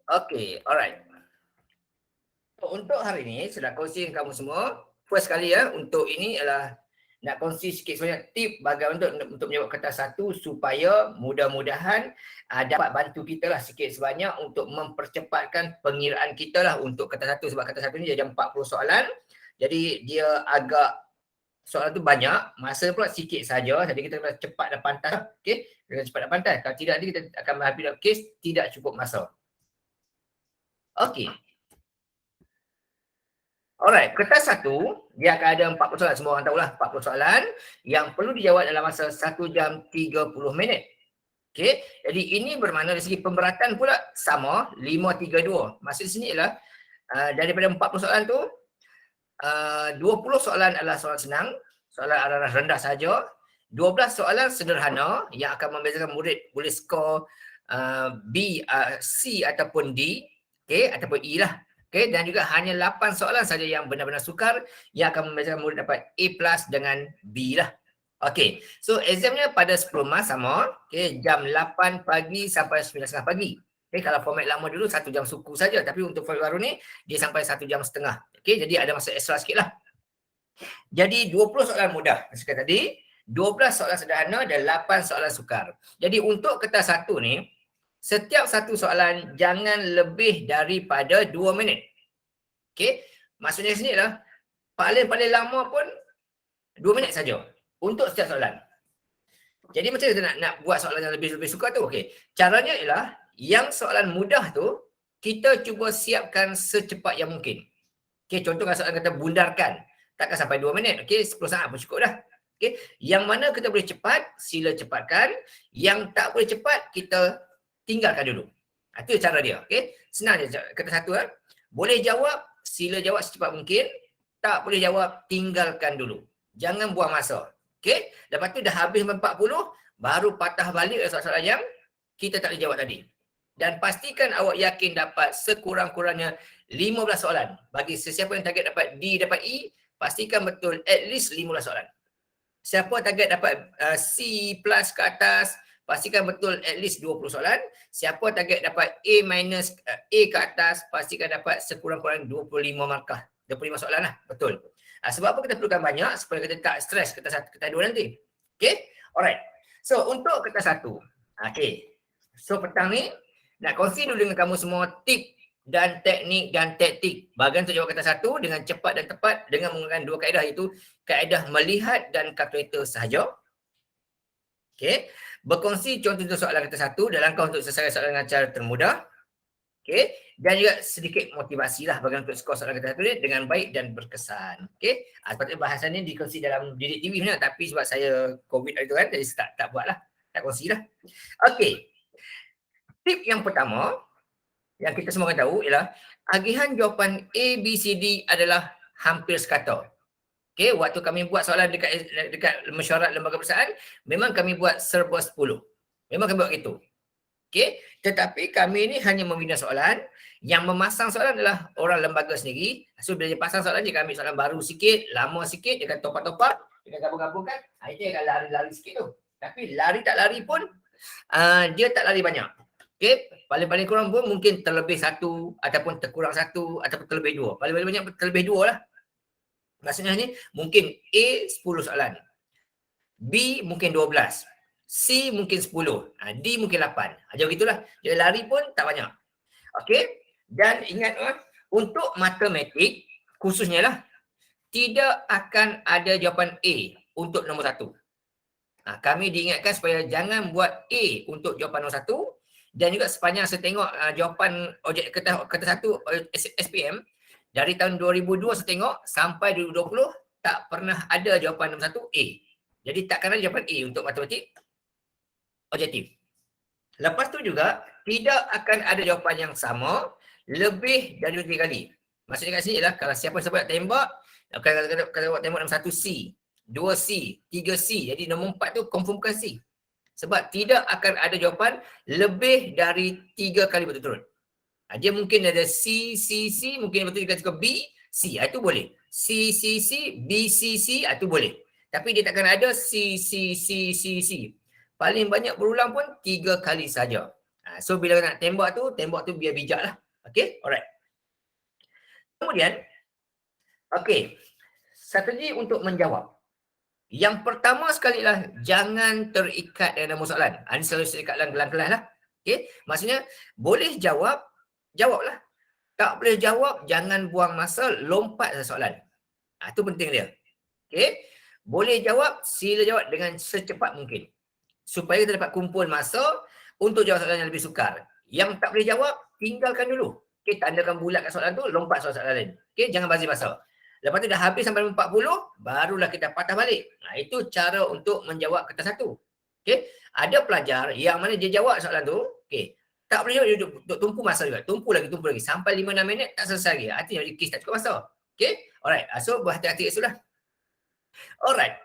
Okey, alright. Untuk hari ini sudah kongsi dengan kamu semua. First kali ya, untuk ini adalah nak kongsi sikit sebanyak tip bagaimana untuk menjawab kata satu supaya mudah-mudahan dapat bantu kita lah sikit sebanyak untuk mempercepatkan pengiraan kita lah untuk kata satu. Sebab kata satu ni dia ada 40 soalan. Jadi dia agak soalan tu banyak, masa pula sikit saja. Jadi kita kena cepat dan pantas. Okey, kita cepat dan pantas. Kalau tidak nanti kita akan menghadapi kes tidak cukup masa. Okey. Alright, kertas satu, dia akan ada 40 soalan. Semua orang tahulah 40 soalan yang perlu dijawab dalam masa 1 jam 30 minit. Okey, jadi ini bermakna dari segi pemberatan pula sama, 5-3-2. Maksud di sini ialah daripada 40 soalan tu, 20 soalan adalah soalan senang, soalan adalah rendah saja. 12 soalan sederhana yang akan membezakan murid boleh skor B, C ataupun D, okey, ataupun E lah. Okey, dan juga hanya 8 soalan saja yang benar-benar sukar yang akan membezakan murid dapat A+ dengan B lah. Okey, so examnya pada 10 Mac sama, okey, jam 8 pagi sampai 9.30 pagi. Okey, kalau format lama dulu 1 jam suku saja, tapi untuk format baru ni dia sampai 1 jam setengah. Okey, jadi ada masa ekstra sikit lah. Jadi 20 soalan mudah seperti tadi, 12 soalan sederhana dan 8 soalan sukar. Jadi untuk kertas satu ni, setiap satu soalan jangan lebih daripada 2 minit. Okey, maksudnya sini adalah paling-paling lama pun 2 minit saja untuk setiap soalan. Jadi macam kita nak buat soalan yang lebih sukar tu? Okey, caranya ialah yang soalan mudah tu kita cuba siapkan secepat yang mungkin. Okey, contoh kalau soalan kata bundarkan, takkan sampai 2 minit. Okey, 10 saat pun cukup dah. Okey, yang mana kita boleh cepat, sila cepatkan. Yang tak boleh cepat, kita tinggalkan dulu. Itu cara dia. Okey, senang je kata satu. Boleh jawab, sila jawab secepat mungkin. Tak boleh jawab, tinggalkan dulu. Jangan buang masa. Okey, lepas tu dah habis 40, baru patah balik soalan-soalan yang kita tak boleh jawab tadi. Dan pastikan awak yakin dapat sekurang-kurangnya 15 soalan. Bagi sesiapa yang target dapat D, dapat E, pastikan betul at least 15 soalan. Siapa target dapat C plus ke atas, pastikan betul at least 20 soalan. Siapa target dapat A minus A ke atas, pastikan dapat sekurang-kurangnya 25 markah. 25 soalan lah, betul. Sebab apa kita perlukan banyak? Supaya kita tak stres kertas dua nanti. Okay, alright. So untuk kertas satu, okay. So petang ni, nak kongsi dulu dengan kamu semua tip dan teknik dan taktik bagaimana untuk jawab kata satu dengan cepat dan tepat dengan menggunakan dua kaedah, iaitu kaedah melihat dan kalkulator sahaja. Okey, berkongsi contoh soalan kata satu dan langkah untuk selesai soalan dengan cara termudah. Okey, dan juga sedikit motivasi lah bagaimana untuk skor soalan kata satu ni dengan baik dan berkesan. Okey, sepatutnya bahasan ni dikongsi dalam Didik TV sebenarnya, tapi sebab saya COVID itu kan, jadi tak buat lah, tak kongsi lah. Okey, tip yang pertama yang kita semua akan tahu ialah agihan jawapan A, B, C, D adalah hampir sekata. Okey, waktu kami buat soalan dekat mesyuarat lembaga perusahaan, memang kami buat serba 10. Memang kami buat gitu. Okey, tetapi kami ni hanya membina soalan, yang memasang soalan adalah orang lembaga sendiri. So bila dia pasang soalan, dia akan ambil soalan baru sikit, lama sikit, dia akan topak-topak, dia akan gabung-gabungkan, dia akan lari-lari sikit tu. Tapi lari tak lari pun, dia tak lari banyak. Okey, paling-paling kurang pun mungkin terlebih satu, ataupun terkurang satu, ataupun terlebih dua. Paling-paling banyak terlebih dua lah. Maksudnya ni mungkin A 10 soalan, B mungkin 12, C mungkin 10, D mungkin 8. Macam begitulah. Jadi lari pun tak banyak. Okey, dan ingat untuk matematik khususnya lah, tidak akan ada jawapan A untuk nombor satu. Kami diingatkan supaya jangan buat A untuk jawapan nombor satu. Dan juga sepanjang saya tengok jawapan objek kata satu SPM, dari tahun 2002 saya tengok sampai 2020 tak pernah ada jawapan nombor satu A. Jadi takkan ada jawapan A untuk matematik objektif. Lepas tu juga tidak akan ada jawapan yang sama lebih dari 3 kali. Maksudnya kat sini ialah kalau siapa nak tembak, kalau tembak nombor 1 C, 2 C, 3 C. Jadi nombor 4 tu confirmkan C. Sebab tidak akan ada jawapan lebih dari 3 kali berturut-turut. Dia mungkin ada C, C, C, mungkin betul dia kata B, C, itu boleh. C, C, C, B, C, C, itu boleh. Tapi dia takkan ada C, C, C, C, C. Paling banyak berulang pun 3 kali saja. So bila nak tembak tu biar bijak lah. Okay, alright. Kemudian, okay, strategi untuk menjawab. Yang pertama sekali lah, jangan terikat dengan nama soalan. Ini selalu terikat dalam kelas lah. Okay, maksudnya boleh jawab, jawablah. Tak boleh jawab, jangan buang masa, lompat ke soalan. Itu penting dia. Okay, boleh jawab, sila jawab dengan secepat mungkin. Supaya kita dapat kumpul masa untuk jawab soalan yang lebih sukar. Yang tak boleh jawab, tinggalkan dulu. Okay, tandakan bulat kat soalan tu, lompat soalan lain. Okay, jangan bazir masa. Lepas tu dah habis sampai 40, barulah kita patah balik. Itu cara untuk menjawab kertas satu. Okay, ada pelajar yang mana dia jawab soalan tu, okay, tak boleh jawab, dia duduk tumpu masa juga. Tumpu lagi. Sampai 5-6 minit tak selesai lagi. Artinya dia kes tak cukup masa. Okay, alright. So berhati-hati kat situ lah. Alright.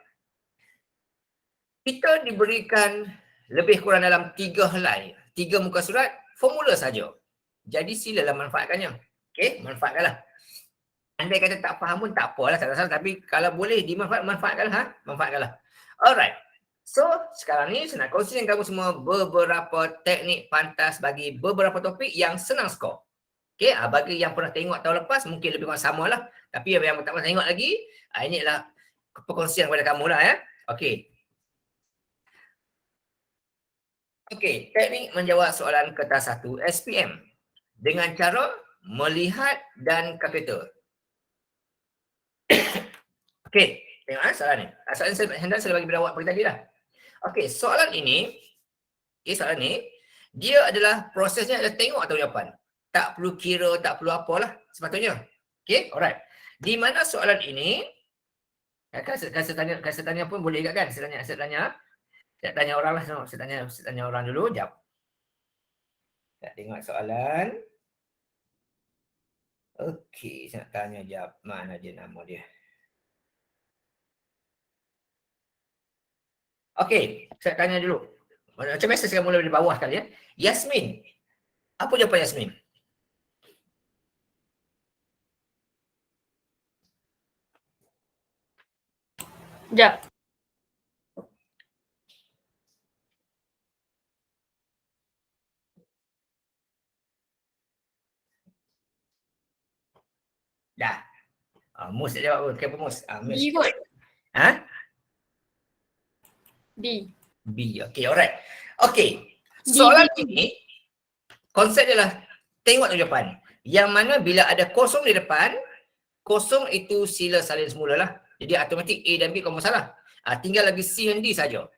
Kita diberikan lebih kurang dalam 3 helai, 3 muka surat, formula saja. Jadi silalah manfaatkannya. Okay, manfaatkanlah. Andai kata tak faham pun tak apalah, tak salah. Tapi kalau boleh manfaatkanlah. Manfaatkanlah. Alright. So, sekarang ni saya nak kongsi dengan kamu semua beberapa teknik pantas bagi beberapa topik yang senang skor. Okay, bagi yang pernah tengok tahun lepas, mungkin lebih kurang sama lah. Tapi yang tak pernah tengok lagi, ini adalah perkongsian kepada kamu lah ya. Okay. Okay, teknik menjawab soalan kertas 1 SPM dengan cara melihat dan kalkulator. Okay, tengok soalan ni. Soalan saya bagi pada awak pagi tadi lah. Okay, soalan ini, dia adalah prosesnya adalah tengok atau jawapan. Tak perlu kira, tak perlu apalah sepatutnya. Okay, alright. Di mana soalan ini, saya tanya pun boleh juga kan? Saya tanya orang lah. Saya tanya orang dulu, jap. Saya tengok soalan. Okey, saya nak tanya jap. Mana dia nama dia? Okey, saya tanya dulu. Macam biasa saya mula dari bawah sekali ya. Yasmin. Apa jawapan Yasmin? Sekejap. Dah. Mus tak jawab pun. Kenapa Mus? B kot. Ha? B. B. Okey, alright. Okey. Soalan ini, konsep dia lah tengok jawapan. Yang mana bila ada kosong di depan, kosong itu sila salin semula lah. Jadi automatik A dan B kau masalah. Tinggal lagi C dan D saja.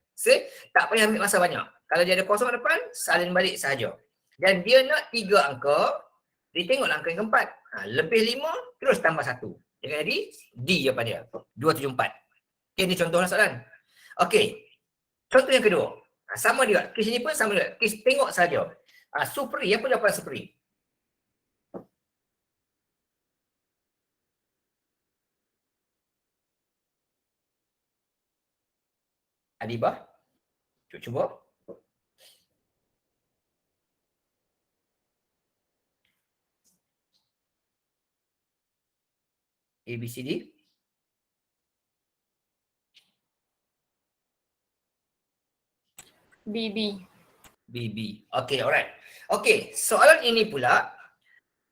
Tak payah ambil masa banyak. Kalau dia ada kosong di depan, salin balik saja. Dan dia nak 3 angka, dia tengoklah angka yang keempat. Lebih 5, terus tambah 1. Jadi D jawapan dia. 274. Okay, ini contohlah soalan. Okey. Contoh yang kedua. Sama juga. Kes ini pun sama juga. Kes tengok saja. Supri, apa jawapan Supri? Adibah? Cuba. A, B, C, D. B. Okey, alright. Okey, soalan ini pula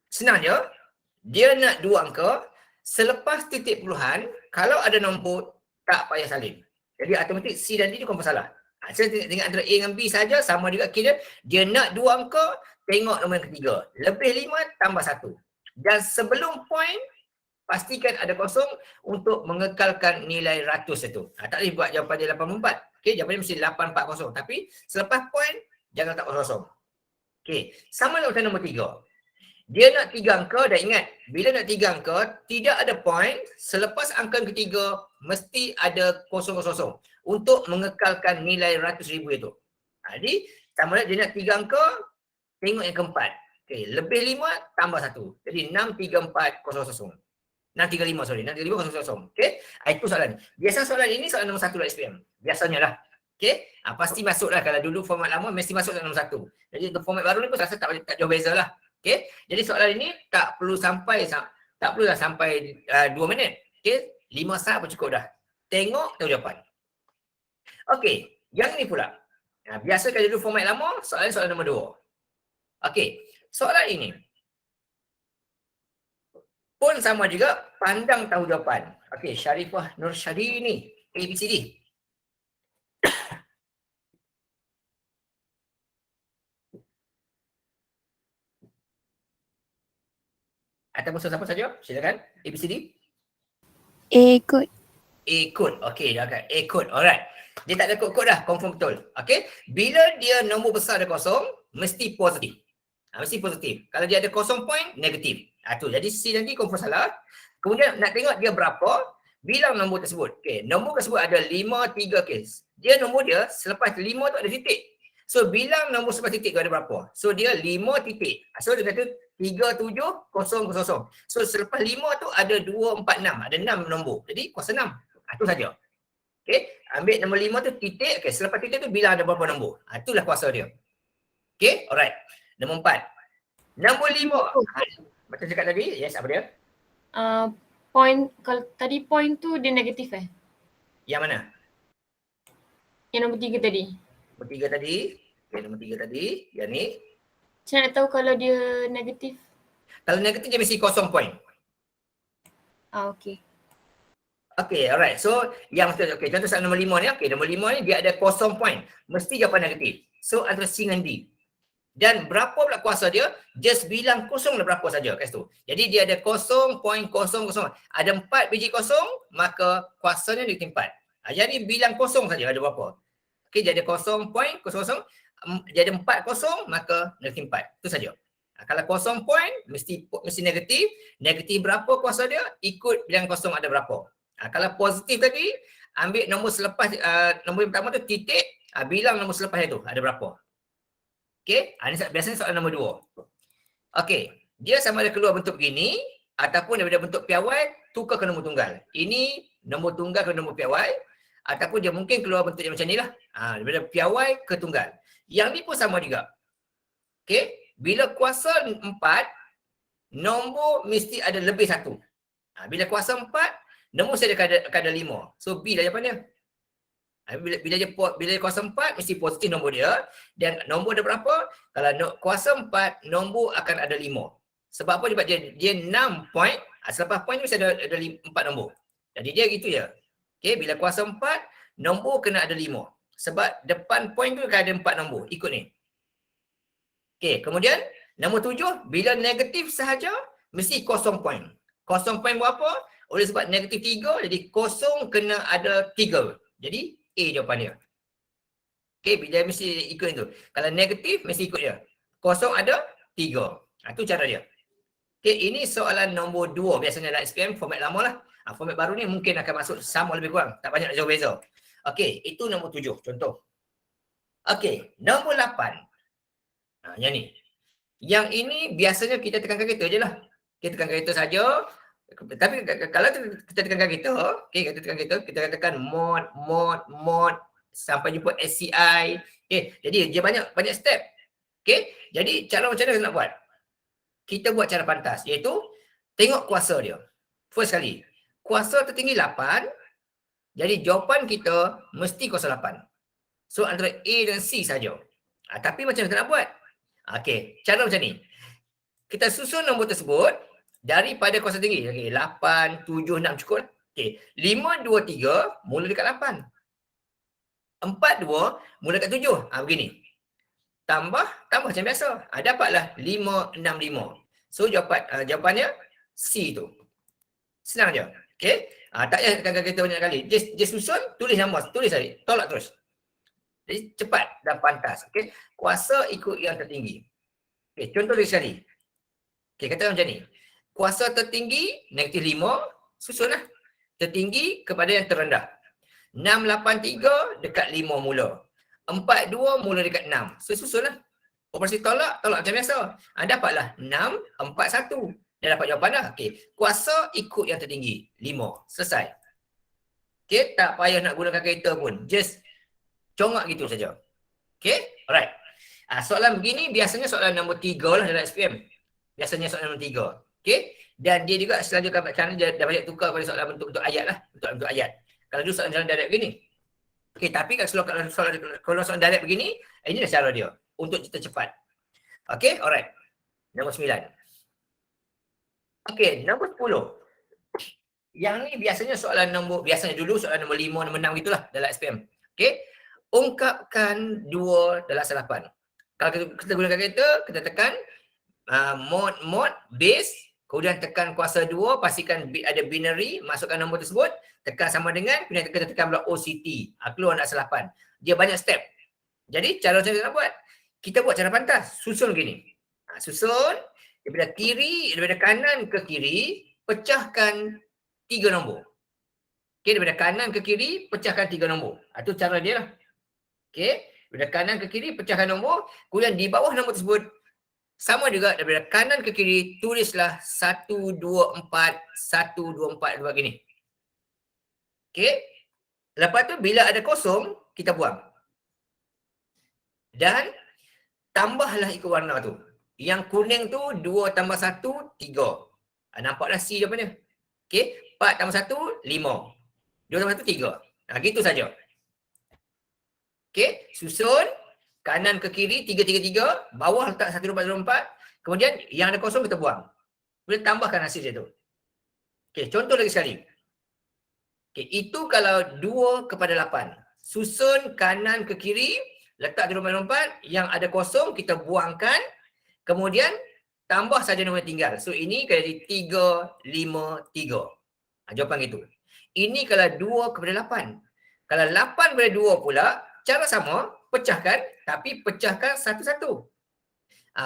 senang je. Dia nak 2 angka. Selepas titik puluhan, kalau ada nombor, tak payah salin. Jadi automatik C dan D tu kau salah. Saya tengok antara A dengan B saja sama juga kira. Dia nak 2 angka, tengok nombor yang ketiga. Lebih 5 tambah 1. Dan sebelum point, pastikan ada kosong untuk mengekalkan nilai ratus itu. Tak boleh buat jawapan dia 84. Okey, jawapan dia mesti 840. Tapi selepas point, jangan tak kosong. Okey, sama dengan nombor 3. Dia nak 3 angka, dan ingat, bila nak 3 angka, tidak ada point, selepas angka ketiga, mesti ada kosong-kosong untuk mengekalkan nilai ratus ribu itu. Jadi, sama dia nak 3 angka, tengok yang keempat. Okey, lebih 5 tambah 1. Jadi 63400. 635, sorry. 63500. Okey, itu soalan. Biasa soalan ini soalan nombor 1 lah SPM. Biasanya lah. Okey, pasti masuk lah. Kalau dulu format lama, mesti masuk nombor 1. Jadi untuk format baru ni pun rasa tak jauh beza lah. Okey, jadi soalan ini tak perlu sampai 2 minit. Okey, 5 saat pun cukup dah. Tengok, tahu jawapan. Okey, yang ini pula. Biasa kalau dulu format lama, soalan nombor Okey, soalan ini pun sama juga, pandang tahu jawapan. Okey, Sharifah Nur Syahrini, ABCD. Ataupun siapa saja, silakan. ABCD. A kot. A code. Okey, dah kan. A code. Alright. Dia tak ada kod-kod dah, confirm betul. Okey. Bila dia nombor besar ada kosong, mesti positif. Mesti positif. Kalau dia ada kosong point, negatif. Tu. Jadi C nanti confirm salah. Kemudian nak tengok dia berapa, bilang nombor tersebut. Okey, nombor tersebut ada 5, 3 kes. Dia nombor dia selepas 5 tu ada titik. So bilang nombor selepas titik tu ada berapa? So dia 5 titik. So dia kata 3700. So selepas 5 tu ada 2, 4, 6. Ada 6 nombor. Jadi kuasa 6. Itu saja. Okey, ambil nombor 5 tu titik. Okey, selepas titik tu bilang ada berapa nombor. Itulah kuasa dia. Okey, alright. Nombor 4. Nombor 5. Macam cakap tadi, yes, apa dia? Point, kalau tadi point tu dia negatif Yang mana? Yang nombor 3 tadi. Nombor 3 tadi. Okey, nombor 3 tadi. Yang ni. Saya nak tahu kalau dia negatif. Kalau negatif dia mesti kosong point. Okey. Okey, alright. So, yang okey, contoh soalan nombor 5 ni, okey, nombor 5 ni dia ada kosong point. Mesti jawapan negatif. So, antara C dengan D. Dan berapa pula kuasa dia? Just bilang kosong lah berapa saja kat situ. Jadi dia ada 0.00. Ada 4 biji kosong, maka kuasanya negatif 4. Jadi bilang kosong saja ada berapa. Okey, dia ada 0.00. Dia ada 4 kosong, maka negatif 4. Itu saja. Kalau kosong point, mesti negatif. Negatif berapa kuasa dia? Ikut bilang kosong ada berapa. Kalau positif tadi, ambil nombor selepas, nombor yang pertama tu titik, bilang nombor selepas itu ada berapa. Okey, ini biasanya soalan nombor 2. Okey, dia sama ada keluar bentuk begini ataupun daripada bentuk piawai tukar ke nombor tunggal. Ini nombor tunggal ke nombor piawai ataupun dia mungkin keluar bentuk yang macam ni lah. Daripada piawai ke tunggal. Yang ni pun sama juga. Okey, bila kuasa 4, nombor mesti ada lebih 1. Bila kuasa 4, nombor saya akan ada 5. So B lah jawapannya. Bila kuasa 4 mesti positif nombor dia, dan nombor ada berapa? Kalau kuasa 4, nombor akan ada 5. Sebab apa? Sebab dia 6 point. Selepas point mesti ada 4 nombor. Jadi dia gitu ya. Okey, bila kuasa 4, nombor kena ada 5. Sebab depan point tu akan ada 4 nombor. Ikut ni. Okey, kemudian nombor 7, bila negatif sahaja mesti kosong point. Kosong point berapa? Oleh sebab negatif 3, jadi kosong kena ada 3. Jadi A jawapan dia. Okey, bila mesti ikut itu. Kalau negatif mesti ikut dia. Kosong ada 3. Itu cara dia. Okey, ini soalan nombor 2. Biasanya dalam SPM format lama lah. Format baru ni mungkin akan masuk sama lebih kurang. Tak banyak jauh beza. Okey, itu nombor 7 contoh. Okey, nombor 8. Yang ni. Yang ini biasanya kita tekankan kereta je lah. Kita tekankan kereta saja. Tapi kalau kita tekankan kereta, okey, kita tekan kereta, kita tekan mod sampai jumpa SCI. Okey, jadi dia banyak step. Okey, jadi cara macam mana nak buat? Kita buat cara pantas, iaitu tengok kuasa dia. First kali, kuasa tertinggi 8. Jadi jawapan kita mesti kuasa 8. So antara A dan C saja. Tapi macam mana kita nak buat? Okey, cara macam ni. Kita susun nombor tersebut daripada kuasa tinggi. Okey, 8, 7, 6 cukup. Okey, 5, 2, 3 mula dekat 8. 4, 2 mula dekat 7. Begini. Tambah macam biasa. Dapatlah 5, 6, 5. So jawapannya C tu. Senang je. Okey. Tak payah tekan kereta banyak kali. Just susun, tulis nama, tulis saja. Tolak terus. Jadi cepat dan pantas. Okey. Kuasa ikut yang tertinggi. Okey, contoh lagi sekali. Okey, kata macam ni. Kuasa tertinggi negatif 5, susunlah. Tertinggi kepada yang terendah. 6, 8, 3 dekat 5 mula. 4, 2 mula dekat 6. So susunlah. Operasi tolak macam biasa. Dapatlah 6, 4, 1. Dah dapat jawapan dah. Okey, kuasa ikut yang tertinggi. 5. Selesai. Okey, tak payah nak gunakan kereta pun. Just congak gitu saja. Okey, alright. Soalan begini biasanya soalan nombor 3 lah dalam SPM. Biasanya soalan nombor 3. Okey, dan dia juga selanjutnya kerana dia dah banyak tukar pada soalan bentuk-bentuk ayat lah. Bentuk ayat. Kalau dulu soalan direct begini. Okey, tapi kalau soalan direct begini, inilah cara dia untuk kita cepat. Okey, alright. Nombor 9. Okey, nombor 10. Yang ni biasanya dulu soalan nombor 5, nombor 6 gitulah dalam SPM. Okey. Ungkapkan 2 dalam asal 8. Kalau kita gunakan kereta, kita tekan mod base, kemudian tekan kuasa 2, pastikan ada binary, masukkan nombor tersebut, tekan sama dengan, kemudian kita tekan pula OCT. Keluar asal 8. Dia banyak step. Jadi cara kita nak buat, kita buat cara pantas. Susun gini. Susun daripada kanan ke kiri, pecahkan 3 nombor. Okey, daripada kanan ke kiri, pecahkan 3 nombor. Itu cara dia lah. Okey, daripada kanan ke kiri, pecahkan nombor. Kemudian di bawah nombor tersebut, sama juga daripada kanan ke kiri, tulislah 1, 2, 4, 1, 2, 4, buat gini. Okey. Lepas tu, bila ada kosong, kita buang. Dan tambahlah ikut warna tu. Yang kuning tu 2 tambah 1, 3. Nampaklah C dia apa ni? Okey, 4 tambah 1, 5. 2 tambah 1, 3. Gitu saja. Okey, susun kanan ke kiri 3, 3, 3. Bawah letak 1, 2, 4, 2, 4. Kemudian yang ada kosong kita buang. Kemudian tambahkan hasil dia tu. Okey, contoh lagi sekali. Okey, itu kalau 2 kepada 8. Susun kanan ke kiri, letak 2, 4, 4. Yang ada kosong kita buangkan. Kemudian tambah saja nombor yang tinggal. So ini jadi 3, 5, 3. Jawapan gitu. Ini kalau 2 kepada 8. Kalau 8 kepada 2 pula, cara sama, pecahkan, tapi pecahkan satu-satu.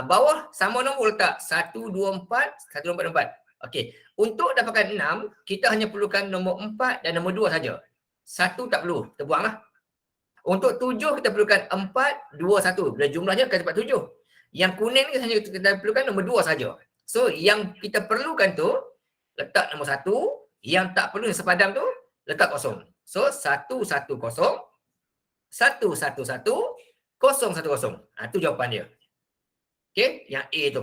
Bawah sama nombor letak 1, 2, 4, 1, 2, 4, 4. Okey, untuk dapatkan 6, kita hanya perlukan nombor 4 dan nombor 2 saja. 1 tak perlu, kita buanglah. Untuk 7 kita perlukan 4, 2, 1. Bila jumlahnya akan dapat 7. Yang kuning ni hanya kita perlukan nombor 2 saja. So yang kita perlukan tu letak nombor 1, yang tak perlu yang sepadan tu letak kosong. So 1, 1, 0, 1, 1, 1, 0, 1, 0. Itu jawapan dia. Okey, yang A tu.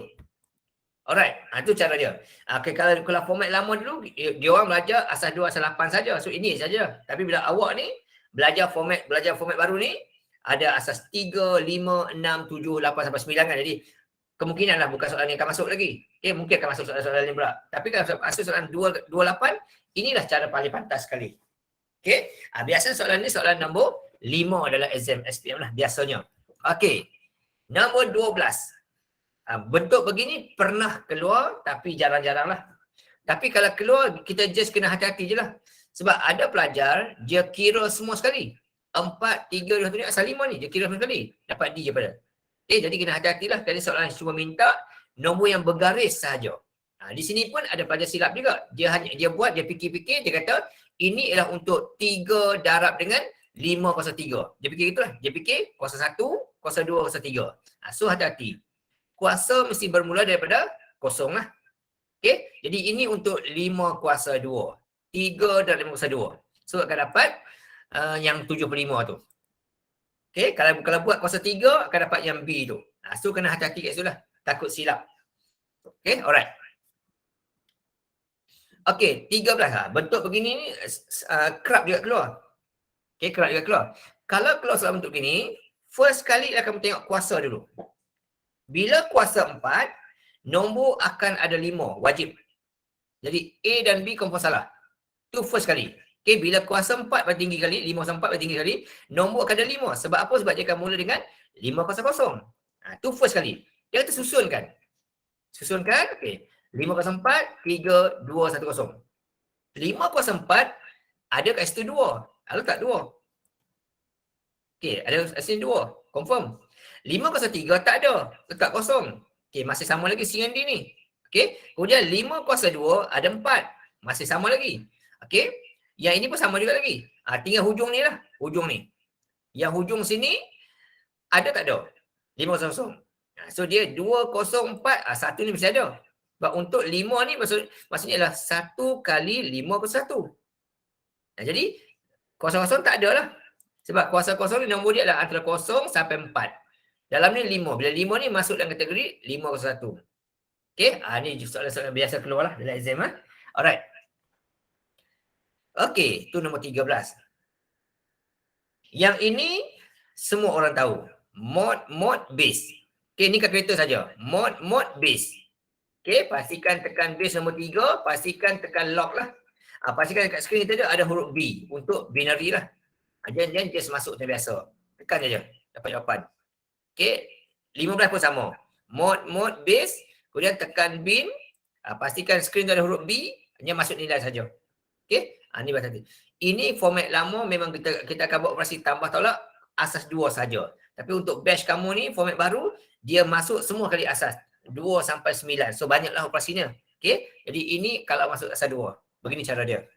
Alright, itu cara dia. Okay, kalau format lama dulu, dia orang belajar asas 2, asas 8 saja. So ini saja. Tapi bila awak ni belajar format baru ni, ada asas 3, 5, 6, 7, 8 sampai 9 kan. Jadi kemungkinanlah bukan soalan yang akan masuk lagi. Okay, mungkin akan masuk soalan-soalan lain pula. Tapi kalau asas soalan 2, 8, inilah cara paling pantas sekali. Okay, biasa soalan ni soalan nombor 5 dalam exam SPM lah biasanya. Okay, nombor 12. Bentuk begini pernah keluar tapi jarang-jarang lah. Tapi kalau keluar, kita just kena hati-hati je lah. Sebab ada pelajar, dia kira semua sekali. 4, 3, 2, 1 ni asal 5 ni. Dia kira semua sekali. Dapat D je pada. Jadi kena hati-hatilah. Kerana soalan cuma minta nombor yang bergaris sahaja. Di sini pun ada pelajar silap juga. Dia fikir-fikir, dia kata ini ialah untuk 3 darab dengan 5 kuasa 3. Dia fikir itulah. Dia fikir kuasa 1, kuasa 2, kuasa 3. So hati-hati. Kuasa mesti bermula daripada kosong lah. Okay. Jadi ini untuk 5 kuasa 2. 3 dan 5 kuasa 2. So akan dapat yang 75 tu. Okay. Kalau buat kuasa 3 akan dapat yang B tu. So kena hati-hati kat situ lah. Takut silap. Okay. Alright. Okay. 13. Bentuk begini ni kerap juga keluar. Okay. Kerap juga keluar. Kalau keluar soal bentuk begini, first kali akan tengok kuasa dulu. Bila kuasa 4, nombor akan ada 5, wajib. Jadi A dan B confirm salah. Itu first kali. Okay, bila kuasa 4 paling tinggi kali, 5 kuasa 4 paling tinggi kali, nombor akan ada 5. Sebab apa? Sebab dia akan mula dengan 5 kuasa 0. Itu first kali. Dia kata susunkan. Susunkan, okay. 5 kuasa 4, 3, 2, 1, 0. 5 kuasa 4, ada kat situ 2. Lalu tak 2. Okay, ada kat sini 2. Confirm. 5 kuasa 3 tak ada. Letak kosong. Okay, masih sama lagi C dan D ni. Okay. Kemudian 5 kuasa 2 ada 4. Masih sama lagi. Okay. Yang ini pun sama juga lagi. Tinggal hujung ni lah. Hujung ni. Yang hujung sini ada tak ada? 5 kuasa 0. So dia 2, 0, 4. Satu ni mesti ada. Sebab untuk 5 ni maksudnya adalah 1 kali 5 kuasa 1. Jadi kuasa 0 tak ada lah. Sebab kuasa 0 ni nombor dia adalah antara 0 sampai 4. Dalam ni 5. Bila 5 ni masuk dalam kategori 5 kuasa 1. Okay. Ni soalan-soalan biasa keluar lah dalam exam. Alright. Okay. Tu nombor 13. Yang ini semua orang tahu. Mod base. Okey, ni kalkulator saja. Mod base. Okey, pastikan tekan base nombor 3, pastikan tekan lock lah. Pastikan dekat skrin kita ada huruf B untuk binary lah. Jangan just masuk macam biasa. Tekan saja, dapat jawapan. Okey, 15 pun sama. Mod base, kemudian tekan bin, pastikan skrin tu ada huruf B, hanya masuk nilai saja. Okey, ni bahasa tu. Ini format lama memang kita akan buat operasi tambah tolak asas 2 saja. Tapi untuk batch kamu ni format baru, dia masuk semua kali asas 2 sampai 9. So banyaklah operasinya. Okey, jadi ini kalau masuk asas 2. Begini cara dia.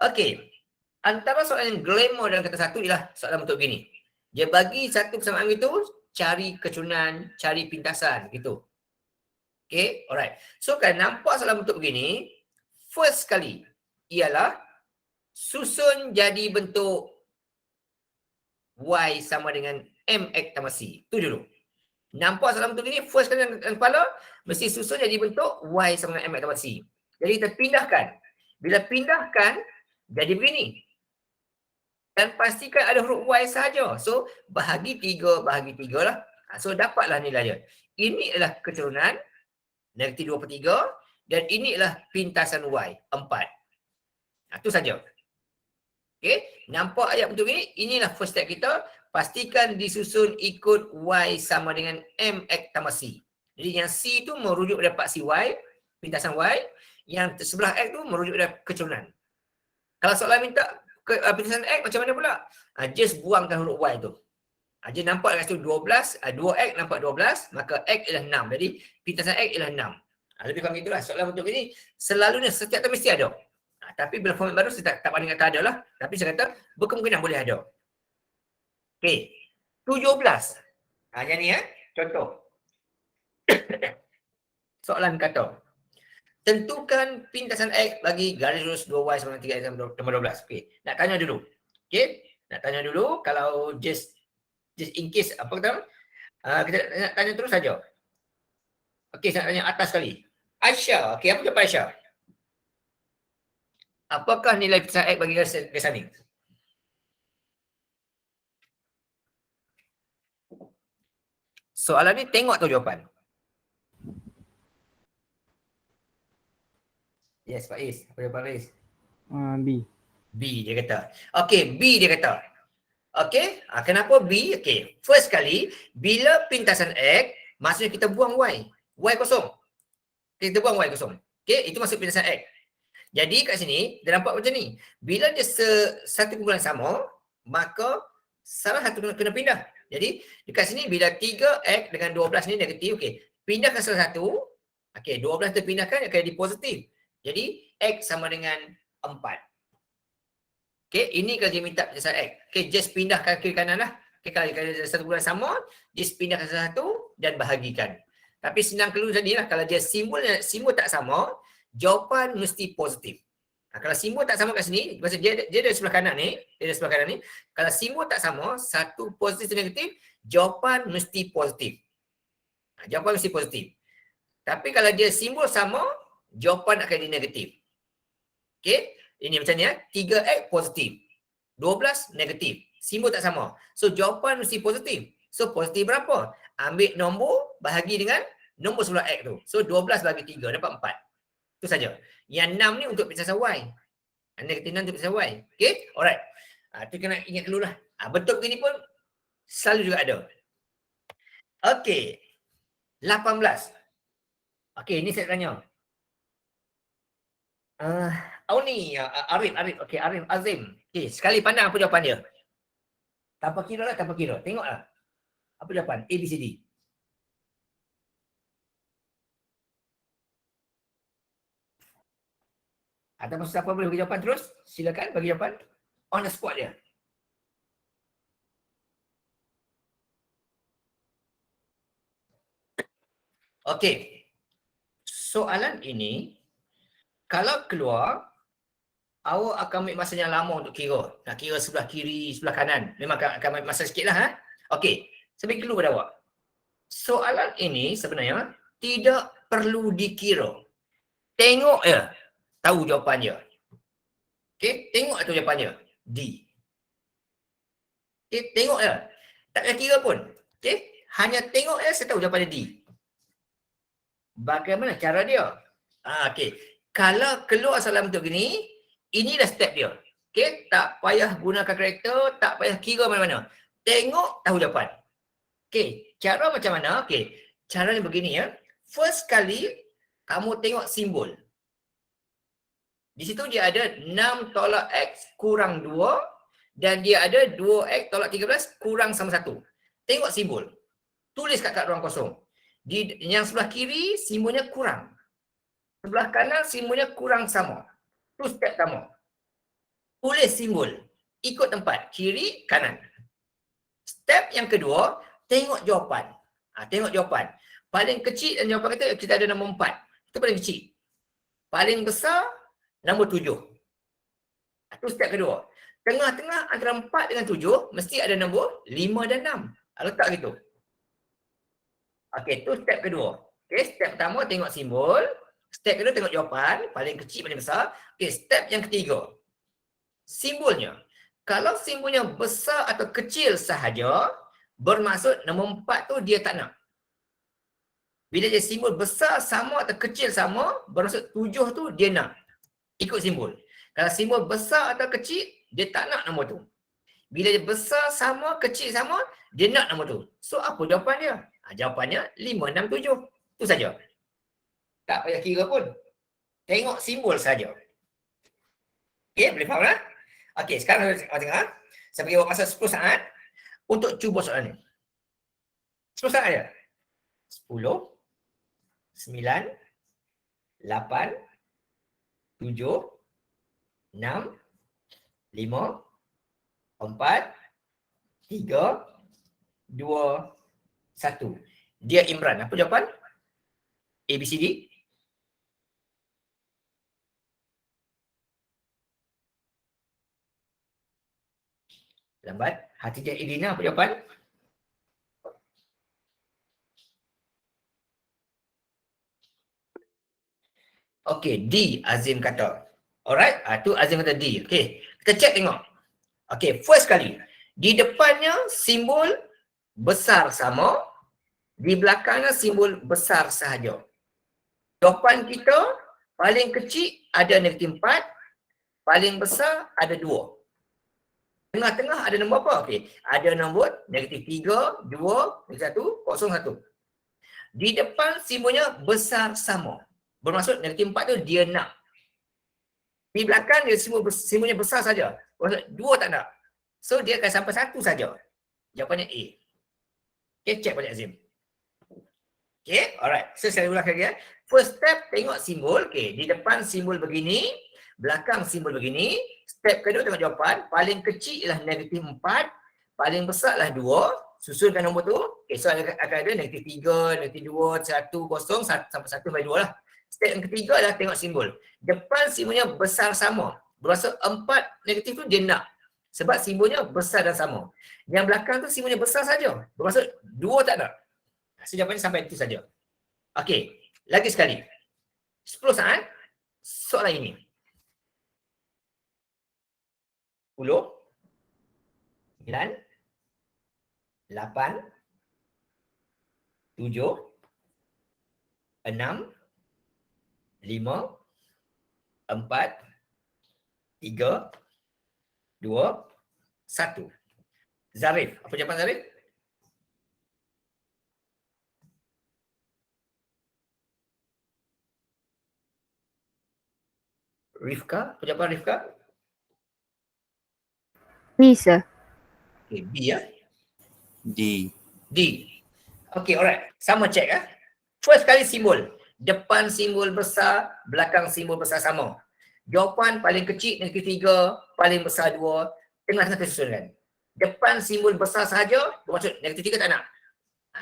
Okey. Antara soalan yang glamour dalam kata satu ialah soalan bentuk begini. Dia bagi satu persamaan itu, cari kecurunan, cari pintasan gitu. Okey, alright. So kalau nampak soalan bentuk begini, first kali ialah susun jadi bentuk Y sama dengan MX tambah C. Itu dulu. Nampak soalan bentuk begini, first kali dalam kepala, mesti susun jadi bentuk Y sama dengan MX tambah C. Jadi kita pindahkan. Bila pindahkan, jadi begini. Dan pastikan ada huruf Y saja. So, bahagi 3 lah. So, dapatlah nilai dia. Ini adalah keturunan, negatif 2/3. Dan ini adalah pintasan Y, 4. Itu saja. Okey, nampak ayat bentuk ini? Inilah first step kita. Pastikan disusun ikut Y sama dengan MX tambah C. Jadi yang C tu merujuk pada part CY, pintasan Y. Yang sebelah X tu merujuk pada keturunan. Kalau soalan minta pintasan X macam mana pula? Just buangkan huruf Y tu. Just nampak kat situ 12, 2X nampak 12, maka X ialah 6. Jadi pintasan X ialah 6. Lebih kurang itulah soalan bentuk ini selalunya setiap tahun mesti ada. Tapi bila format baru saya tak pandang kata ada lah. Tapi saya kata berkemungkinan boleh ada. Okey. 17. Yang ni contoh. Soalan kata. Tentukan pintasan X bagi garis lurus 2Y sama dengan 3X sama 12. Okey. Nak tanya dulu. Okey. Nak tanya dulu kalau just in case apa kata? Kita nak tanya terus saja. Okey, saya nak tanya atas sekali. Aisyah. Okey, apa jawapan Aisyah? Apakah nilai pintasan X bagi garis ni? Soalan ni tengok tu jawapan. Yes, Faiz. Apa jawapan Faiz? B. B dia kata. Okey, B dia kata. Okey, kenapa B? Okey, first kali bila pintasan X, maksudnya kita buang Y. Y kosong. Kita buang Y kosong. Okey, itu maksud pintasan X. Jadi kat sini, dia nampak macam ni. Bila dia satu kumpulan sama, maka salah satu kena pindah. Jadi dekat sini bila 3X dengan 12 ni negatif, okey. Pindahkan salah satu. Okey, 12 terpindahkan akan jadi positif. Jadi X sama dengan 4. Okey, ini kalau dia minta pintasan X. Okey, just pindahkan kiri kanan lah. Okey, kalau dia satu kumpulan sama, just pindahkan salah satu dan bahagikan. Tapi senang keluar tadi lah, kalau dia simbol tak sama, jawapan mesti positif. Kalau simbol tak sama kat sini, maksud dia dari sebelah kanan ni, kalau simbol tak sama, satu positif dan negatif, jawapan mesti positif. Jawapan mesti positif. Tapi kalau dia simbol sama, jawapan akan jadi negatif. Okey, ini macam ni 3X positif, 12 negatif. Simbol tak sama. So jawapan mesti positif. So positif berapa? Ambil nombor bahagi dengan nombor sebelah X tu. So 12 bagi 3 dapat 4. Itu saja. Yang 6 ni untuk pintasan Y. Negatif 6 untuk pintasan Y. Okey? Alright. Itu kena ingat dulu lah. Bentuk begini pun selalu juga ada. Okey. 18. Okey, ini saya tanya. Auni, Arif. Okey, Arif Azim. Okey, sekali pandang apa jawapan dia. Tanpa kira lah, tanpa kira. Tengoklah. Apa jawapan? A, B, C, D. Ataupun siapa boleh bagi jawapan terus, silakan bagi jawapan on the spot dia. Okey. Soalan ini, kalau keluar, awak akan ambil masa yang lama untuk kira. Nak kira sebelah kiri, sebelah kanan. Memang akan ambil masa sikit lah. Okey, saya bagi clue pada awak. Soalan ini sebenarnya tidak perlu dikira. Tengok je. Tahu jawapan dia. Okey, tengok tu jawapan dia. D. Okey, tengok je. Tak payah kira pun. Okey, Hanya tengok saya tahu jawapan D. Bagaimana cara dia? Okey. Kalau keluar soalan bentuk gini, inilah step dia. Okey, tak payah gunakan karakter, tak payah kira mana-mana. Tengok, tahu jawapan. Okey, cara macam mana? Okey, caranya begini ya. First kali, kamu tengok simbol. Di situ dia ada 6 tolak X kurang 2 dan dia ada 2X tolak 13 kurang sama 1. Tengok simbol. Tulis kat ruang kosong. Di yang sebelah kiri, simbolnya kurang. Sebelah kanan, simbolnya kurang sama. Itu step pertama. Tulis simbol. Ikut tempat. Kiri, kanan. Step yang kedua, tengok jawapan. Tengok jawapan. Paling kecil dan jawapan kita ada nombor 4. Itu paling kecil. Paling besar, nombor 7. Itu step kedua. Tengah-tengah antara 4 dengan 7, mesti ada nombor 5 dan 6. Letak gitu. Okey, itu step kedua. Okey, step pertama tengok simbol. Step kedua tengok jawapan. Paling kecil, paling besar. Okey, step yang ketiga. Simbolnya. Kalau simbolnya besar atau kecil sahaja, bermaksud nombor 4 tu dia tak nak. Bila dia simbol besar sama atau kecil sama, bermaksud 7 tu dia nak. Ikut simbol. Kalau simbol besar atau kecil, dia tak nak nombor tu. Bila dia besar sama, kecil sama, dia nak nombor tu. So, apa jawapan dia? Jawapannya 5, 6, 7. Itu saja. Tak payah kira pun. Tengok simbol saja. Okey, boleh faham lah? Okey, sekarang saya tengah. Saya bagi masa 10 saat untuk cuba soalan ni. 10 saat aja. 10, 9, 8, 7, 6, 5, 4, 3, 2, 1. Dia Imran. Apa jawapan? A, B, C, D? Lambat. Hatijah Irina, apa jawapan? Okey, D Azim kata. Alright, tu Azim kata D. Okey, kita check tengok. Okey, first kali. Di depannya simbol besar sama, di belakangnya simbol besar sahaja. Jawapan kita paling kecil ada negatif 4, paling besar ada 2. Tengah-tengah ada nombor apa? Okey, ada nombor negatif 3, 2, 1, 0, 1. Di depan simbolnya besar sama. Bermaksud negatif 4 tu dia nak. Di belakang dia simbolnya besar saja. Bermaksud 2 tak nak. So dia akan sampai 1 saja. Jawapannya A. Okay, check balik Azim. Okay, alright. So saya ulang lagi ya. First step tengok simbol. Okay, di depan simbol begini. Belakang simbol begini. Step kedua tengok jawapan. Paling kecil ialah negatif 4. Paling besar ialah 2. Susunkan nombor tu. Okay, so akan ada negatif 3, negatif 2, 1, 0, sampai 1 by 2 lah. Step yang ketiga adalah tengok simbol. Depan simbolnya besar sama. Bermaksud 4 negatif tu dia nak. Sebab simbolnya besar dan sama. Yang belakang tu simbolnya besar saja. Bermaksud 2 tak nak. So jawapannya sampai itu saja. Okey, lagi sekali. 10 saat soalan ini. 10, 9, 8, 7, 6, 5, 4, 3, 2, 1. Zarif. Apa jawapan Zarif? Rifka. Apa jawapan Rifka? Ni sir. Okay, B ya. D. D. Okay, alright. Sama check ya. First kali simbol. Depan simbol besar, belakang simbol besar sama. Jawapan paling kecil negatif 3, paling besar 2, tengah-tengah kesusunan. Depan simbol besar sahaja, bermaksud negatif 3 tak nak.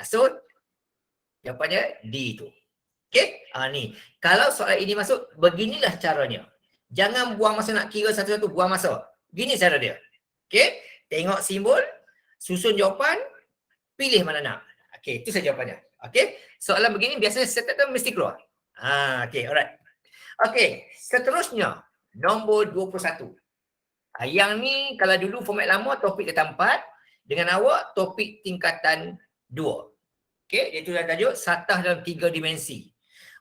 So, jawapannya D tu. Okay, ni. Kalau soalan ini masuk, beginilah caranya. Jangan buang masa nak kira satu-satu, buang masa. Gini cara dia. Okay, tengok simbol, susun jawapan, pilih mana nak. Okay, itu saja jawapannya. Okay, soalan begini biasanya set tu mesti keluar. Okay, alright. Okay, seterusnya nombor 21. Yang ni kalau dulu format lama topik tingkatan 4, dengan awak topik tingkatan 2. Okey, iaitu dalam tajuk satah dalam 3 dimensi.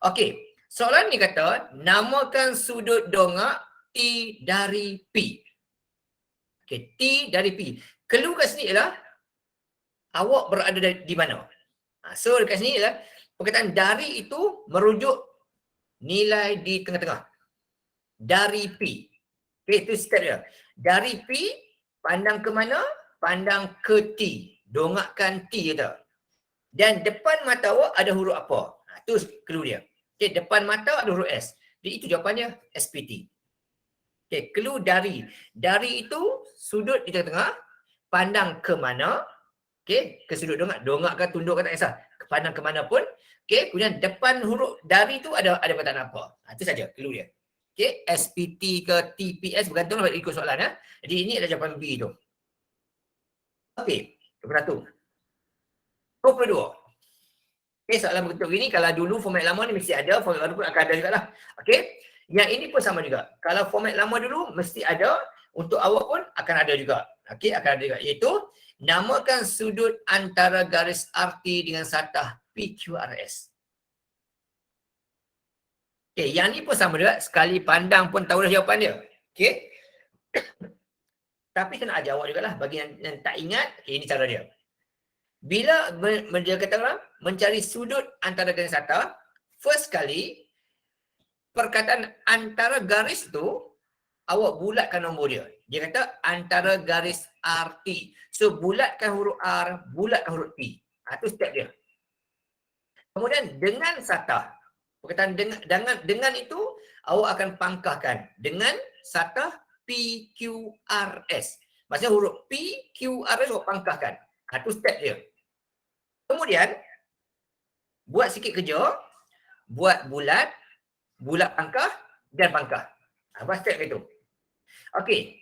Okey, soalan ni kata namakan sudut dongak T dari P. Okey, T dari P. Clue kat sini ialah awak berada di mana. So dekat sini ialah perkataan dari itu merujuk nilai di tengah-tengah. Dari P. Okey, itu step dia. Dari P, pandang ke mana? Pandang ke T. Dongakkan T kata. Dan depan mata awak ada huruf apa? Itu clue dia. Okey, depan mata ada huruf S. Jadi itu jawapannya SPT. Okey, clue dari. Dari itu sudut di tengah-tengah, pandang ke mana? Okey, ke sudut dongak. Dongak ke tunduk ke tak kisah. Pandang ke mana pun. Okey, kemudian depan huruf dari itu ada perkataan apa? Itu saja clue dia. Okey, SPT ke TPS bergantung ikut soalan ya. Jadi ini adalah jawapan B tu. Okey, 21. 22. Okey, soalan bentuk ini kalau dulu format lama ni mesti ada, format baru pun akan ada jugalah. Okey, yang ini pun sama juga. Kalau format lama dulu mesti ada, untuk awak pun akan ada juga. Okey, akan ada juga. Iaitu namakan sudut antara garis RT dengan satah PQRS. Okey, yang ni pun sama juga. Sekali pandang pun tahu dah jawapan dia. Okey. Tapi kena ajar awak jugalah. Bagi yang tak ingat, okay, ini cara dia. Bila dia kata orang mencari sudut antara garis satah, first kali perkataan antara garis tu awak bulatkan nombor dia. Dia kata antara garis RT. So bulatkan huruf R, bulatkan huruf T. Itu step dia. Kemudian dengan satah. Perkataan dengan itu awak akan pangkahkan dengan satah PQRS. Maksudnya huruf PQRS awak pangkahkan. Itu step dia. Kemudian buat sikit kerja, buat bulat, bulat pangkah dan pangkah. Apa step itu? Okey.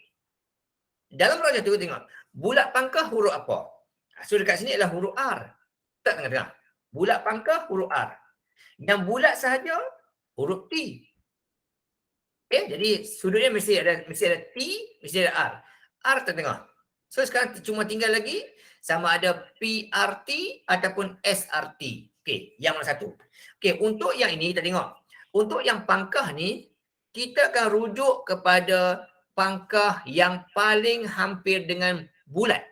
Dalam projek tu tengok, bulat pangkah huruf apa? So dekat sini adalah huruf R. Tak tengah-tengah. Bulat pangkah huruf R. Yang bulat sahaja huruf T. Okey, jadi sudutnya mesti ada T, mesti ada R. R tengah. So sekarang cuma tinggal lagi sama ada PRT ataupun SRT. Okey, yang mana satu? Okey, untuk yang ini kita tengok. Untuk yang pangkah ni kita akan rujuk kepada pangkah yang paling hampir dengan bulat.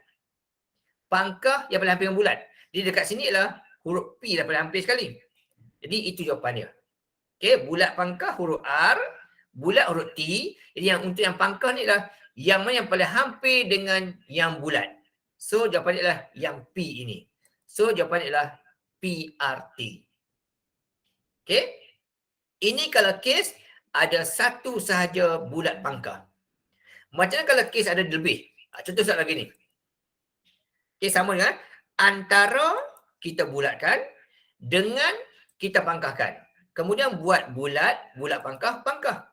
Pangkah yang paling hampir dengan bulat. Jadi dekat sini ialah huruf P dah paling hampir sekali. Jadi itu jawapan dia. Okey, bulat pangkah huruf R, bulat huruf T. Jadi yang untuk yang pangkah ni adalah yang mana yang paling hampir dengan yang bulat. So jawapan dia adalah yang P ini. So jawapan dia adalah PRT. Okey. Ini kalau kes ada satu sahaja bulat pangkah. Macam mana kalau kes ada lebih? Contoh soalan lagi ni. Okey, sama dengan antara kita bulatkan dengan kita pangkahkan. Kemudian buat bulat, bulat pangkah, pangkah.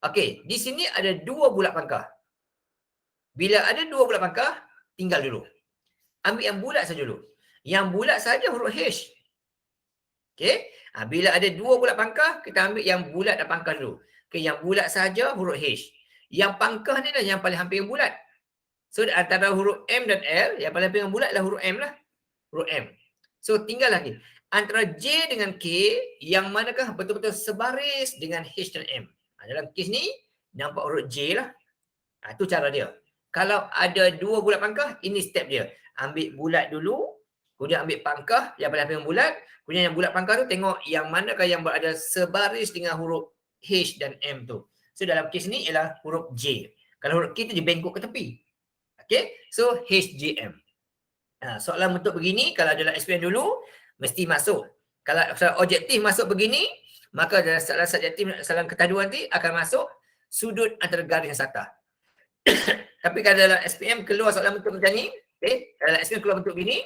Okey, di sini ada dua bulat pangkah. Bila ada dua bulat pangkah, tinggal dulu. Ambil yang bulat saja dulu. Yang bulat saja huruf H. Okey, bila ada dua bulat pangkah, kita ambil yang bulat dan pangkah dulu. Okey, yang bulat saja huruf H. Yang pangkah ni lah yang paling hampir yang bulat. So antara huruf M dan L, yang paling hampir yang bulat adalah huruf M lah. Huruf M. So tinggal lagi. Antara J dengan K, yang manakah betul-betul sebaris dengan H dan M. Dalam kes ni, nampak huruf J lah. Itu cara dia. Kalau ada dua bulat pangkah, ini step dia. Ambil bulat dulu, kemudian ambil pangkah yang paling hampir yang bulat. Kemudian yang bulat pangkah tu tengok yang manakah yang berada sebaris dengan huruf H dan M tu. So dalam kes ni ialah huruf J. Kalau huruf K tu dia bengkok ke tepi. Okay, so HJM. Soalan bentuk begini, kalau dalam SPM dulu, mesti masuk. Kalau soalan objektif masuk begini, maka dalam soalan subjektif, soalan ketahuan nanti akan masuk sudut antara garis dan satah. Tapi kalau dalam SPM keluar soalan bentuk macam ni, okay, dalam SPM keluar bentuk begini,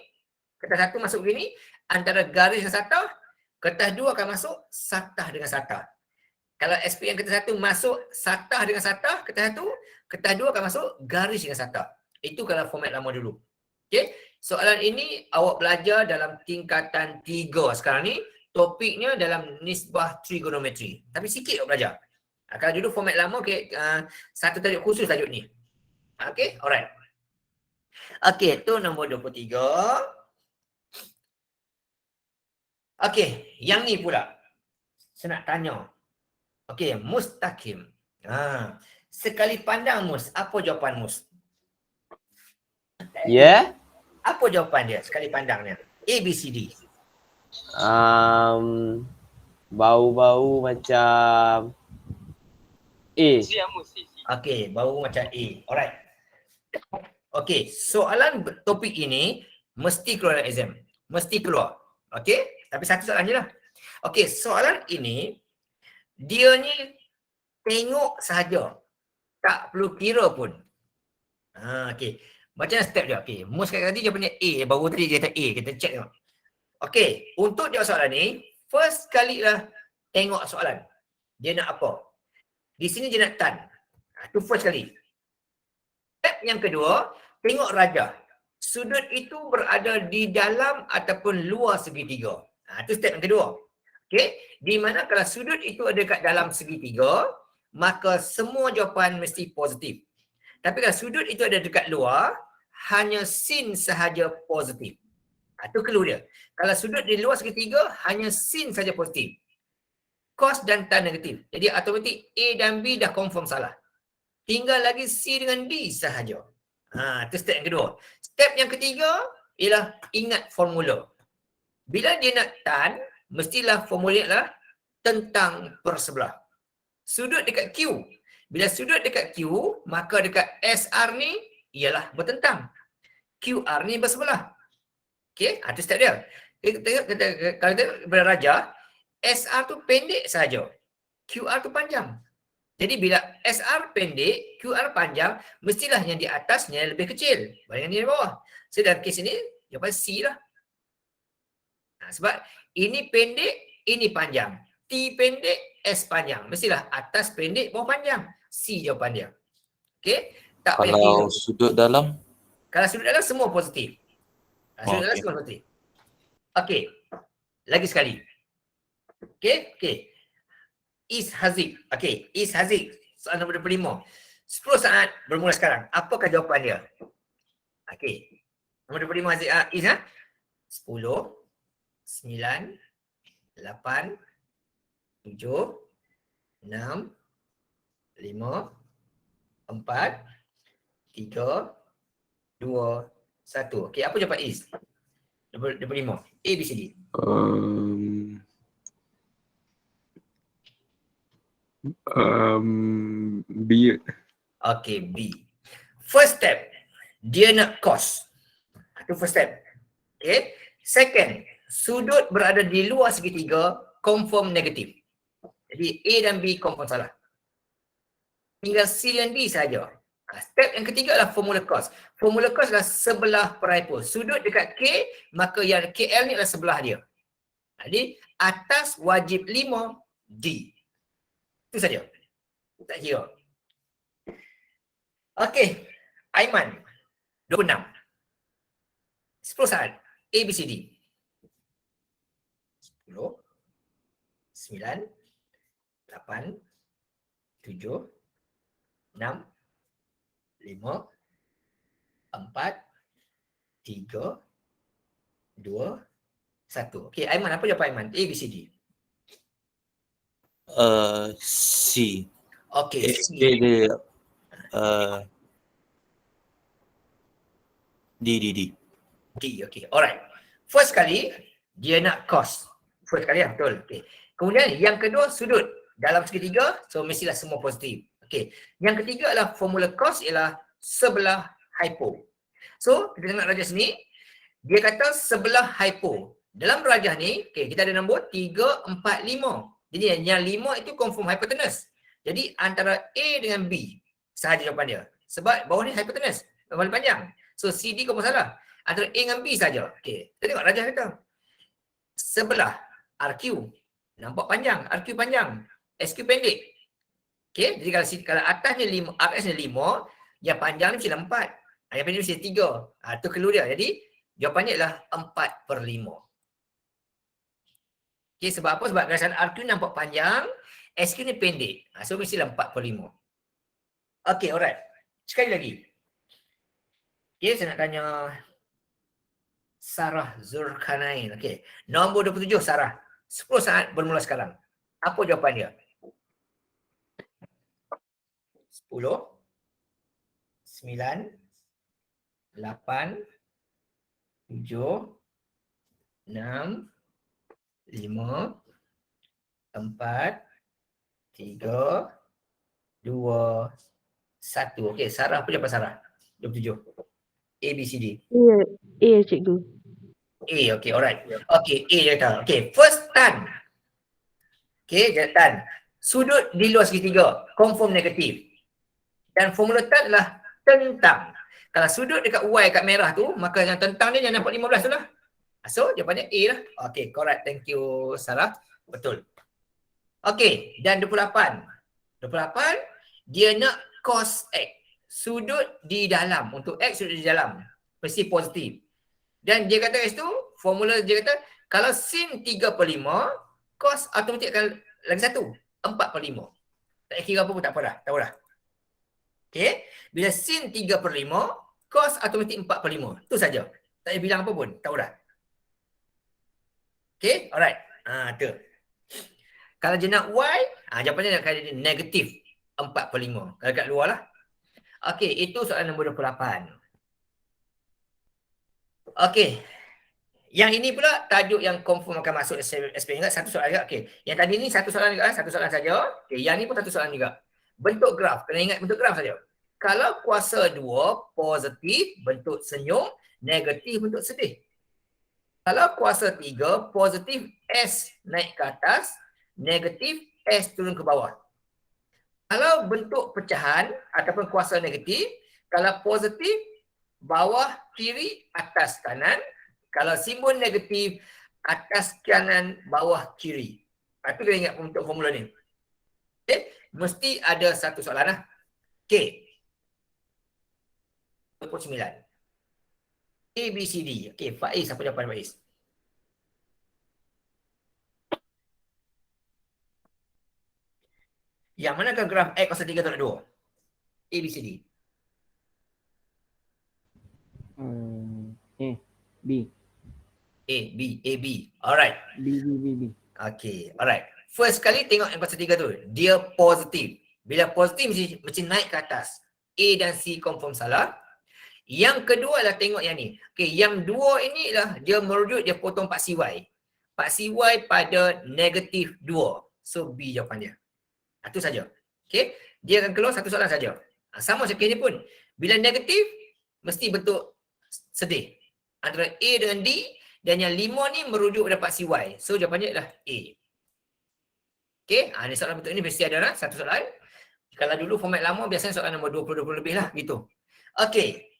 kertas satu masuk begini, antara garis dan satah, kertas dua akan masuk satah dengan satah. Kalau SPM kertas satu masuk satah dengan satah, kertas satu, kertas dua akan masuk garis dengan satah. Itu kalau format lama dulu. Okay. Soalan ini awak belajar dalam tingkatan 3 sekarang ni. Topiknya dalam nisbah trigonometri. Tapi sikit awak belajar. Kalau dulu format lama, okay, satu tajuk khusus tajuk ni. Okay, alright. Okay, tu nombor 23. Okey, yang ni pula. Saya nak tanya. Okey, mustaqim. Sekali pandang Mus, apa jawapan Mus? Ya. Apa jawapan dia sekali pandangnya? A, B, C, D. Bau-bau macam A. Okey, bau macam A. Alright. Okey, soalan topik ini mesti keluar dalam exam. Mesti keluar. Okey, tapi satu soalan je lah. Okey, soalan ini dia ni tengok sahaja. Tak perlu kira pun. Okey. Macam mana step dia? Okey, Mus kata tadi jawapannya A. Baru tadi dia kata A. Kita check tengok. Okey, untuk jawab soalan ni, first kali lah tengok soalan. Dia nak apa? Di sini dia nak tan. Itu first kali. Step yang kedua, tengok rajah. Sudut itu berada di dalam ataupun luar segitiga. Itu step yang kedua. Okey, di mana kalau sudut itu ada kat dalam segitiga, maka semua jawapan mesti positif. Tapi kalau sudut itu ada dekat luar, hanya sin sahaja positif. Itu clue dia. Kalau sudut di luar segitiga, hanya sin saja positif. Cos dan tan negatif. Jadi automatik A dan B dah confirm salah. Tinggal lagi C dengan D sahaja. Itu step yang kedua. Step yang ketiga ialah ingat formula. Bila dia nak tan, mestilah formula adalah tentang persebelah. Sudut dekat Q. Bila sudut dekat Q, maka dekat SR ni ialah bertentang. QR ni bersebelah. Okey, itu step dia. Kalau kita berrajah, SR tu pendek saja. QR tu panjang. Jadi bila SR pendek, QR panjang, mestilah yang di atasnya lebih kecil berbanding yang di bawah. So dalam kes ini, jawapan C lah. Sebab ini pendek, ini panjang. T pendek, S panjang. Mestilah atas pendek, bawah panjang. C jawapan dia. Okey? Tak payah kira. Kalau sudut dalam? Kalau sudut dalam semua positif. Sudut dalam Okey. semua positif. Okey. Lagi sekali. Okey. Is Haziq. Okey. Is Haziq. Soalan nombor 25. 10 saat bermula sekarang. Apakah jawapan dia? Okey. Nombor 25 Haziq. Is 10, 9, 8, 7, 6, 5, 4, 3, 2, 1. Okey, apa jawapan Is? Nombor 25. A, B, C, D. B. Okey, B. First step, dia nak cos. Itu first step. Okey. Second, sudut berada di luar segitiga, confirm negatif. Jadi A dan B confirm salah. Tinggal C dan D saja. Step yang ketiga adalah formula cos. Formula cos adalah sebelah perhypo. Sudut dekat K, maka yang KL ni adalah sebelah dia. Jadi atas wajib 5 D. Itu saja. Tak kira. Okey. Aiman. 26. 10 saat. A, B, C, D. 10, 9, 8, 7, 6, 5, 4, 3, 2, 1. Okey, Aiman, apa jawapan Aiman? A, B, C, D. C. Okey, C. Dia D. D, okey. Alright. First kali, dia nak cos. First kali lah, betul. Okay. Kemudian yang kedua, sudut. Dalam segitiga, so mestilah semua positif. Okey. Yang ketiga adalah formula cos ialah sebelah hypo. So, kita tengok rajah sini. Dia kata sebelah hypo. Dalam rajah ni, okay, kita ada nombor 3, 4, 5. Jadi yang 5 itu confirm hypotenuse. Jadi antara A dengan B sahaja jawapan dia. Sebab bawah ni hypotenuse. Paling panjang. So CD confirm salah. Antara A dengan B saja. Okey. Kita tengok rajah kita. Sebelah RQ. Nampak panjang. RQ panjang. SQ pendek. Okey. Jadi kalau atasnya 5, RS nya 5, yang panjang ni mesti 4. Yang pendek mesti 3. Itu clue dia. Jadi jawapannya adalah 4/5. Okay, sebab apa? Sebab garisan RQ nampak panjang, SQ ni pendek. So mestilah 4/5. Okay, alright. Sekali lagi. Okay, saya nak tanya Sarah Zulkarnain. Okey. Nombor 27 Sarah. 10 saat bermula sekarang. Apa jawapan dia? 10, 9, 8, 7, 6, 5, 4, 3, 2, 1. Okey, Sarah, apa jawapan Sarah? 27. A, B, C, D. Cikgu. A, okey, alright. Okey, A dia kata. Okey, first tan. Okey, dia tan. Sudut di luar segitiga, confirm negatif. Dan formula tan adalah tentang. Kalau sudut dekat Y kat merah tu, maka yang tentang dia yang nampak 15 tu lah. So, jawapannya A lah. Okey, correct. Thank you, Sarah. Betul. Okey, dan 28. 28, dia nak cos X. Sudut di dalam. Untuk X, sudut di dalam. Mesti positif. Dan dia kata X tu, formula dia kata, kalau sin 3/5, cos automatik akan lagi satu. 4/5. Tak payah kira apa pun tak apa dah. Tahu dah. Okey. Bila sin 3/5, cos automatik 4/5. Itu saja. Tak payah bilang apa pun. Tahu dah. Okey. Alright. Tu. Kalau dia nak Y, jawapannya nak kali negatif 4/5. Kalau kat luar lah. Okey. Itu soalan nombor 28. Okey. Yang ini pula tajuk yang confirm akan masuk SPM juga. Satu soalan juga. Okey. Yang tadi ni satu soalan juga. Satu soalan saja. Okey. Yang ni pun satu soalan juga. Bentuk graf. Kena ingat bentuk graf saja. Kalau kuasa 2 positif bentuk senyum, negatif bentuk sedih. Kalau kuasa 3 positif S naik ke atas, negatif S turun ke bawah. Kalau bentuk pecahan ataupun kuasa negatif, kalau positif bawah kiri atas kanan, kalau simbol negatif atas kanan bawah kiri. Itu kena ingat untuk formula ni. Okay. Mesti ada satu soalan lah. Okay. 29. A, B, C, D. Okay, Faiz, apa jawapan Faiz? Yang manakah graf X kuasa 3 tolak 2? A, B, C, D. A, B. A, B, A, B. Alright. B. Okay, alright. First kali tengok yang kuasa 3 tu. Dia positif. Bila positif mesti naik ke atas. A dan C confirm salah. Yang kedua adalah tengok yang ni. Okay, yang dua ini lah dia merujuk, dia potong Pak CY. Pak CY pada negatif 2. So B jawapan dia. Itu saja. Okay, dia akan keluar satu soalan saja. Sama macam ni pun. Bila negatif, mesti bentuk sedih. Antara A dengan D, dan yang 5 ni merujuk pada Pak CY. So jawapannya adalah A. Okay, ni soalan bentuk ni mesti ada lah. Satu soalan. Kalau dulu format lama, biasanya soalan nombor 20 lebih lah. Gitu. Okay.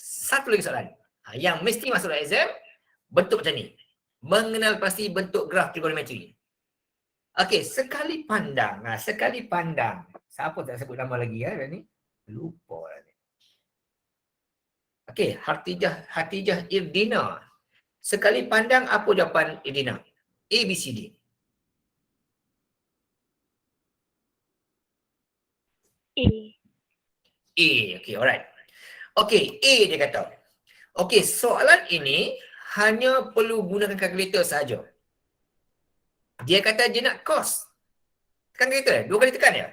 Satu lagi soalan. Yang mesti masuk dalam exam, bentuk macam ni. Mengenal pasti bentuk graf trigonometri. Okey, sekali pandang. Sekali pandang. Siapa tak sebut nama lagi ya ni? Lupa lah ni. Okey, Hatijah Irdina. Sekali pandang apa jawapan Irdina? A, B, C, D. A. A. Okey, alright. Okey, A dia kata. Okey, soalan ini hanya perlu gunakan kalkulator saja. Dia kata dia nak cos. Tekan kalkulator, 2 kali tekan ya.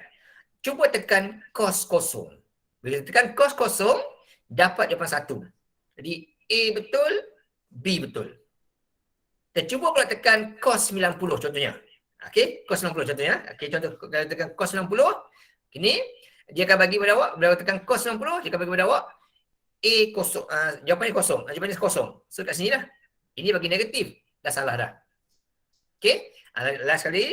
Cuba tekan cos kosong. Bila tekan cos kosong, dapat jawapan 1. Jadi A betul, B betul. Dan cuba pula tekan cos 90 contohnya. Okey, cos 90 contohnya. Okey, contoh kalau tekan cos 90, ini dia akan bagi pada awak, bila tekan cos 90, dia akan bagi pada awak A kosong, jawapannya kosong. Jawapannya kosong. So kat sini lah. Ini bagi negatif. Dah salah dah. Okey. Last kali.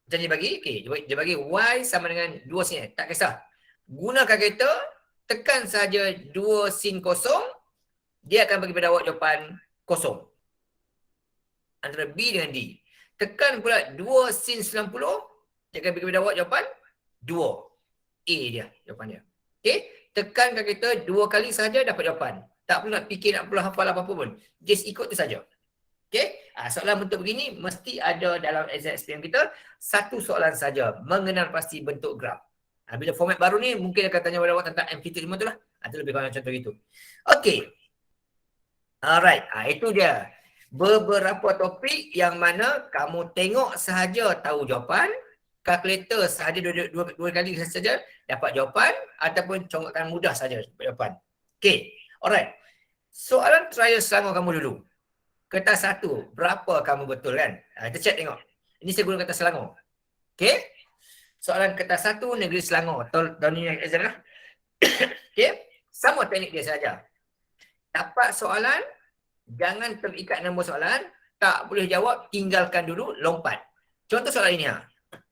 Macam ni bagi. Okey. Dia bagi Y sama dengan 2 sin. Tak kisah. Guna kalkulator. Tekan saja 2 sin kosong. Dia akan bagi pada awak jawapan kosong. Antara B dengan D. Tekan pula 2 sin 90. Dia akan bagi pada awak jawapan 2. A dia jawapan dia. Okey. Tekan kalkulator 2 kali saja dapat jawapan. Tak perlu nak fikir, nak perlu hafal apa-apa pun. Just ikut tu saja. Okey? Soalan bentuk begini mesti ada dalam exam SPM kita. Satu soalan saja. Mengenal pasti bentuk graf. Bila format baru ni mungkin akan tanya pada awak tentang amplitude 5 tu lah. Itu lebih kurang contoh gitu. Okey. Alright, itu dia. Beberapa topik yang mana kamu tengok sahaja tahu jawapan, kalkulator sahaja dua kali saja dapat jawapan, ataupun conggokan mudah saja dapat jawapan. Okay, alright. Soalan trial Selangor kamu dulu. Kertas 1, berapa kamu betul kan? Kita check tengok. Ini saya guna kertas Selangor. Okay. Soalan kertas 1, negeri Selangor. Tahun ini exam lah. Okay. Sama teknik dia saja. Dapat soalan, jangan terikat nombor soalan. Tak boleh jawab, tinggalkan dulu, lompat. Contoh soalan ini.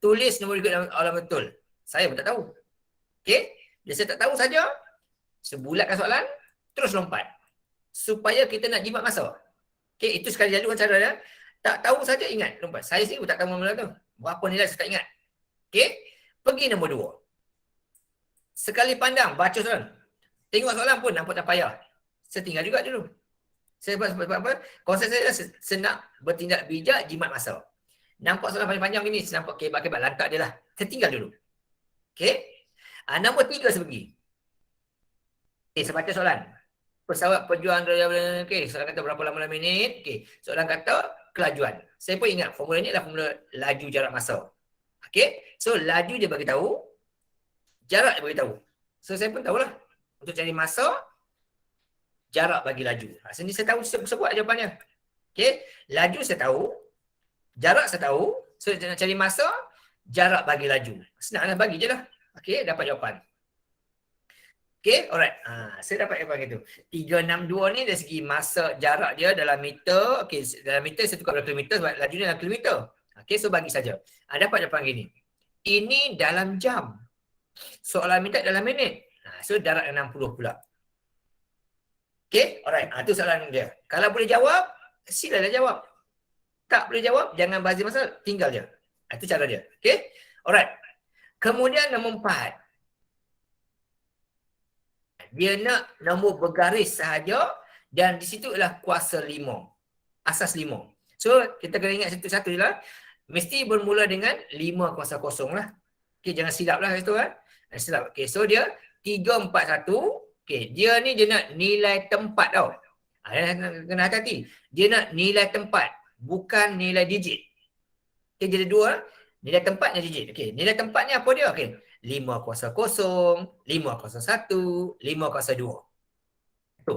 Tulis nombor ikut soalan betul. Saya pun tak tahu. Okay. Dia saya tak tahu saja. Sebulatkan soalan, terus lompat. Supaya kita nak jimat masa. Okay, itu sekali lalu cara dia. Tak tahu saja ingat lompat. Saya sendiri pun tak tahu mula tu. Berapa nilai saya tak ingat. Okay, pergi nombor 2. Sekali pandang, baca soalan. Tengok soalan pun nampak tak payah. Saya tinggal juga dulu. Saya sebab apa? Konsep saya senang bertindak bijak, jimat masa. Nampak soalan panjang-panjang ini, saya nampak kebat-kebat lantak dia lah. Saya tinggal dulu. Okay. Nombor 3 saya pergi. Okay, saya baca soalan. Pesawat pejuang okay, soalan kata berapa lama minit. Okay, soalan kata kelajuan. Saya pun ingat formula ni adalah formula laju jarak masa. Okay, so laju dia bagi tahu, jarak dia bagi tahu. So saya pun tahulah untuk cari masa, jarak bagi laju. Sini saya tahu sebut jawapannya. Okay, laju saya tahu, jarak saya tahu. So nak cari masa, jarak bagi laju. Senanglah bagi je lah. Okay, dapat jawapan. Okay, alright. Saya dapat jawapan gitu. 362 ni dari segi masa jarak dia dalam meter. Okay, dalam meter saya tukar dalam kilometer sebab laju ni dalam kilometer. Okay, so bagi saja. Dapat jawapan gini. Ini dalam jam. Soalan minta dalam minit. So darat 60 pula. Okay, alright. Itu soalan dia. Kalau boleh jawab, silalah jawab. Tak boleh jawab, jangan bazir masa, tinggal je. Itu cara dia. Okay, alright. Kemudian nombor 4. Dia nak nombor bergaris sahaja dan di situ ialah kuasa 5. Asas 5. So, kita kena ingat satu-satu je lah. Mesti bermula dengan 5 kuasa kosong lah. Okay, jangan silap lah situ kan. Silap. Okay, so dia 341. Okay, dia ni dia nak nilai tempat tau. Kena hati-hati. Dia nak nilai tempat, bukan nilai digit. Okay, jadi 2 lah. Nilai tempatnya digit. Okay, nilai tempatnya apa dia? Okay. 5 kuasa kosong, 5 kuasa 1, 5 kuasa 2. Tu.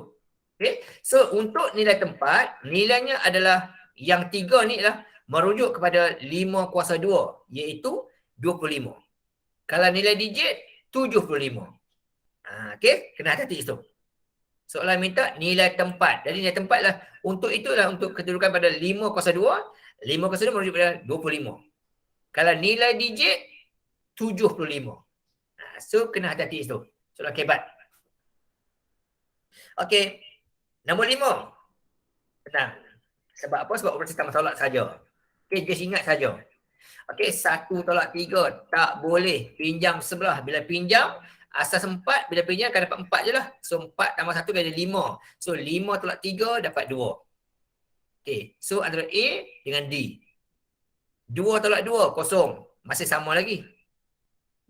Okay. So untuk nilai tempat, nilainya adalah yang 3 ni adalah merujuk kepada 5 kuasa 2 iaitu 25. Kalau nilai digit 75. Okay, kena hati-hati itu. Soalan minta nilai tempat. Jadi nilai tempat lah untuk itulah untuk kedudukan pada 5 kuasa 2, 5 kuasa 2 merujuk pada 25. Kalau nilai digit 75. So kena hati-hati itu. Soalan kebat. Okey. Nombor 5. Tenang. Sebab apa? Sebab operasi tambah tolak saja. Okey, just ingat saja. Okey, 1 tolak 3 tak boleh pinjam sebelah. Bila pinjam, asas 4, bila pinjam akan dapat 4 je lah. So 4 tambah 1 jadi 5. So 5 tolak 3 dapat 2. Okey, so antara A dengan D. 2 tolak 2, kosong. Masih sama lagi.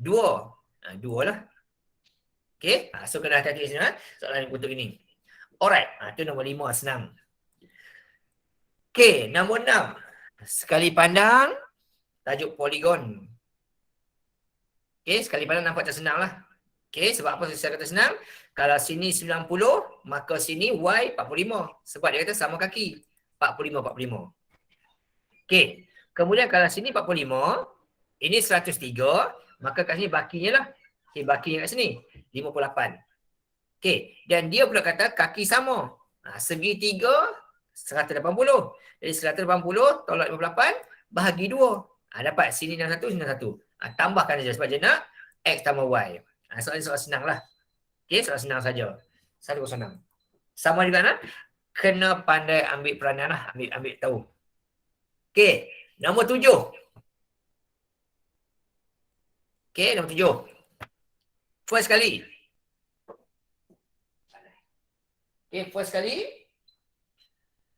2 lah. Okay. So kena hati-hati sini. Soalan untuk ini. Alright. Itu nombor 5. Senang. Okay. Nombor 6. Sekali pandang. Tajuk poligon. Okay. Sekali pandang nampak tak senang lah. Okay. Sebab apa saya kata senang? Kalau sini 90, maka sini Y 45. Sebab dia kata sama kaki. 45. Okay. Kemudian kalau sini 45. Ini 103. Maka kat sini bakinya lah. Okay, bakinya kat sini. 58. Okay. Dan dia pula kata kaki sama. Segi 3, 180. Jadi 180 tolak 58, bahagi 2. Dapat sini dan 1, sini dan 1. Tambahkan saja sebab dia nak X tambah Y. Soalan senang lah. Okay, soalan senang saja. 106. Sama juga nak. Kena pandai ambil peranan lah. Ambil tahu. Okay. Nombor 7. Okay, nombor 7. First kali. Okay, first kali.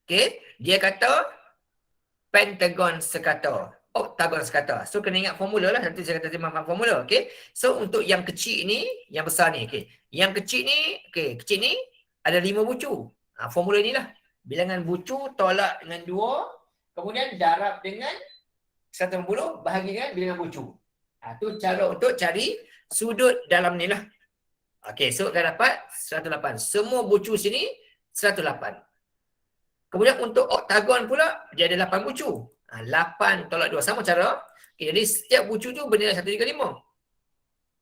Okay, dia kata pentagon sekata. Oktagon sekata. So, kena ingat formula lah. Nanti saya kata terima formula. Okay. So, untuk yang kecil ni, yang besar ni. Okay. Yang kecil ni, okay, kecil ni ada 5 bucu. Formula ni lah. Bilangan bucu tolak dengan 2, kemudian darab dengan 180 bahagi dengan bilangan bucu. Itu cara untuk cari sudut dalam ni lah. Okey, so akan dapat 108. Semua bucu sini 108. Kemudian untuk oktagon pula, dia ada 8 bucu. 8 tolak 2, sama cara. Okay, jadi setiap bucu tu bernilai 135.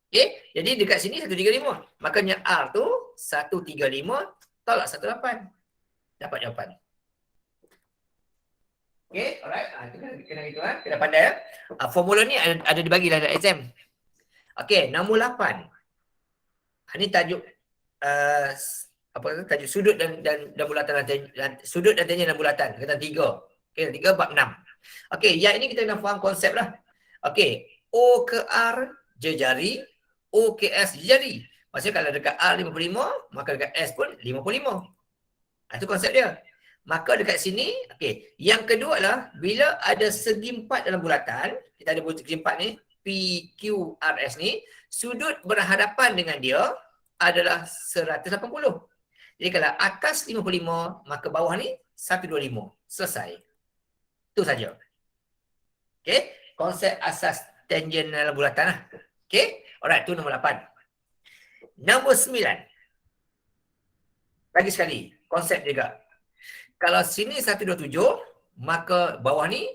Okay, jadi dekat sini 135. Makanya R tu 135 tolak 18. Dapat jawapan. Okay, alright. Itu kena gitu. Kena pandai. Formula ni ada dibagi dalam exam. Okay, nombor 8. Ini tajuk tajuk sudut dan bulatan sudut dan tangent dan bulatan. Kata 3. Okay, 3 bab 6. Okay, yang ini kita kena faham konsep lah. Okay, O ke R jari, O ke S jari. Maksudnya kalau dekat R 55, maka dekat S pun 55. Itu konsep dia. Maka dekat sini, okay, yang kedua lah, bila ada segi 4 dalam bulatan, kita ada segi 4 ni, PQRS ni, sudut berhadapan dengan dia adalah 180. Jadi kalau atas 55, maka bawah ni 125. Selesai. Itu saja. Okay, konsep asas tangent dalam bulatan lah. Okay, alright, tu nombor 8. Nombor 9. Lagi sekali, konsep juga. Kalau sini 127, maka bawah ni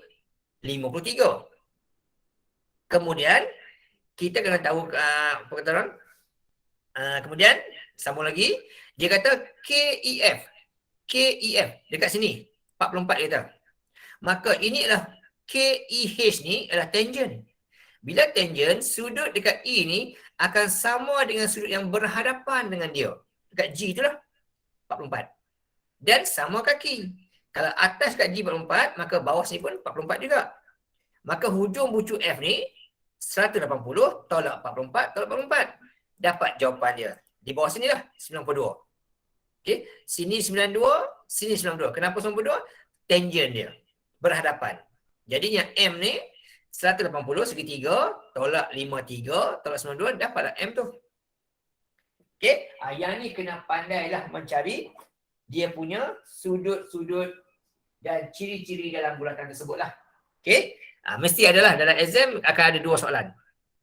53. Kemudian, kita kena tahu apa kata orang? Kemudian, sambung lagi. Dia kata KEF. KEF, dekat sini. 44 dia kata. Maka ini adalah KEH ni adalah tangent. Bila tangent, sudut dekat E ni akan sama dengan sudut yang berhadapan dengan dia. Dekat G tu lah. 44. Dan sama kaki. Kalau atas kat G 44, maka bawah sini pun 44 juga. Maka hujung bucu F ni 180 tolak 44 tolak 44. Dapat jawapan dia. Di bawah sini lah 92. Okey, sini 92, sini 92. Kenapa 92? Tangent dia berhadapan. Jadinya M ni 180 segi 3 tolak 53 tolak 92, dapatlah M tu. Okey, yang ni kena pandailah mencari dia punya sudut-sudut dan ciri-ciri dalam bulatan tersebut lah. Okey, mesti adalah dalam exam akan ada 2 soalan.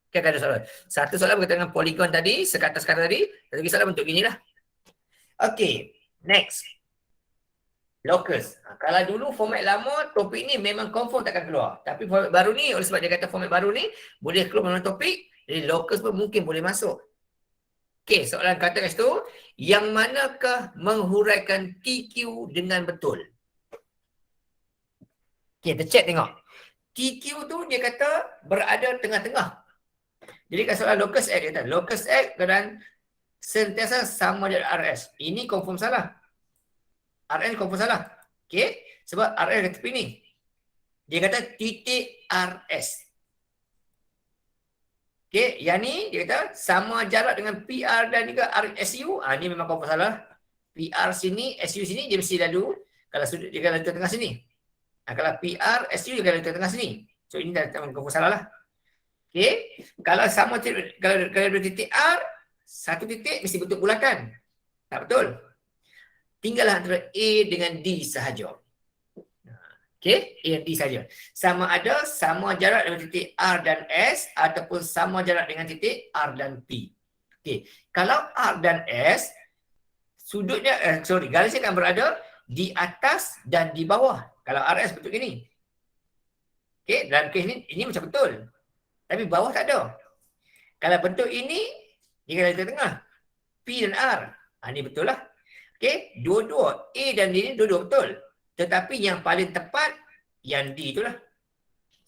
Okay, akan ada soalan. Satu soalan berkaitan dengan poligon tadi, sekata-sekata tadi. Lagi soalan bentuk gini lah. Okey, next. Locus. Kalau dulu format lama, topik ni memang confirm takkan keluar. Tapi format baru ni, oleh sebab dia kata format baru ni, boleh keluar dalam topik, jadi locus pun mungkin boleh masuk. Okey, soalan kata kat situ, yang manakah menghuraikan TQ dengan betul? Okey, kita check tengok. TQ tu dia kata berada tengah-tengah. Jadi kat soalan locus X, dia kata locus X dan sentiasa sama dengan RS. Ini confirm salah. RS confirm salah. Okey, sebab RS kat tepi ni. Dia kata titik RS. Okey, yang ni dia kata sama jarak dengan PR dan juga RSU. Ni memang confirm salah. PR sini, SU sini dia mesti lalu kalau sudut dia akan lalu tengah sini. Kalau PR, SU dia akan lalu tengah sini. So ini dah confirm salah lah. Okey, kalau sama kalau dua titik R, satu titik mesti bentuk bulatan. Tak betul. Tinggallah antara A dengan D sahaja. Okey, A dan D sahaja. Sama ada sama jarak dengan titik R dan S ataupun sama jarak dengan titik R dan P. Okey, kalau R dan S sudutnya garisnya akan berada di atas dan di bawah. Kalau RS bentuk gini. Okey, dalam kes ini macam betul. Tapi bawah tak ada. Kalau bentuk ini, dia akan di tengah. P dan R. Ini betul lah. Okey, dua-dua. A dan D ni dua-dua betul. Tetapi yang paling tepat, yang D itulah.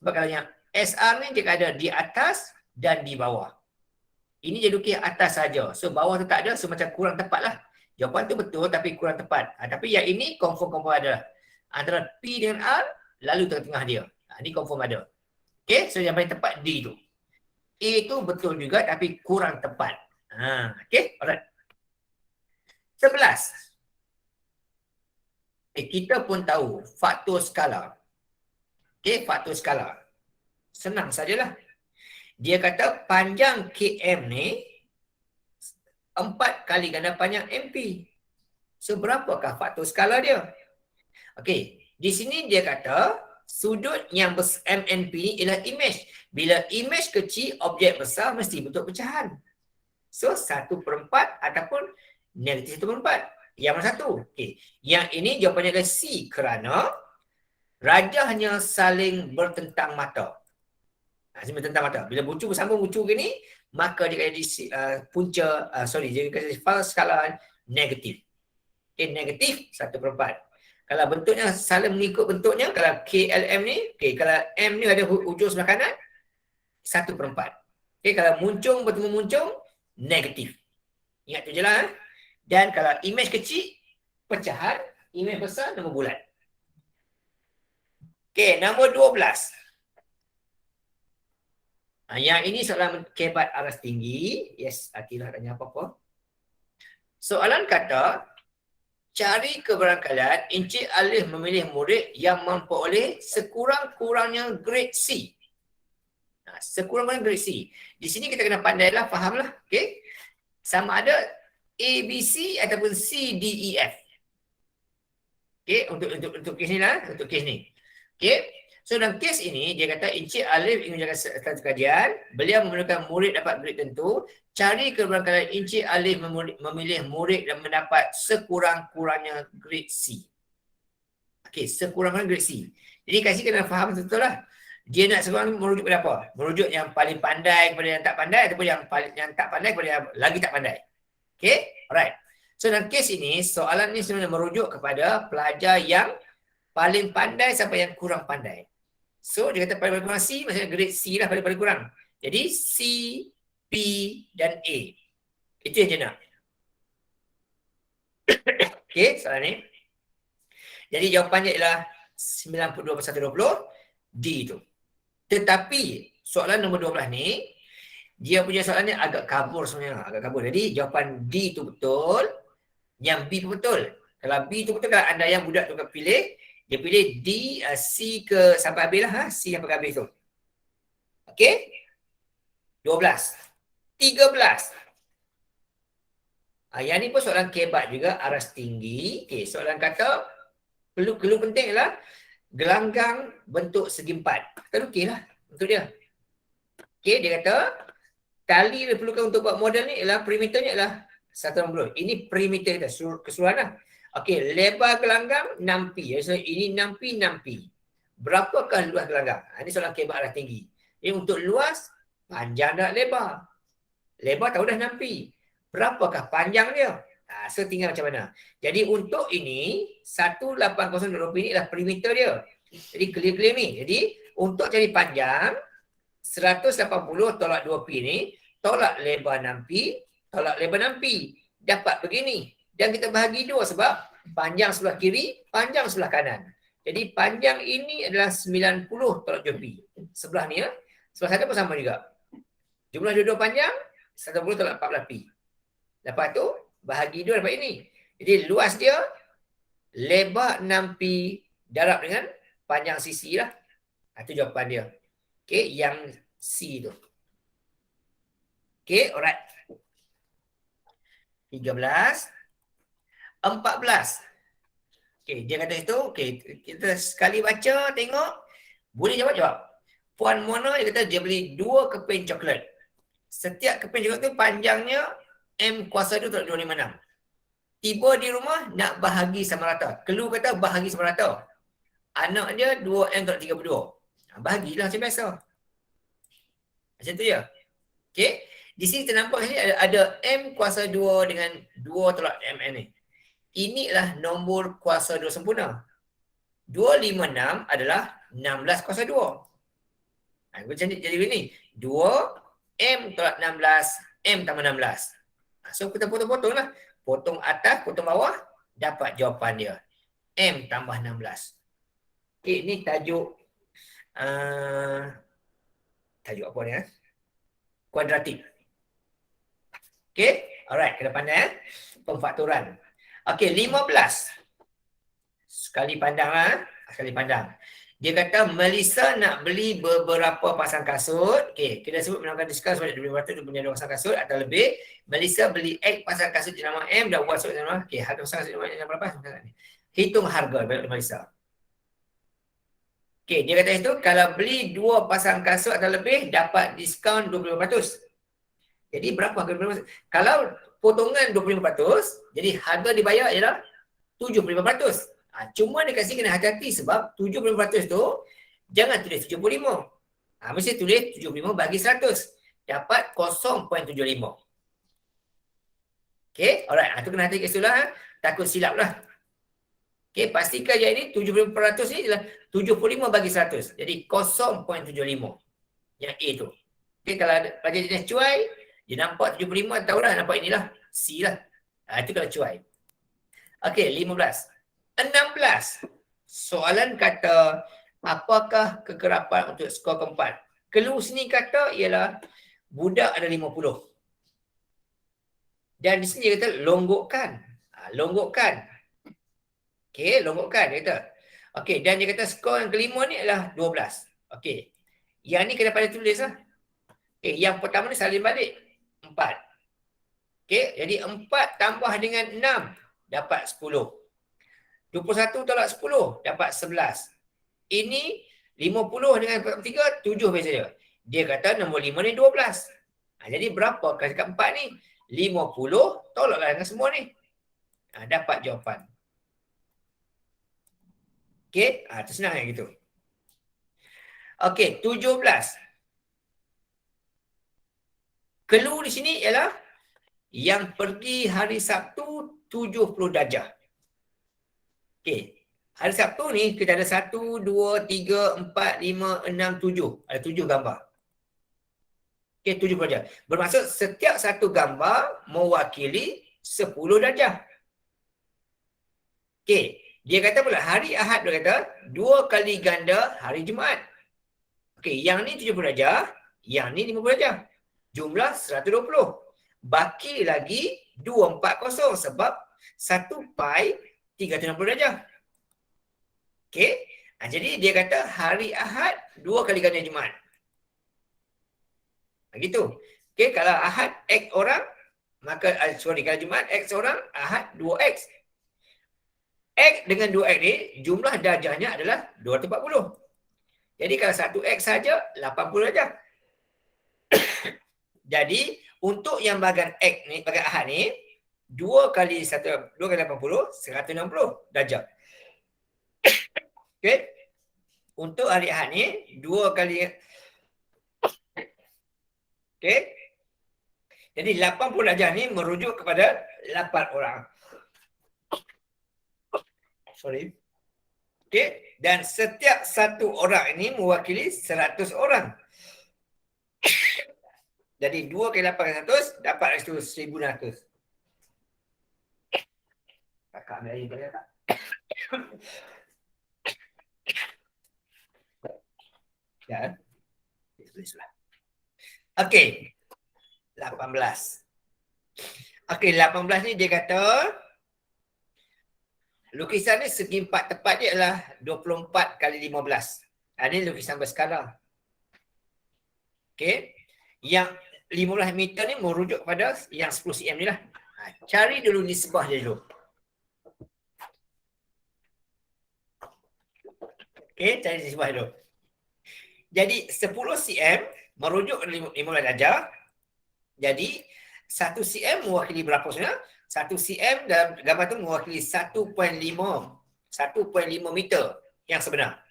Sebab kalau yang SR ni, dia ada di atas dan di bawah. Ini dia lukis atas saja. So, bawah tu tak ada, so macam kurang tepat lah. Jawapan tu betul, tapi kurang tepat. Tapi yang ini confirm ada. Antara P dengan R, lalu tengah-tengah dia. Ini confirm ada. Okay, so yang paling tepat D tu. A tu betul juga tapi kurang tepat. Okay, alright. 11. Kita pun tahu faktor skala. Okay, faktor skala. Senang sajalah. Dia kata panjang KM ni 4 kali ganda panjang MP. So berapakah faktor skala dia? Okey, di sini dia kata sudut yang MNP ni ialah imej. Bila imej kecil, objek besar mesti bentuk pecahan. So 1/4 ataupun negatif 1/4. Yang mana satu? Okey. Yang ini jawapannya adalah C kerana rajahnya saling bertentang mata. Saling bertentang mata. Bila bucu bersambung bucu gini, maka dia jadi punca, dia jadi false skala negatif. Okey, negatif 1/4. Kalau bentuknya saling mengikut bentuknya, kalau KLM ni, okey, kalau M ni ada hujung sebelah kanan, 1/4. Okey, kalau muncung bertemu muncung, negatif. Ingat tu je lah. Dan kalau imej kecil, pecahan, imej besar, nombor bulat. Okey, nombor 12. Yang ini soalan kebat aras tinggi. Yes, Atila tanya apa-apa. Soalan kata, cari kebarangkalian Encik Alif memilih murid yang memperoleh sekurang-kurangnya grade C. Sekurang-kurangnya grade C. Di sini kita kena pandailah, fahamlah. Okay? Sama ada A, B, C ataupun C, D, E, F. Okay? Untuk kes ni lah. Untuk kes ni. Okay? So dalam kes ini, dia kata Encik Alif ingin menjaga satu kajian. Beliau memerlukan murid dapat grade tentu. Cari kebarangkalian Encik Alif memilih murid dan mendapat sekurang-kurangnya grade C. Okey, sekurang-kurangnya grade C. Jadi kasih kena faham betul lah. Dia nak sekurang merujuk pada apa? Merujuk yang paling pandai kepada yang tak pandai ataupun yang tak pandai kepada yang lagi tak pandai. Okey? Alright. So dalam kes ini, soalan ni sebenarnya merujuk kepada pelajar yang paling pandai sampai yang kurang pandai. So dia kata paling kurang C, maksudnya grade C lah paling kurang. Jadi C, B dan A. Itu yang dia nak. Okey, soalan ni. Jadi jawapannya ialah 92/120 D itu. Tetapi soalan nombor 12 ni, dia punya soalan ni agak kabur sebenarnya, agak kabur. Jadi jawapan D itu betul, yang B pun betul. Kalau B itu betul, kalau anda yang budak tu pilih, dia pilih D, C ke sampai habis lah, C sampai habis tu. Okey? 12. 13. Yang ni pun soalan kebat juga, aras tinggi. Okey, soalan kata, clue penting ialah gelanggang bentuk segi empat. Kita lukislah untuk dia. Okey, dia kata, tali yang diperlukan untuk buat model ni ialah perimeternya ialah 160. Ini perimeter kita, keseluruhan lah. Okey, lebar gelanggang 6P. So, ini 6P. Berapakah luas gelanggang? Ini soalan kebat aras tinggi. Ini untuk luas, panjang dan lebar. Lebar tahu dah 6P. Berapakah panjang dia? So tinggal macam mana. Jadi untuk ini, 180/2P ni adalah perimeter dia. Jadi clear ni. Jadi untuk cari panjang, 180 tolak 2P ni, tolak lebar 6P, tolak lebar 6P. Dapat begini. Dan kita bahagi dua sebab panjang sebelah kiri, panjang sebelah kanan. Jadi panjang ini adalah 90 tolak 2P. Sebelah ni ya. Sebelah sana pun sama juga. Jumlah dua-dua panjang, 180 tolak 14P. Lepas tu, bahagi dua dapat ini. Jadi luas dia, lebar 6P darab dengan panjang sisi lah. Itu jawapan dia. Okay, yang C tu. Okay, alright. 13. 14. Okay, dia kata itu, okay, kita sekali baca, tengok, boleh jawab. Puan Mona dia kata dia beli 2 keping coklat. Setiap keping coklat tu panjangnya M kuasa 2 tolak 256. Tiba di rumah nak bahagi sama rata. Clue kata bahagi sama rata. Anak dia 2M tolak 32. Bahagilah macam biasa. Macam tu je. Okay. Di sini kita nampak sini ada M kuasa 2 dengan 2 tolak MN ni. Inilah nombor kuasa 2 sempurna. 256 adalah 16 kuasa 2. Jadi begini. 2M tolak 16, M tambah 16. So kita potong-potong lah. Potong atas, potong bawah, dapat jawapan dia. M tambah 16. Okay, ini tajuk apa ni? Kuadratik. Okay, alright, kena pandai. Pemfaktoran. Okay, 15. Sekali pandang lah. Sekali pandang. Dia kata Melissa nak beli beberapa pasang kasut. Okay, kita sebut melakukan diskon sebab dia punya 2 pasang kasut atau lebih. Melissa beli X pasang kasut jenama M dan Y pasang jenama. Okay, harga pasang kasut jenama berapa? hitung harga balik Malaysia. Okey, dia kata itu kalau beli 2 pasang kasut atau lebih dapat diskaun 25%. Jadi berapa harga 25%? Kalau potongan 25%, jadi harga dibayar ialah 75%. Cuma dekat sini kena hati-hati sebab 75% tu jangan tulis 75. Mesti tulis 75 bagi 100. Dapat 0.75. Okey, alright. Itu kena hati kat situ lah. Takut silap lah. Okey, pastikan yang ini 75% ni adalah 75 bagi 100. Jadi 0.75. Yang A tu. Okey, kalau ada pelajar jenis cuai, dia nampak 75, tahulah nampak inilah. C lah. Itu kalau cuai. Okey, 15. 16. Soalan kata, apakah kekerapan untuk skor keempat? Clue sini kata ialah budak ada 50. Dan di sini dia kata longgokkan. Longgokkan. Okey, longgokkan dia kata. Okey, dan dia kata skor yang kelima ni adalah 12. Okey. Yang ni kena pada tulis lah. Okey, yang pertama ni salin balik. 4. Okey, jadi 4 tambah dengan 6 dapat 10. 21 tolak 10 dapat 11. Ini 50 dengan 43, 7 beza dia. Dia kata nombor 5 ni 12. Jadi berapa kali kat 4 ni? 50 tolaklah dengan semua ni. Dapat jawapan. Okey, itu senang yang gitu. Okey, 17. Clue di sini ialah yang pergi hari Sabtu 70 darjah. Okey, hari Sabtu ni kita ada 1, 2, 3, 4, 5, 6, 7. Ada 7 gambar. Okey, 7 darjah. Bermaksud setiap satu gambar mewakili 10 darjah. Okey, dia kata pula hari Ahad dia kata 2 kali ganda hari Jumaat. Okey, yang ni 70 darjah, yang ni 50 darjah. Jumlah 120. Baki lagi 240 sebab 1 pi 360 darjah. Okey, jadi dia kata hari Ahad 2 kali ganda Jumaat. Gitu. Okey, kalau Ahad X orang, maka kalau Jumaat X orang, Ahad 2X. X dengan 2X ni jumlah darjahnya adalah 240. Jadi kalau 1X saja 80 darjah. Jadi untuk yang bahagian X ni, bahagian Ahad ni 2 kali 80, 160 darjah. Okey. Untuk hari Ahad ni 2 kali. Okey. Jadi 80 darjah ni merujuk kepada 8 orang. Sorry. Okey, dan setiap satu orang ini mewakili 100 orang. Jadi 2 kali 8 kali 100 dapat itu 1,600. Kakak ambil air boleh tak? Ya. Tulislah. Okey. 18. Okey, 18 ni dia kata lukisan ni segi empat tepat dia adalah 24 kali 15. Ini lukisan berskala. Okey. Yang 15 meter ni merujuk kepada yang 10 cm ni lah. Cari dulu nisbah dia dulu. Okey, cari nisbah dulu. Jadi 10 cm merujuk 15 darjah. Jadi 1 cm mewakili berapa sebenarnya? 1 cm dalam gambar tu mewakili 1.5 meter yang sebenar.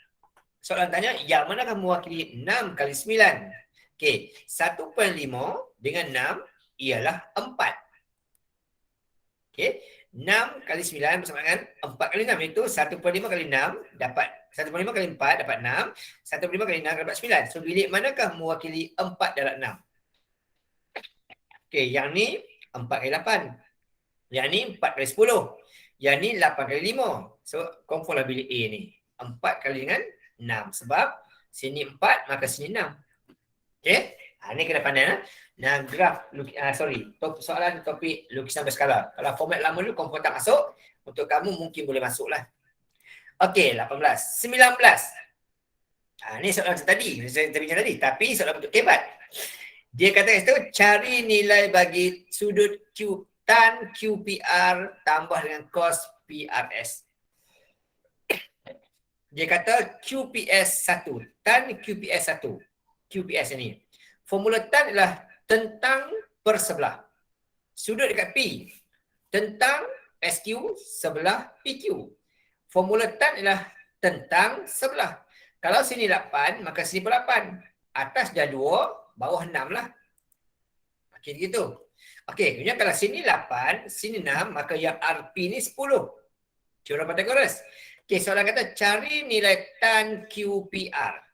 Soalan tanya, yang manakah mewakili 6 kali 9? Okey, 1.5 dengan 6 ialah 4. Okey, 6 kali 9 bersama dengan 4 kali 6 itu 1.5 kali 6 dapat 1.5 kali 4 dapat 6. 1.5 kali 6 dapat 9. So bilik manakah mewakili 4 darab 6? Okey, yang ni 4 kali 8. Yang ni 4 kali 10. Yang ni 8 kali 5. So, confirm lah bilik A ni. 4 kali dengan 6. Sebab sini 4, maka sini 6. Okey? Ni kena pandai. Nah, graf, soalan topik lukisan berskala. Kalau format lama dulu, confirm tak masuk. Untuk kamu mungkin boleh masuk lah. Okey, 18. 19. Ni soalan tadi. Saya terbincang tadi. Tapi soalan bentuk kebat. Dia kata itu cari nilai bagi sudut Q tan QPR tambah dengan cos PRS. Dia kata QPS 1. Tan QPS 1. QPS ini. Formula tan adalah tentang per sebelah. Sudut dekat P. Tentang SQ sebelah PQ. Formula tan adalah tentang sebelah. Kalau sini 8, maka sini pun 8. Atas dah 2, bawah 6 lah. Okey, gitu. Okey, kemudian kalau sini 8, sini 6, maka yang RP ni 10. Teorem Pythagoras. Okey, soalan kata cari nilai tan QPR.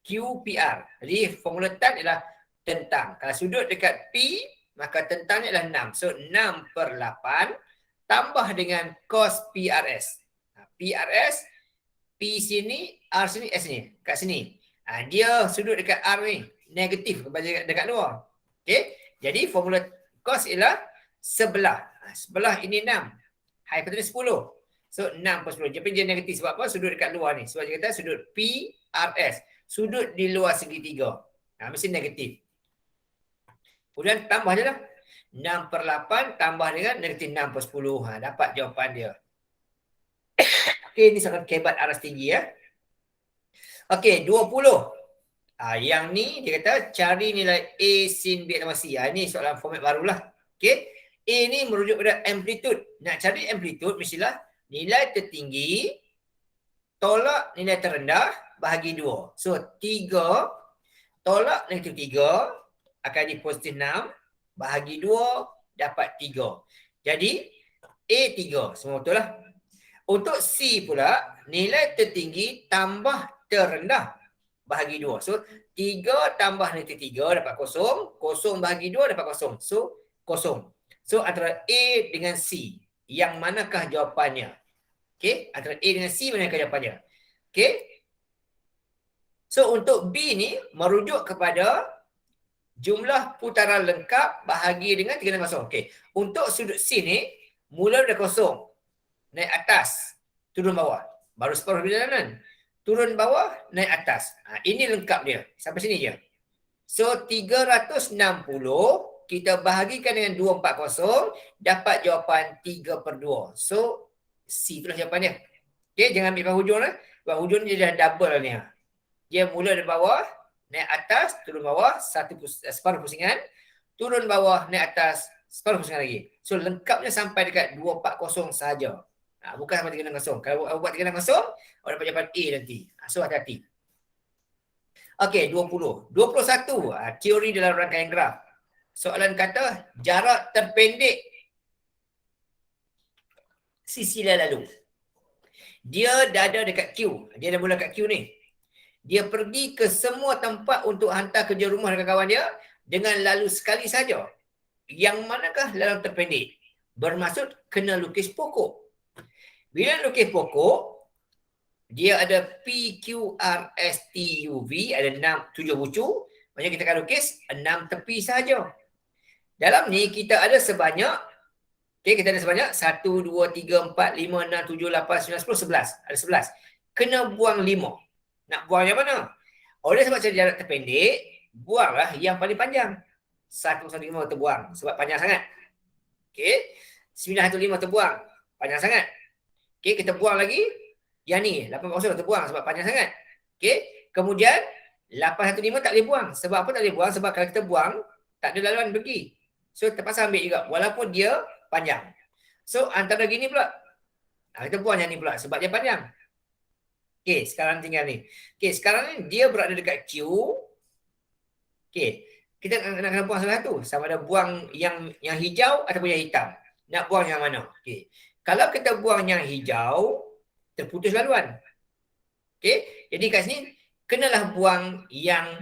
QPR. Jadi formula tan adalah tentang. Kalau sudut dekat P, maka tentangnya adalah 6. So 6 per 8 tambah dengan cos PRS. PRS, P sini, R sini, S sini. Kat sini. Dia sudut dekat R ni. Negatif dekat luar. Okey. Jadi formula cos ialah sebelah. Sebelah ini 6. Hypotenuse 10. So 6 per 10. Jadi dia negatif sebab apa? Sudut dekat luar ni. Sebab dia kata sudut PRS. Sudut di luar segitiga. Mesti negatif. Kemudian tambah je lah. 6 per 8 tambah dengan negatif 6 per 10. Dapat jawapan dia. Okey, ini sangat kebat aras tinggi ya. Okey, 20. Yang ni dia kata cari nilai A sin B tambah C. Ini soalan format barulah. Okey. A ni merujuk pada amplitude. Nak cari amplitude mestilah nilai tertinggi tolak nilai terendah bahagi 2. So 3 tolak negatif 3 akan di positif 6 bahagi 2 dapat 3. Jadi A 3. Semua betul lah. Untuk C pula nilai tertinggi tambah terendah bahagi 2. So 3 tambah negatif 3 dapat 0. 0 bahagi 2 dapat 0. So 0. So antara A dengan C, yang manakah jawapannya? Okey, antara A dengan C manakah jawapannya? Okey. So untuk B ni merujuk kepada jumlah putaran lengkap bahagi dengan 3 dan 0. Okey. Untuk sudut C ni mula dari 0. Naik atas, turun bawah. Baru separuh perjalanan. Turun bawah, naik atas. Ini lengkap dia. Sampai sini je. So 360 kita bahagikan dengan 240 dapat jawapan 3 per 2. So C itulah jawapan dia. Okay, jangan ambil hujung lah. Sebab hujung dia dah double ni. Dia mula dari bawah, naik atas, turun bawah, separuh pusingan. Turun bawah, naik atas, separuh pusingan lagi. So lengkapnya sampai dekat 240 sahaja. Bukan sampai 360. Kalau buat 360, awak dapat jawapan A nanti. So hati-hati. Okey, 20. 21. Teori dalam rangkaian graf. Soalan kata jarak terpendek sisi lalu. Dia dah ada dekat Q. Dia dah mula kat Q ni. Dia pergi ke semua tempat untuk hantar kerja rumah dengan kawan dia dengan lalu sekali saja. Yang manakah lalu terpendek? Bermaksud kena lukis pokok. Bila lukis pokok, dia ada PQRSTUV, ada 7 bucu. Maksudnya kita akan lukis 6 tepi sahaja. Dalam ni kita ada sebanyak, kita ada sebanyak 1, 2, 3, 4, 5, 6, 7, 8, 9, 10, 11. Ada 11. Kena buang 5. Nak buang yang mana? Oleh sebab cari jarak terpendek, buanglah yang paling panjang. 115 terbuang sebab panjang sangat. Okey. 915 terbuang. Panjang sangat. Okey, kita buang lagi yang ni 840 terbuang sebab panjang sangat. Okey. Kemudian 815 tak boleh buang. Sebab apa tak boleh buang? Sebab kalau kita buang tak ada laluan pergi. So terpaksa ambil juga walaupun dia panjang. So antara gini pula. Kita buang yang ni pula sebab dia panjang. Okey, sekarang tinggal ni. Okey, sekarang ni dia berada dekat Q. Okey, kita nak kena buang salah satu. Sama ada buang yang hijau ataupun yang hitam. Nak buang yang mana? Okey. Kalau kita buang yang hijau, terputus laluan. Okey, jadi kat sini kenalah buang yang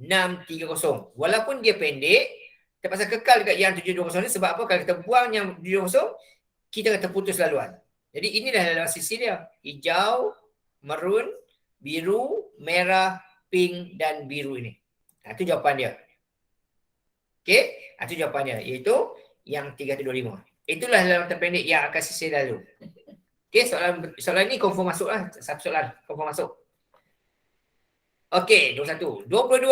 630. Walaupun dia pendek, terpaksa kekal dekat yang 720 ni sebab apa? Kalau kita buang yang 720, kita akan terputus laluan. Jadi inilah laluan sisi dia. Hijau, merun, biru, merah, pink dan biru ini. Itu jawapan dia. Okey, itu jawapan dia. Iaitu yang 325. Itulah laluan terpendek yang akan sisir lalu. Okey, soalan ni confirm masuk lah. Satu soalan confirm masuk. Okey, 21. 22.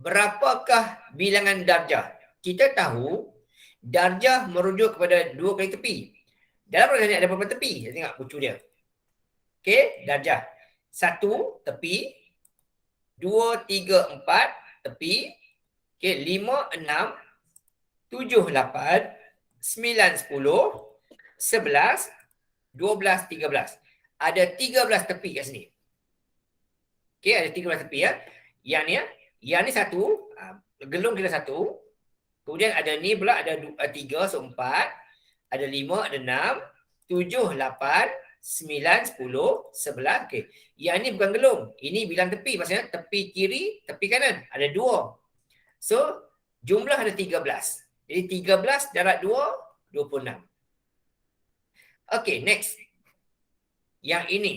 Berapakah bilangan darjah? Kita tahu darjah merujuk kepada 2 kali tepi. Dalam ruangan ni ada berapa tepi? Tengok bucu dia. Okey, darjah. 1 tepi, 2, 3, 4 tepi, okey, 5, 6, 7, 8, 9, 10, 11, 12, 13. Ada 13 tepi kat sini. Okey, ada 13 tepi ya. Yang ni ya. Yang ni satu, gelung kita satu. Kemudian ada ni pula ada 3, so 4. Ada 5, ada 6, 7, 8, 9, 10, 11. Okey. Yang ni bukan gelung. Ini bilang tepi. Maksudnya tepi kiri, tepi kanan. Ada 2. So, jumlah ada 13. Jadi 13 darab 2, 26. Okey, next. Yang ini.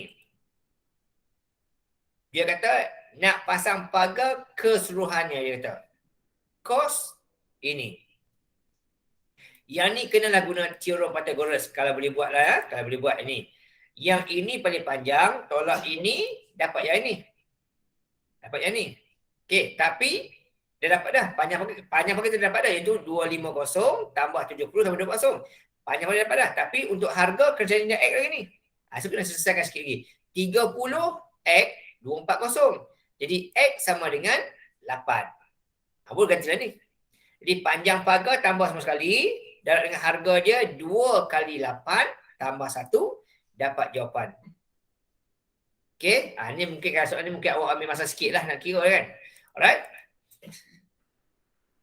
Dia kata nak pasang pagar keseluruhannya, dia kata. Kos ini. Yang ni kenalah guna teorem Pythagoras. Kalau boleh buat lah ya. Kalau boleh buat ini. Yang ini paling panjang. Tolak ini. Dapat yang ini. Dapat yang ni. Okey. Tapi. Dia dapat dah. Panjang pagar dia dapat dah. Iaitu 250 tambah 70 tambah 20. Panjang pagar dia dapat dah. Tapi untuk harga kerja dia X lagi ni. So kena selesaikan sikit lagi. 30 X 240. Jadi X sama dengan 8. Boleh ganti lah ni. Jadi panjang pagar tambah semua sekali. Darab dengan harga dia 2 kali 8 tambah 1. Dapat jawapan. Okey. Ni mungkin kalau soalan ni mungkin awak ambil masa sikit lah nak kira kan. Alright.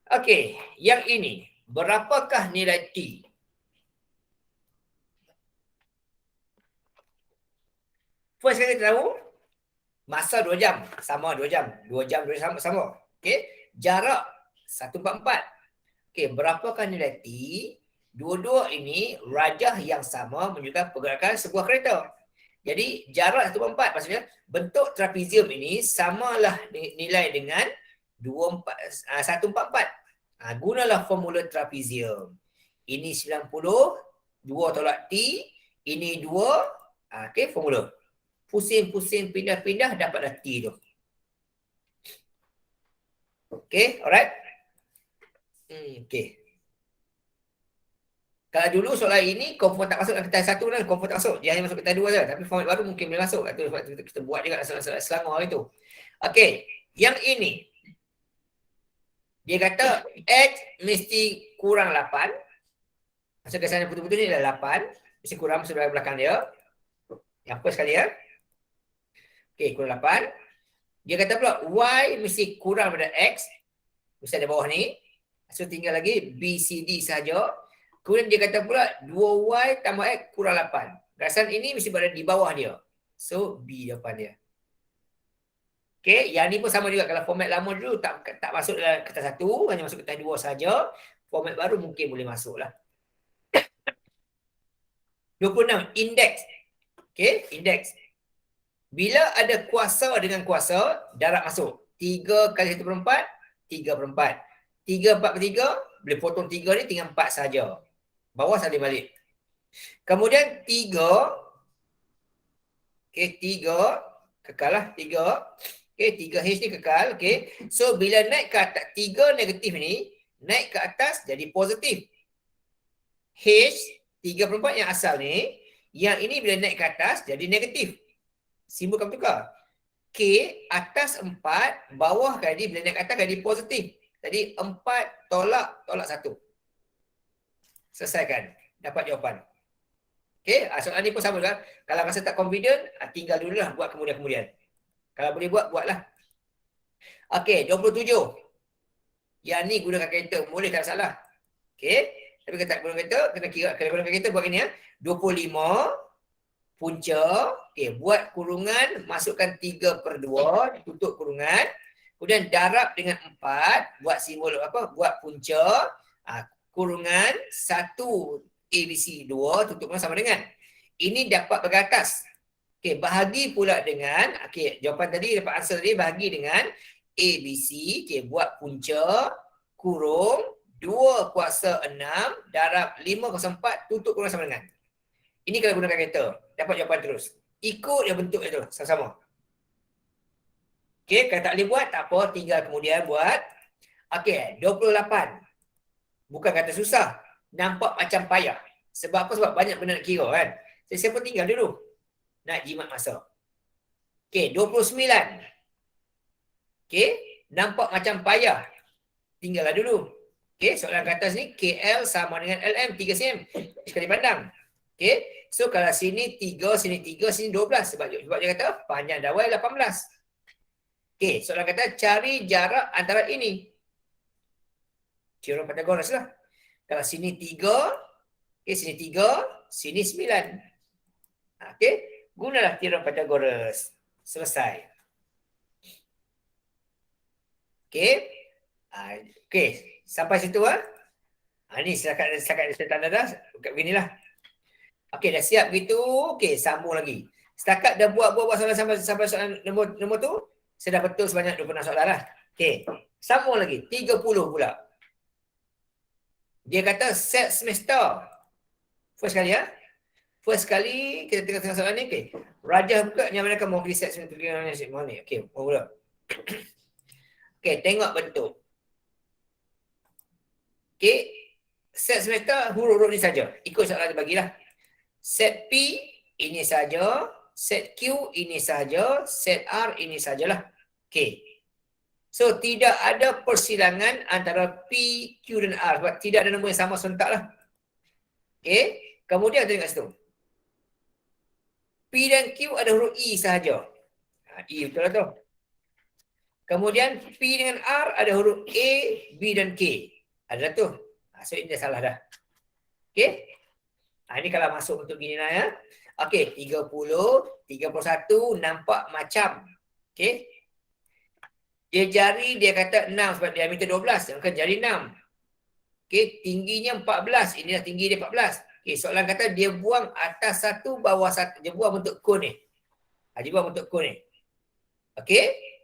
Okey. Yang ini. Berapakah nilai T? First kali kita tahu. Masa 2 jam. Sama 2 jam. 2 jam sama. Okey. Jarak 144. Okey, berapakah nilai T? Dua-dua ini rajah yang sama menunjukkan pergerakan sebuah kereta. Jadi jarak 144 maksudnya bentuk trapezium ini samalah nilai dengan 144. Gunalah formula trapezium. Ini 90, 2 tolak T, ini 2. Okey, formula. Pusing-pusing pindah-pindah dapatlah T tu. Okey, alright. Okey. Kalau dulu soalan ini komponen tak masuk dalam kertas 1 dan komponen tak masuk. Dia hanya masuk kertas 2 saja. Tapi format baru mungkin boleh masuk. Itu sebab kita buat juga soalan-soalan Selangor itu. Okey, yang ini. Dia kata X mesti kurang 8. Maksud kesan betul-betul ni adalah 8. Mesti kurang sebelah belakang dia. Yang first sekali ya. Okey, kurang 8. Dia kata pula Y mesti kurang daripada X. Mesti ada bawah ni. So tinggal lagi BCD saja. Kemudian dia kata pula 2Y tambah X kurang 8. Garasan ini mesti berada di bawah dia. So B jawapan dia. Okey, yang ni pun sama juga. Kalau format lama dulu tak masuk dalam kertas 1, hanya masuk kertas 2 saja. Format baru mungkin boleh masuk lah. 26. Indeks. Okey, indeks. Bila ada kuasa dengan kuasa, darab masuk. 3 kali 1/4, 3/4. 3/4/3, boleh potong 3 ni tinggal 4 saja. Bawah salin balik. Kemudian 3. Okey, 3. Kekal lah, 3. Okey, 3H ni kekal. Okey. So, bila naik ke atas, 3 negatif ni, naik ke atas jadi positif. H, 3/4 yang asal ni, yang ini bila naik ke atas jadi negatif. Simbol kamu tukar. K, atas 4, bawah kali bila naik ke atas jadi positif. Jadi 4 tolak 1. Selesaikan. Dapat jawapan. Okey, soalan ni pun sama juga. Kalau rasa tak confident, tinggal dululah buat kemudian-kemudian. Kalau boleh buatlah. Okey, 27. Yang ni guna kalkulator, boleh tak salah. Okey, tapi kalau tak guna kalkulator, kena kira. Kalau guna kalkulator buat gini ya. 25 punca, okey, buat kurungan, masukkan 3/2, tutup kurungan. Kemudian darab dengan 4, buat simbol apa? Buat punca, kurungan 1 ABC 2, tutup kurungan sama dengan. Ini dapat beratas. Okey, bahagi pula dengan, okey, jawapan tadi dapat answer tadi bahagi dengan ABC, okey, buat punca, kurung 2 kuasa 6 darab 5/4, tutup kurungan sama dengan. Ini kalau gunakan kalkulator, dapat jawapan terus. Ikut yang bentuk itu sama-sama. Okey, kalau tak boleh buat, tak apa. Tinggal kemudian buat. Okey, 28. Bukan kata susah. Nampak macam payah. Sebab apa? Sebab banyak benda nak kira kan. Jadi siapa tinggal dulu? Nak jimat masa. Okey, 29. Okey, nampak macam payah. Tinggallah dulu. Okey, soalan kat atas ni KL sama dengan LM 3 cm sekali pandang. Okey, so kalau sini 3, sini 3, sini 12 sebab dia kata panjang dawai 18. Okey, soalan kata cari jarak antara ini. Teorem Pythagoras lah. Kalau sini 3, okey sini 3, sini 9. Okey, gunalah teorem Pythagoras. Selesai. Okey. Okey, sampai situ ni setakat saya tanda dah dekat beginilah. Okey, dah siap gitu. Okey, sambung lagi. Setakat dah buat soalan sampai soalan nombor tu, saya dah betul sebanyak 26 soalan lah. Okey, sambung lagi. 30 pula. Dia kata set semester. First kali First kali kita tengok soalan ni. Okey. Rajah buka yang mana kamu pergi set semester ni. Okey, mula. Okey, tengok bentuk. Okey, set semester huruf-huruf ni saja. Ikut soalan dia bagilah. Set P ini saja, set Q ini saja, set R ini sajalah. Okey. So tidak ada persilangan antara P, Q dan R sebab tidak ada nombor yang sama serentak lah. Okey, kemudian tengok situ. P dan Q ada huruf I sahaja. I betul lah tu. Kemudian P dengan R ada huruf A, B dan K. Ada tu. So ini dah salah dah. Okey. Ini kalau masuk untuk gini lah ya. Okey, 30, 31 nampak macam. Okey. Dia jari dia kata 6 sebab diameter 12. Yang kan jari 6. Okey, tingginya 14. Ini dah tinggi dia 14. Okey, soalan kata dia buang atas satu, bawah satu. Dia buang bentuk kon ni. Dia buang bentuk kon ni. Okey.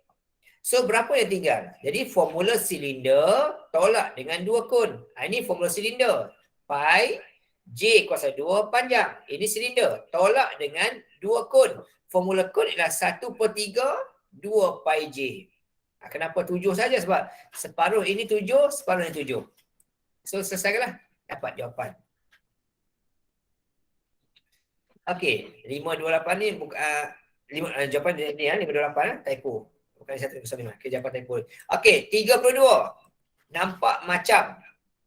So, berapa yang tinggal? Jadi, formula silinder tolak dengan 2 kon. Ini formula silinder. Pi, J kuasa 2 panjang. Ini silinder. Tolak dengan 2 kon. Formula kon ialah 1/3, 2 pi J. Kenapa 7 saja? Sebab separuh ini 7, separuh ini 7. So, selesaikanlah. Dapat jawapan. Okey, 528 ni jawapan dia ni 528 typo. Bukan 105. Okey, jawapan typo. Okey, 32. Nampak macam.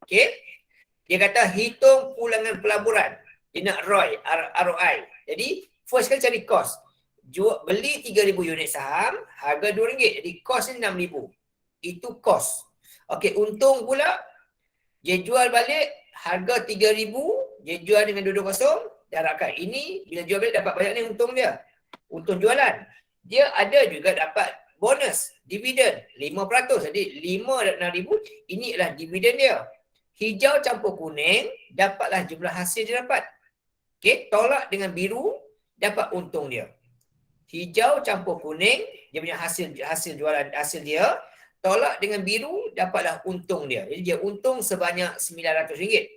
Okey. Dia kata hitung pulangan pelaburan. Dia nak ROI. Jadi, first kali cari cost. Beli 3,000 unit saham, harga RM2. Jadi, cost ni 6,000. Itu cost. Okey, untung pula, dia jual balik harga 3,000, dia jual dengan dua kosong, darabkan. Ini, bila jual balik dapat banyak ni untung dia. Untung jualan. Dia ada juga dapat bonus, dividen 5%. Jadi 5 dan 6,000, ini adalah dividen dia. Hijau campur kuning, dapatlah jumlah hasil dia dapat. Okey, tolak dengan biru, dapat untung dia. Hijau campur kuning, dia punya hasil jualan, hasil dia. Tolak dengan biru, dapatlah untung dia. Jadi dia untung sebanyak RM900.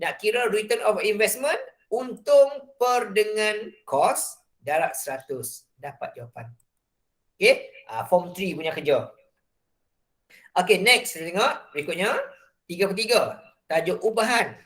Nak kira return of investment, untung per dengan cost, darab 100. Dapat jawapan. Okey, form 3 punya kerja. Okey, next kita tengok berikutnya 33. Tajuk ubahan.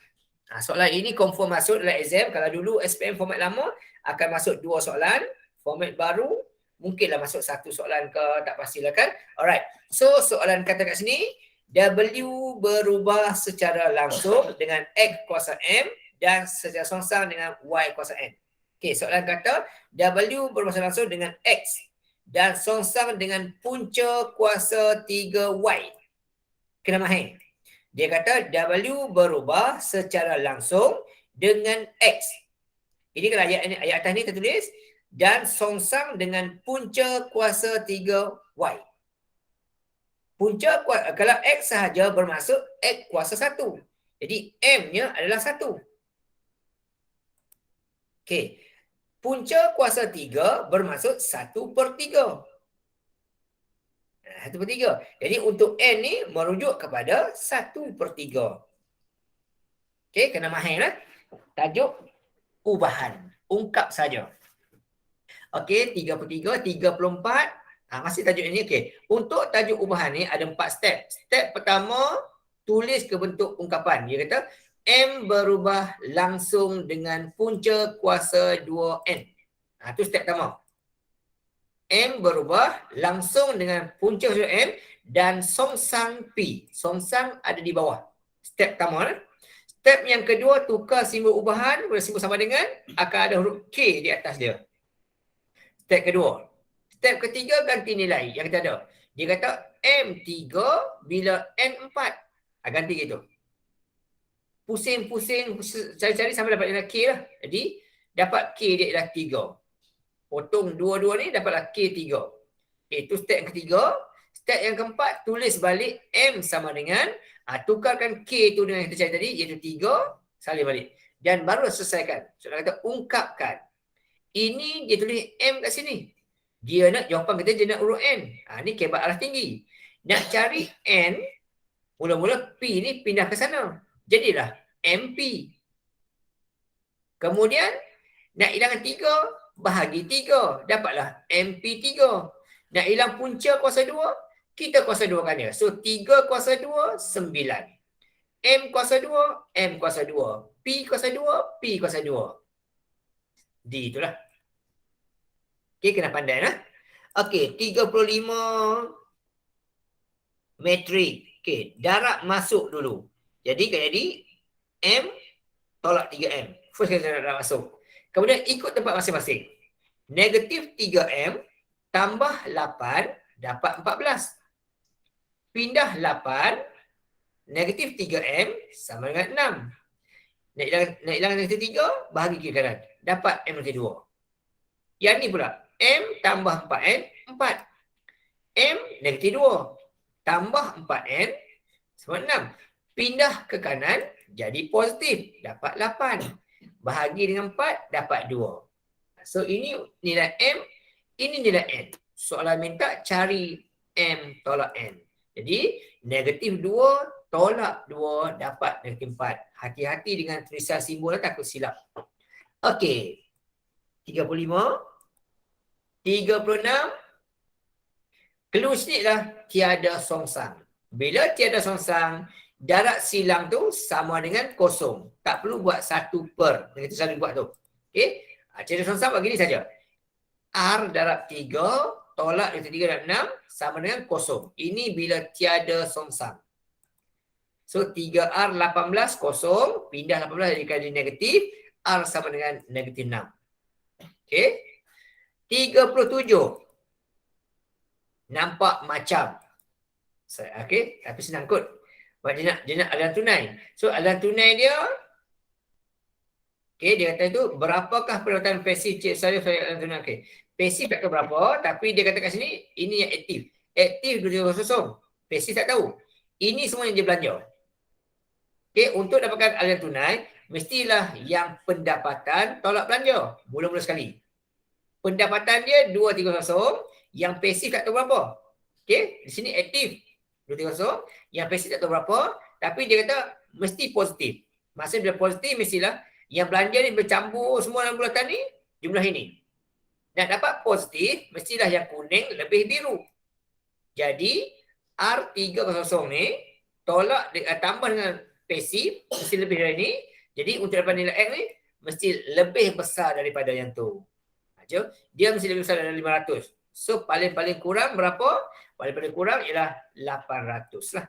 Soalan ini confirm masuk dalam exam. Kalau dulu SPM format lama akan masuk 2 soalan, format baru mungkinlah masuk 1 soalan ke, tak pastilah kan. Alright. So soalan kata kat sini, W berubah secara langsung dengan X kuasa M dan secara songsang dengan Y kuasa N. Okey, soalan kata W berubah secara langsung dengan X dan songsang dengan punca kuasa 3Y. Kena mahir. Dia kata W berubah secara langsung dengan X. Ini kalau ayat atas ni tertulis dan songsang dengan punca kuasa 3Y. Punca kuasa, kalau X sahaja bermaksud X kuasa 1. Jadi M-nya adalah 1. Okey. Punca kuasa 3 bermaksud 1/3. 1/3. Jadi untuk N ni merujuk kepada 1/3. Okey, kena mahir lah. Tajuk ubahan. Ungkap saja. Okey, 33, 34. Masih tajuk ini. Okey. Untuk tajuk ubahan ni ada 4 step. Step pertama, tulis ke bentuk ungkapan. Dia kata, M berubah langsung dengan punca kuasa 2N. Itu step pertama. M berubah langsung dengan punca kuasa 2M dan songsang P. Songsang ada di bawah. Step pertama. Step yang kedua, tukar simbol ubahan pada simbol sama dengan, akan ada huruf K di atas dia. Step kedua. Step ketiga, ganti nilai yang kita ada. Dia kata M3 bila N4. Ganti gitu. Pusing-pusing, cari-cari sampai dapat nilai K lah. Jadi, dapat K dia ialah 3. Potong dua-dua ni, dapatlah K3. Itu step yang ketiga. Step yang keempat, tulis balik M sama dengan, tukarkan K tu dengan yang kita cari tadi, iaitu 3, salin balik. Dan baru selesaikan. Soalan kata, ungkapkan. Ini dia tulis M kat sini. Dia nak jawapan kita, dia nak urut N. Ni kebat alas tinggi. Nak cari N, mula-mula P ni pindah ke sana. Jadilah MP. Kemudian, nak hilangkan 3, bahagi 3. Dapatlah MP3. Nak hilang punca kuasa 2, kita kuasa 2 kan dia. So, 3 kuasa 2, 9. M kuasa 2, M kuasa 2. P kuasa 2, P kuasa 2. D itulah. Okey, kena pandai lah. Okey, 35 metrik. Okey, darab masuk dulu. Jadi M tolak 3M. First kita darab masuk. Kemudian ikut tempat masing-masing. Negatif 3M tambah 8 dapat 14. Pindah 8, negatif 3M sama dengan 6. Nak hilang negatif 3, bahagi kiri kanan. Dapat M negatif 2. Yang ni pula. M tambah 4N, 4. M negatif 2. Tambah 4N sama 6. Pindah ke kanan, jadi positif. Dapat 8. Bahagi dengan 4, dapat 2. So, ini nilai M, ini nilai N. Soalan minta cari M tolak N. Jadi, negatif 2 tolak 2 dapat negatif 4. Hati-hati dengan tulisan simbol, takut silap. Okey. 35. 36. Clue sikit lah. Tiada songsang. Bila tiada songsang, jarak silang tu sama dengan kosong. Tak perlu buat 1 per. Yang kita selalu buat tu. Okey. Tiada songsang buat gini saja. R darab 3 tolak dari 3 darab 6 sama dengan kosong. Ini bila tiada songsang. So 3R 18 kosong. Pindah 18 jadi negatif. R sama dengan negatif 6. Okey. 37. Nampak macam. Okey. Tapi senang kot. Dia nak aliran tunai. So aliran tunai dia. Okey. Dia kata itu berapakah pendapatan pasif cik saya aliran tunai. Okey. Pasif tak tahu berapa. Tapi dia kata kat sini. Ini yang aktif. Aktif 200. Pasif tak tahu. Ini semua yang dia belanja. Okey. Untuk dapatkan aliran tunai. Mestilah yang pendapatan tolak belanja. Mula-mula sekali. Pendapatan dia 230, yang pasif tak tahu berapa. Okey, di sini aktif 230, yang pasif tak tahu berapa, tapi dia kata mesti positif. Maksudnya bila positif mestilah yang belanja ni bercampur semua dalam bulatan ni jumlah ini. Nak dapat positif mestilah yang kuning lebih biru. Jadi R300 ni tolak tambah dengan pasif mesti lebih dari ni. Jadi untuk dapat nilai X ni mesti lebih besar daripada yang tu. Dia mesti lebih besar dari 500. So, paling-paling kurang berapa? Paling-paling kurang ialah 800 lah.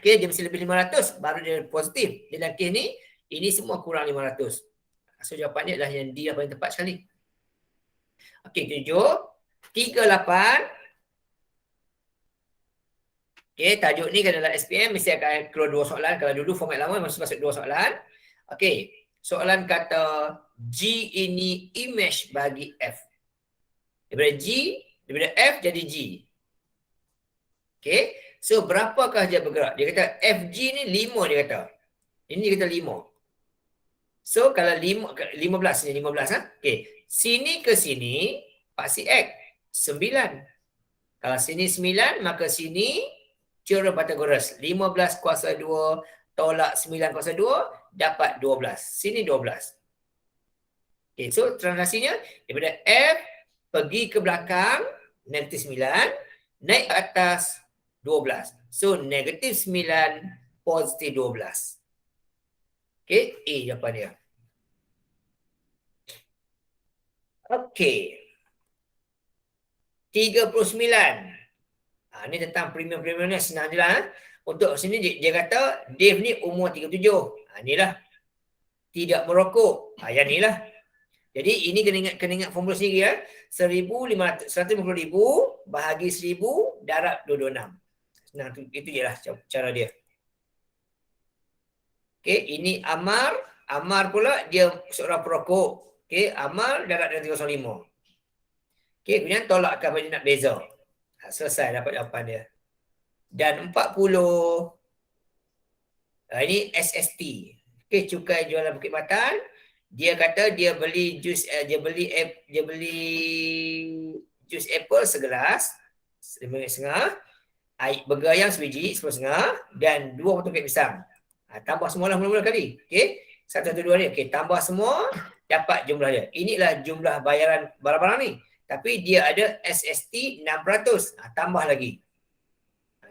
Okay, dia mesti lebih 500. Baru dia positif. Dia dalam kes ni, ini semua kurang 500. So, jawapannya adalah yang D yang paling tepat sekali. Okay, 7. 38. Okay, tajuk ni kalau dalam SPM mesti akan keluar 2 soalan. Kalau dulu format lama mesti masuk 2 soalan. Okay, soalan kata G ini image bagi F. Daripada F jadi G. Okay. So, berapakah dia bergerak? Dia kata FG ni 5 dia kata. Ini dia kata 5. So, kalau 15 ni 15 ha? Okay. Sini ke sini, pasti X. 9. Kalau sini 9, maka sini teorem Pythagoras. 15 kuasa 2 tolak 9 kuasa 2 dapat 12. Sini 12. Okay, so transaksinya daripada F pergi ke belakang negatif 9, naik ke atas 12. So negatif 9, positif 12. Okey, A jawapan dia. Okey. 39. Ni tentang premium-premium ni senang je lah. Untuk sini dia kata Dave ni umur 37. Inilah. Tidak merokok. Yang ni lah. Jadi ini kena ingat formula sendiri ya. 150,000 bahagi 1000 darab 226. Senang tu, itu je lah cara dia. Okey, ini Amar. Amar pula dia seorang perokok. Okey, Amar darab 305. Okey, kemudian tolakkan bagi nak beza. Selesai dapat jawapan dia. Dan 40. Ini SST. Okey, cukai jualan Bukit Batan. Dia kata dia beli jus apple segelas, RM5.5. Burger ayam sebiji, RM10.5 dan 2 potong kek pisang. Tambah semualah mula-mula kali. Okey. 112 ni. Okey, tambah semua dapat jumlah dia. Inilah jumlah bayaran barang-barang ni. Tapi dia ada SST 600. Tambah lagi.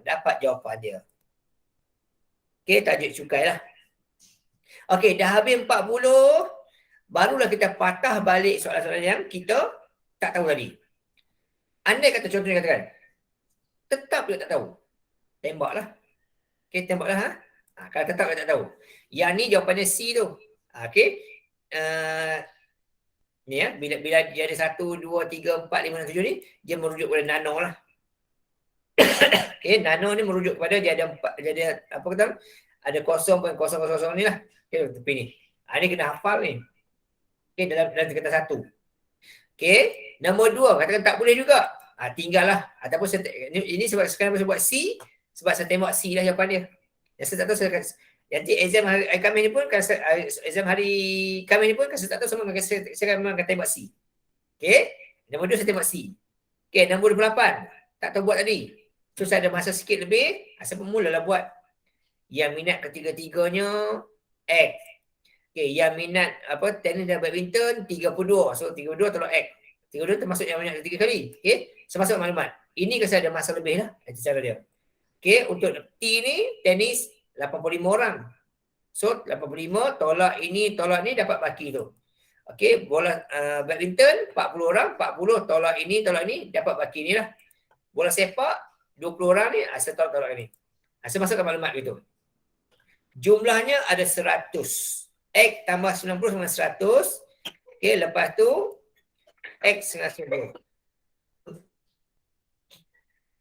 Dapat jawapan dia. Okey, tajuk cukai lah. Okey, dah habis 40. Barulah kita patah balik soalan-soalan yang kita tak tahu tadi. Andai kata contohnya katakan, tetap dia tak tahu. Tembaklah. Okey, tembaklah. Kalau tetap dia tak tahu. Yang ni jawapannya C tu. Okey. Ni ya, bila dia ada 1, 2, 3, 4, 5, 6, 7 ni, dia merujuk kepada nano lah. Okey, nano ni merujuk kepada dia ada 4, dia ada apa kata? Ada 0.000 ni lah. Okey, tepi ni. Ni kena hafal ni. Okey, dalam kata 1. Okey, nombor 2 katakan tak boleh juga. Tinggallah ataupun ini sebab sekarang saya buat C sebab saya tembak C lah jawapan dia. Yang saya tak tahu saya akan nanti exam hari Khamis ni pun exam hari Khamis ni pun saya tak tahu sama dengan saya akan tembak C. Okey, nombor 2 saya tembak C. Okey, nombor 28 tak tahu buat tadi. So saya ada masa sikit lebih, saya pun mulalah buat. Yang minat ketiga-tiganya X. Okey, yang minat tenis dan badminton 32. So 32 tolak X. 32 termasuk yang minat 3 kali. Okey, saya masuk maklumat. Ini kan saya ada masa lebih lah. Itu cara dia. Okey, untuk T ni tenis 85 orang. So 85 tolak ini tolak ni dapat baki tu. Okey, bola badminton 40 orang, 40 tolak ini dapat baki ni lah. Bola sepak 20 orang ni, saya tolak ni. Saya masukkan maklumat gitu. Jumlahnya ada 100. X tambah 90 sama 100. Okey, lepas tu X dengan 90.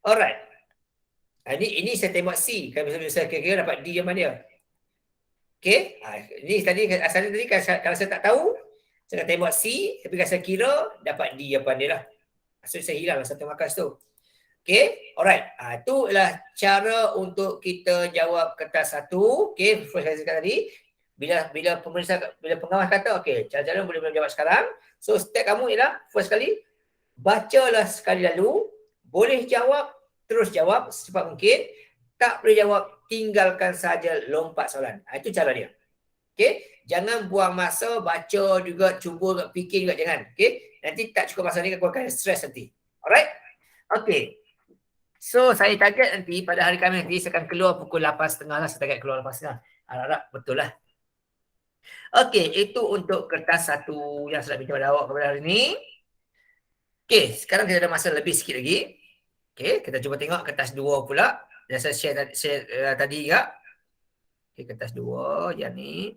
Alright. Ini saya tembak C. Kalau saya kira dapat D jawapan dia. Okey. Ini tadi asalnya tadi kalau saya tak tahu, saya akan tembak C. Tapi kalau saya kira dapat D jawapan dia lah. So saya hilang satu markas tu. Okey. Alright. Itu adalah cara untuk kita jawab kertas 1. Okey. First saya cakap tadi. Bila pengawas kata, okey, cara-cara boleh jawab sekarang. So step kamu ialah first kali, bacalah sekali lalu, boleh jawab, terus jawab secepat mungkin. Tak boleh jawab, tinggalkan saja, lompat soalan. Itu cara dia. Okey, jangan buang masa baca juga, cuba fikir juga, jangan. Okey, nanti tak cukup masa ni, kau akan stres nanti. Alright? Okey. So saya target nanti pada hari Khamis nanti saya akan keluar pukul 8.30 lah. Saya target keluar 8.30. Harap-harap betul lah. Okey, itu untuk kertas 1 yang saya bincang pada awak kepada hari ini. Okey, sekarang kita ada masa lebih sikit lagi. Okey, kita cuba tengok kertas 2 pula. Yang saya share tadi juga. Okey, kertas 2 yang ni.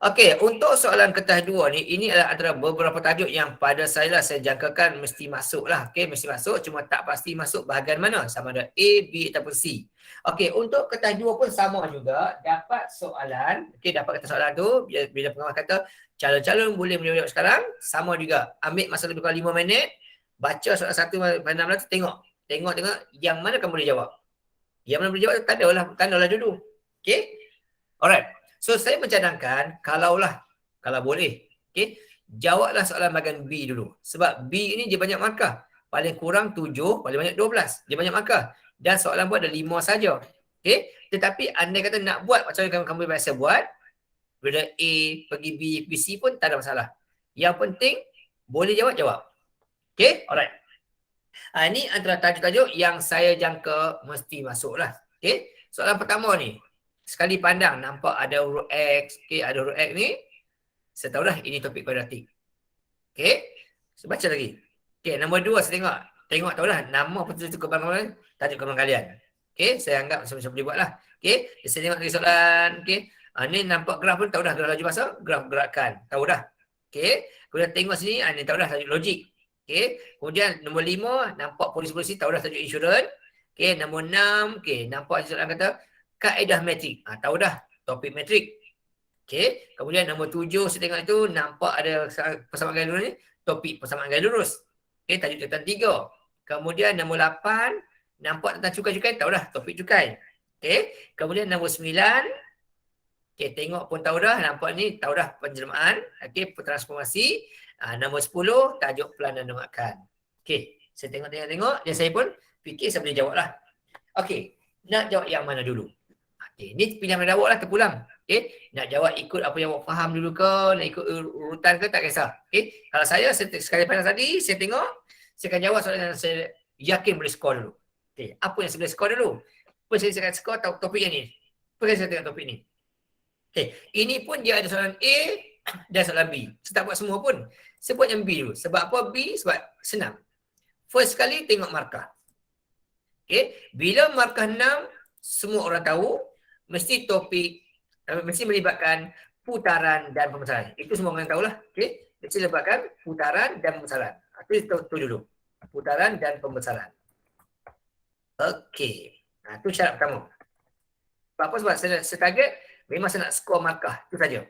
Okey, untuk soalan kertas 2 ni, ini adalah antara beberapa tajuk yang pada saya jangkakan mesti masuk lah. Okey, mesti masuk, cuma tak pasti masuk bahagian mana. Sama ada A, B ataupun C. Okey, untuk kertas 2 pun sama juga. Dapat soalan, okey, dapat kertas soalan tu, bila pengawas kata, calon-calon boleh menjawab sekarang, sama juga. Ambil masa lebih kurang 5 minit, baca soalan 1 pada 16 tu, tengok yang mana kamu boleh jawab. Yang mana boleh jawab, tandalah dulu. Okey? Alright. So saya mencadangkan kalau boleh, okey, jawablah soalan bahagian B dulu. Sebab B ini dia banyak markah. Paling kurang 7, paling banyak 12. Dia banyak markah. Dan soalan buat ada 5 saja. Okey, tetapi andai kata nak buat macam yang kamu biasa buat, bila A pergi B, pergi C pun tak ada masalah. Yang penting boleh jawab. Okey, alright. Ini antara tajuk-tajuk yang saya jangka mesti masuk lah. Okey, soalan pertama ni. sekali pandang nampak ada huruf X, okey, ada huruf X ni, saya tahu dah ini topik kuadratik. Okey, saya baca lagi. Okey, nombor 2 saya tengok tahu dah nama petunjuk kebanggaan, tajuk kebanggaan. Okey, saya anggap saya boleh buat lah. Okey, saya tengok lagi soalan. Okey, ni nampak graf pun tahu dah, graf laju masa, graf gerakan, tahu dah. Okey, kemudian tengok sini, ni tahu dah tajuk logik. Okey, kemudian nombor 5 nampak polisi-polisi, tahu dah tajuk insurans. Okey, nombor 6, okey, nampak soalan kata kaedah metrik. Tahu dah topik metrik. Okey, kemudian nombor 7 saya tengok itu nampak ada persamaan gaya lurus ni, topik persamaan gaya lurus. Okey, tajuk tentang 3. Kemudian nombor 8 nampak tentang cukai-cukai, tahu dah topik cukai. Okey, kemudian nombor 9, okey, tengok pun tahu dah, nampak ni tahu dah penjelmaan, okey, transformasi. Nombor 10 tajuk pelan dan namakan. Okey, saya tengok dan saya pun fikir saya boleh jawab lah. Okey, nak jawab yang mana dulu? Okey, ni pilihan anda awak lah, terpulang. Okey, nak jawab ikut apa yang awak faham dulu ke, nak ikut urutan ke, tak kisah. Okey, kalau saya sekali pandang tadi, saya tengok, saya akan jawab soalan yang saya yakin boleh skor dulu. Okey, apa yang saya boleh skor dulu? Apa saya akan skor topik yang ni? Apa yang saya tengok topik ni? Okey, ini pun dia ada soalan A dan soalan B. Saya tak buat semua pun. Saya buat yang B dulu. Sebab apa B? Sebab senang. First sekali tengok markah. Okey, bila markah 6, semua orang tahu, mesti topik, mesti melibatkan putaran dan pembesaran. Itu semua orang tahu lah. Okey, mesti melibatkan putaran dan pembesaran. Itu dulu. Putaran dan pembesaran. Okey. Itu syarat pertama. Sebab apa? Sebab saya target, memang saya nak skor markah. Itu saja.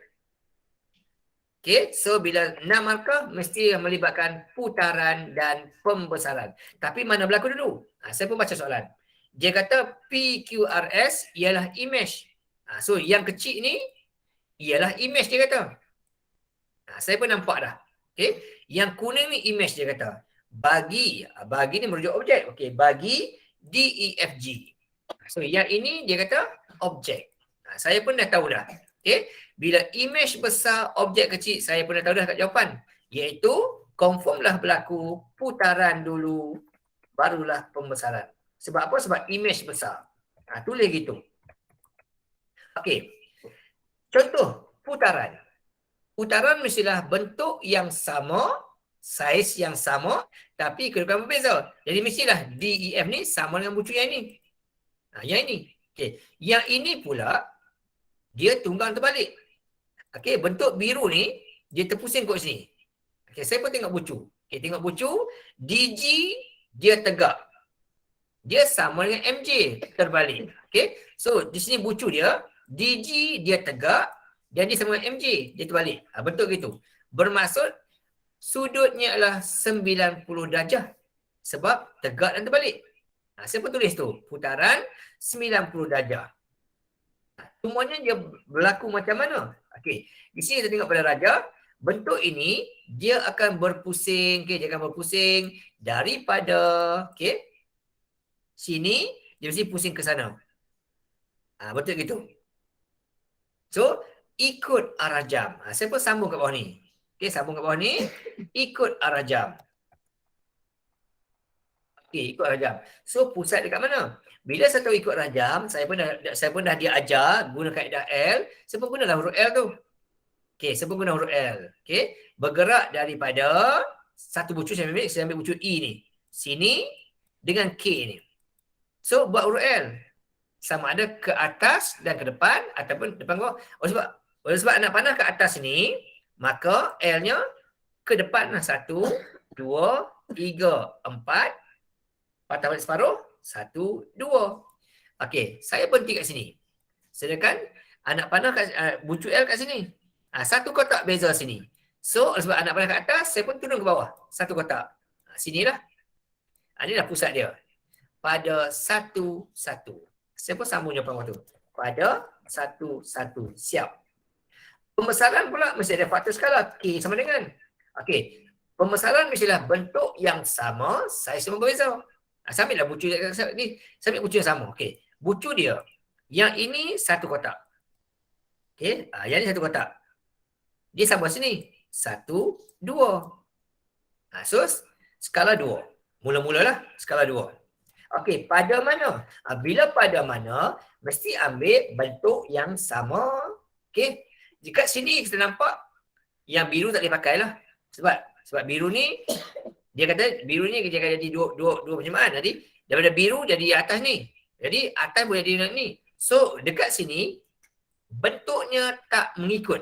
Okey, so bila 6 markah, mesti melibatkan putaran dan pembesaran. Tapi mana berlaku dulu? Saya pun baca soalan. Dia kata PQRS ialah image. So yang kecil ni ialah image dia kata. Saya pun nampak dah. Okey, yang kuning ni image dia kata. Bagi ni merujuk objek. Okey, bagi DEFG. So yang ini dia kata objek. Saya pun dah tahu dah. Okey, bila image besar, objek kecil, saya pun dah tahu dah kat jawapan. Iaitu confirmlah berlaku putaran dulu, barulah pembesaran. Sebab apa? Sebab image besar. Tulis gitu. Okey. Contoh putaran. Putaran mestilah bentuk yang sama, saiz yang sama, tapi kedudukan berbeza. Jadi mestilah DEF ni sama dengan bucu yang ini. Yang ini. Okey. Yang ini pula dia tunggang terbalik. Okey, bentuk biru ni dia terpusing kat sini. Okey, saya pun tengok bucu. Okey, tengok bucu, DG dia tegak. Dia sama dengan MJ terbalik. Okey. So di sini bucu dia, DG dia tegak dan dia sama dengan MJ, dia terbalik. Bentuk gitu. Bermaksud sudutnya adalah 90 darjah sebab tegak dan terbalik. Saya pun tulis tu, putaran 90 darjah. Semuanya dia berlaku macam mana? Okey, di sini kita tengok pada raja, bentuk ini dia akan berpusing, okey, dia akan berpusing daripada okey, sini dia mesti pusing ke sana. Betul gitu. So, ikut arah jam. Saya pun sambung kat bawah ni. Okey, sambung kat bawah ni, ikut arah jam. Okey, ikut arah jam. So, pusat dekat mana? Bila saya tahu ikut arah jam, saya pun dah diajar guna kaedah L, saya pun gunalah huruf L tu. Okey, saya pun guna huruf L. Okey, bergerak daripada satu bucu saya ambil bucu E ni. Sini dengan K ni. So, buat huruf L. Sama ada ke atas dan ke depan ataupun depan bawah. Oleh sebab anak panah ke atas ni, maka L-nya ke depan lah. 1, 2, 3, 4. Patah balik separuh. 1, 2. Okey, saya berhenti kat sini. Sedangkan anak panah bucu L kat sini. Satu kotak beza sini. So, sebab anak panah kat atas, saya pun turun ke bawah. Satu kotak. Sinilah. Inilah pusat dia. Pada 1, 1. Saya pun sambung jawapan waktu. Pada 1, 1. Siap. Pembesaran pula mesti ada faktor skala. K sama dengan. Okey. Pembesaran mestilah bentuk yang sama, saiz yang berbeza. Saya ambil lah bucu ni. Saya ambil bucu yang sama. Okey. Bucu dia. Yang ini satu kotak. Okey. Yang ini satu kotak. Dia sambung sini. 1, 2. So, skala 2. Mula-mulalah skala 2. Okey, pada mana? Bila pada mana, mesti ambil bentuk yang sama. Okey. Jika sini kita nampak yang biru tak boleh pakai lah. Sebab biru ni, dia kata biru ni dia akan jadi dua penyamaan. Jadi daripada biru jadi atas ni. Jadi atas boleh jadi ni. So dekat sini, bentuknya tak mengikut.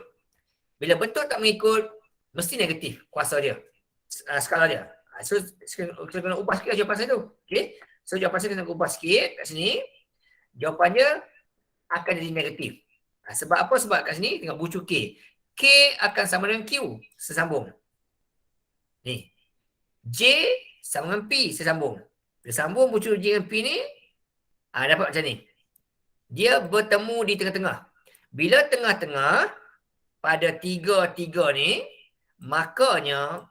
Bila bentuk tak mengikut, mesti negatif kuasa dia. Skala dia. So kita kena ubah sikit jawapan saya tu. Okay. So jawapan saya kena ubah sikit kat sini. Jawapannya akan jadi negatif. Sebab apa? Sebab kat sini tengok bucu K. K akan sama dengan Q. Sesambung. Ni. J sama dengan P. Sesambung. Bila sambung bucu J dengan P ni, dapat macam ni. Dia bertemu di tengah-tengah. Bila tengah-tengah, pada tiga ni, makanya,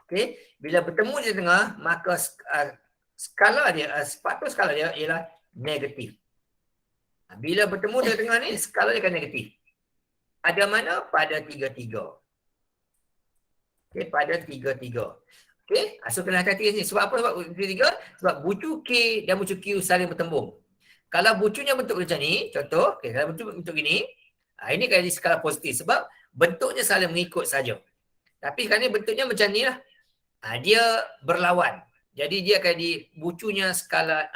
okay, bila bertemu di tengah, maka skala dia, sepatutnya skala dia ialah negatif. Bila bertemu di tengah ni, skala dia akan negatif. Pada mana? Pada 3-3. Okay, pada 3-3. Okay, so kena hati-hati sini. Sebab apa? Sebab 3-3? Sebab bucu K dan bucu Q saling bertembung. Kalau bucunya bentuk macam ni, contoh, okay, kalau bentuk gini, ini akan jadi skala positif. Sebab bentuknya saling mengikut saja. Tapi sekarang ni bentuknya macam ni lah. Dia berlawan. Jadi dia akan di bucunya skala,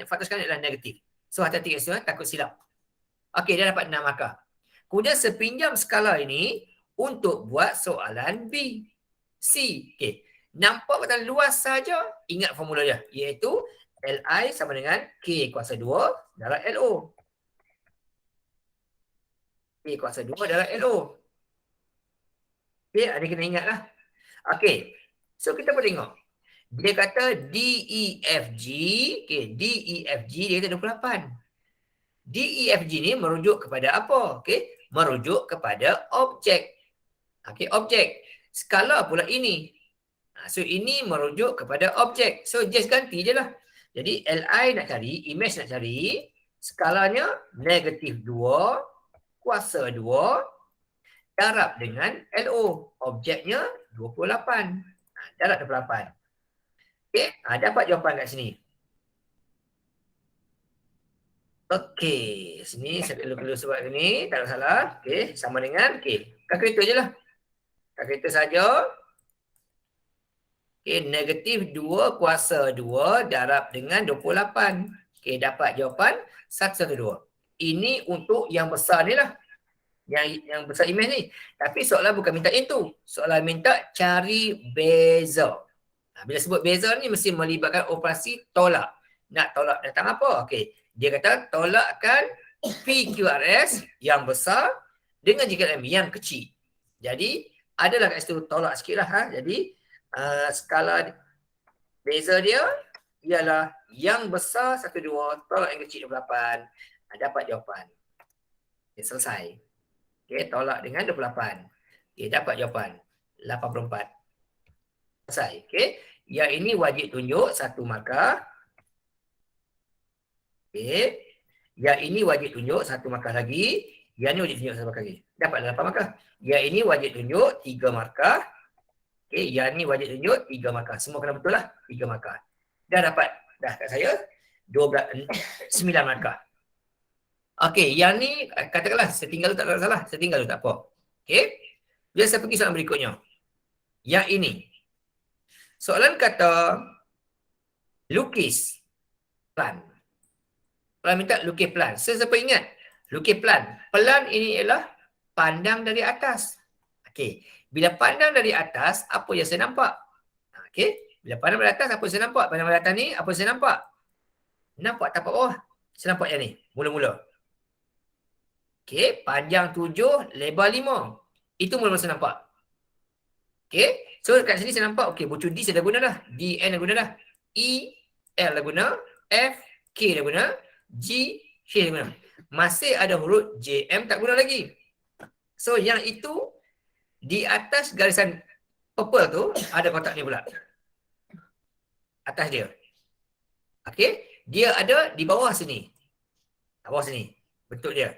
faktor skala adalah negatif. So hati-hati kat situ, takut silap. Okey, dia dapat 6 markah. Kemudian sepinjam skala ini untuk buat soalan B. C. Okey. Nampak betul luas saja, ingat formula dia, iaitu Li sama dengan K kuasa 2 darab LO. K kuasa 2 darab LO. Okey, ada kena ingat lah. Okey, so kita boleh tengok. Dia kata DEFG, okey, DEFG dia kata 28. DEFG ni merujuk kepada apa? Okey, merujuk kepada objek. Okey, objek. Skala pula ini. So ini merujuk kepada objek. So just ganti je lah. Jadi Li nak cari, image nak cari, skalanya negatif 2 kuasa 2 darab dengan LO. Objeknya 28. Darab 28. Okey, dapat jawapan kat sini. Okey, sini saya perlu sebab ni, tak ada salah. Okey, sama dengan, okey, kalkulator je lah. Kalkulator saja. Okey, negatif 2 kuasa 2 darab dengan 28. Okey, dapat jawapan 112. Ini untuk yang besar ni lah. Yang besar image ni. Tapi soalan bukan minta itu. Soalan minta cari beza. Bila sebut beza ni mesti melibatkan operasi tolak. Nak tolak datang apa? Okey, dia kata tolakkan PQRS yang besar dengan JKM yang kecil. Jadi adalah kat situ tolak sikit lah. Jadi skala beza dia ialah yang besar 12 tolak yang kecil 28. Dapat jawapan. Okay, selesai. Okay, tolak dengan 28. Okay, dapat jawapan 84. Selesai. Okay. Yang ini wajib tunjuk 1 markah. Okay. Yang ini wajib tunjuk 1 markah lagi. Yang ini wajib tunjuk 1 markah lagi. Dapat 8 markah. Yang ini wajib tunjuk 3 markah. Okay. Yang ini wajib tunjuk 3 markah. Semua kena betul lah. 3 markah. Dah dapat. Dah kat saya 9 markah. Okay. Yang ni katakanlah setinggal tu tak ada salah. Setinggal tu tak apa. Okay. Bila saya pergi soalan berikutnya. Yang ini. Soalan kata lukis plan. Kalau minta lukis plan. Siapa ingat? Lukis plan. Plan ini ialah pandang dari atas. Okey. Bila pandang dari atas, apa yang saya nampak? Okey. Bila pandang dari atas, apa yang saya nampak? Pandang dari atas ni, apa yang saya nampak? Nampak tapak bawah. Saya nampak yang ni. Mula-mula. Okey. Panjang 7, lebar 5. Itu mula-mula saya nampak. Okey. So kat sini saya nampak, okey, bucu D saya dah guna dah. DN dah guna dah. E, L dah guna. F, K dah guna. G, H dah guna. Masih ada huruf J, M tak guna lagi. So yang itu, di atas garisan purple tu, ada kotak ni pula. Atas dia. Okey. Dia ada di bawah sini. Bawah sini. Bentuk dia.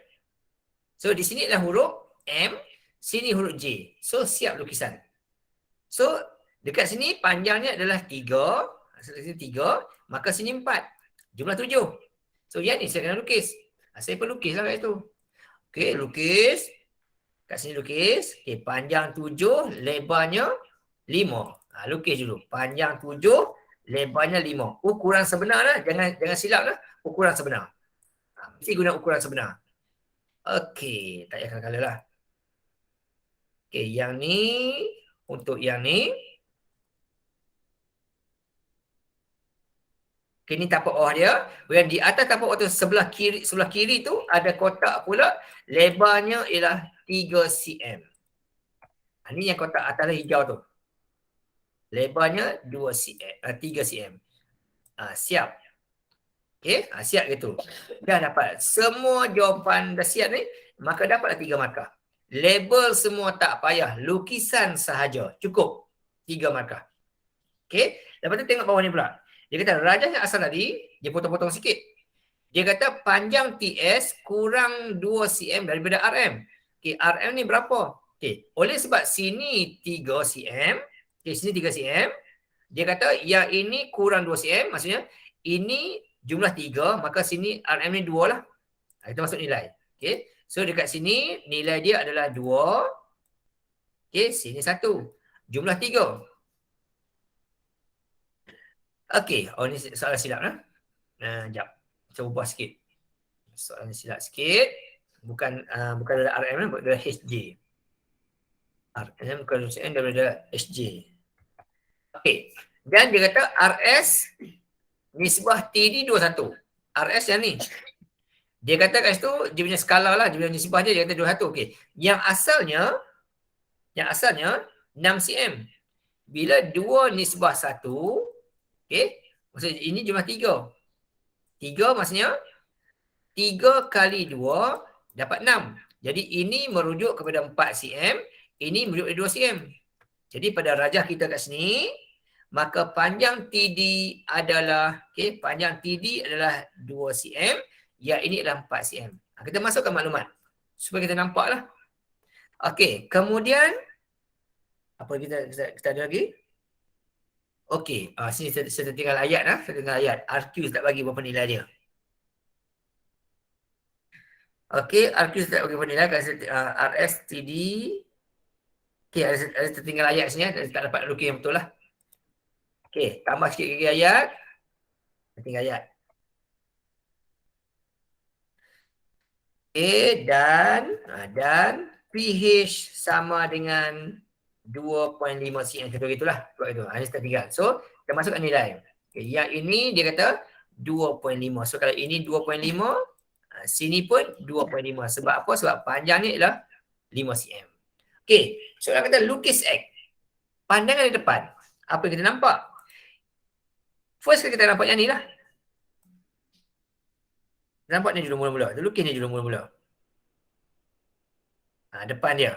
So di sini adalah huruf M, sini huruf J. So siap lukisan. So, dekat sini panjangnya adalah 3. Sini 3, maka sini 4. Jumlah 7. So yang ni saya kena lukis. Saya pun lukis lah kat situ. Okey, lukis. Kat sini lukis. Okey, panjang 7, lebarnya 5. Lukis dulu. Panjang 7, lebarnya 5. Ukuran sebenar lah. Jangan silap lah. Ukuran sebenar. Mesti guna ukuran sebenar. Okey, tak payah color lah. Okey, yang ni untuk yang ni. Okey, ni tapak bawah dia. Kemudian di atas tapak bawah tu sebelah kiri tu ada kotak pula. Lebarnya ialah 3 cm. Ni yang kotak atas hijau tu. Lebarnya 3 cm. Siap. Okey, siap gitu. Dah dapat. Semua jawapan dah siap ni, maka dapatlah 3 markah. Label semua tak payah. Lukisan sahaja. Cukup. 3 markah. Okey. Lepas tu tengok bawah ni pula. Dia kata rajah yang asal tadi, dia potong-potong sikit. Dia kata panjang TS kurang 2 cm daripada RM. Okey, RM ni berapa? Okey, oleh sebab sini 3 cm, okey, sini 3 cm, dia kata yang ini kurang 2 cm, maksudnya ini jumlah 3, maka sini RM ni 2 lah. Kita masuk nilai. Okey, so dekat sini nilai dia adalah 2. Okey, sini 1. Jumlah 3. Okey, ni soalan silap lah. Sekejap. Saya ubah sikit. Soalan silap sikit. Bukan daripada RM, daripada HJ. RM bukan RM daripada HJ. Okey. Dan dia kata RS nisbah TD 21. RS yang ni. Dia kata kat situ, dia punya skala lah, dia punya nisbah dia kata 21. Okey. Yang asalnya 6 cm. Bila 2 nisbah 1, okey, maksudnya ini jumlah 3. 3 maksudnya 3 kali 2 dapat 6. Jadi ini merujuk kepada 4 cm, ini merujuk kepada 2 cm. Jadi pada rajah kita kat sini, maka panjang TD adalah, okey, panjang TD adalah 2 cm, yang ini adalah 4 cm. Kita masukkan maklumat supaya kita nampaklah. Okey, kemudian apa kita ada lagi? Okey, sini saya tinggal ayat lah. Saya tinggal ayat. RQ tak bagi berapa nilai dia. Okey, RQ tak bagi berapa nilai. RS, TD. Okey, ada tertinggal ayat sini. Tak dapat lukis yang betul lah. Okey, tambah sikit lagi ayat. Tinggal ayat. Okey, dan pH sama dengan 2.5 cm. Contoh gitulah. Ini tertinggal. So, kita masukkan nilai. Okay, yang ini dia kata 2.5. So, kalau ini 2.5, sini pun 2.5. Sebab apa? Sebab panjangnya ialah 5 cm. Okey, soalan kata lukis X. Pandangan di depan. Apa yang kita nampak? First kita nampak yang ni lah. Nampak ni dulu mula-mula. Lukis ni dulu mula-mula. Depan dia.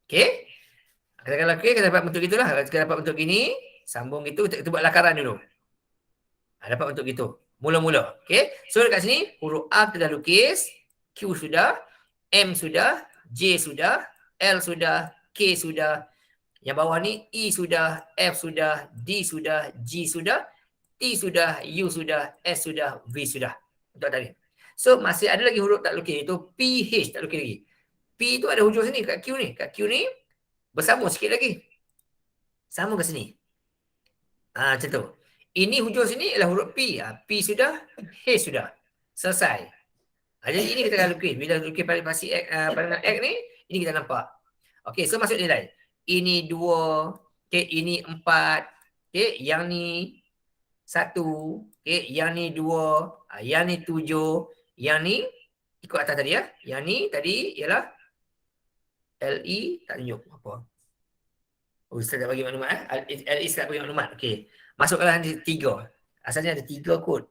Okey. Kalau kita dapat bentuk gitulah. Kita dapat bentuk gini, sambung gitu, kita buat lakaran dulu. Dapat bentuk gitu. Mula-mula. Okey. So dekat sini huruf A kita dah lukis, Q sudah, M sudah, J sudah, L sudah, K sudah. Yang bawah ni E sudah, F sudah, D sudah, G sudah, T sudah, U sudah, S sudah, V sudah. Untuk tadi. So masih ada lagi huruf tak lukis, itu PH tak lukis lagi. P tu ada hujung sini kat Q ni. Kat Q ni bersambung sikit lagi. Sambung ke sini. Macam tu. Ini hujung sini ialah huruf P. P sudah, H sudah. Selesai. Jadi ini kita akan lukis. Bila lukis pasti pandangan X ni, ini kita nampak. Okey, so masuk nilai. Ini 2, okey, ini 4, okey, yang ni 1, okey, yang ni 2, yang ni 7, yang ni ikut atas tadi ya. Yang ni tadi ialah LE tak tunjuk apa. Ustaz tak bagi maklumat LE tak bagi maklumat. Okey. Masukkanlah di 3. Asalnya ada 3 kod.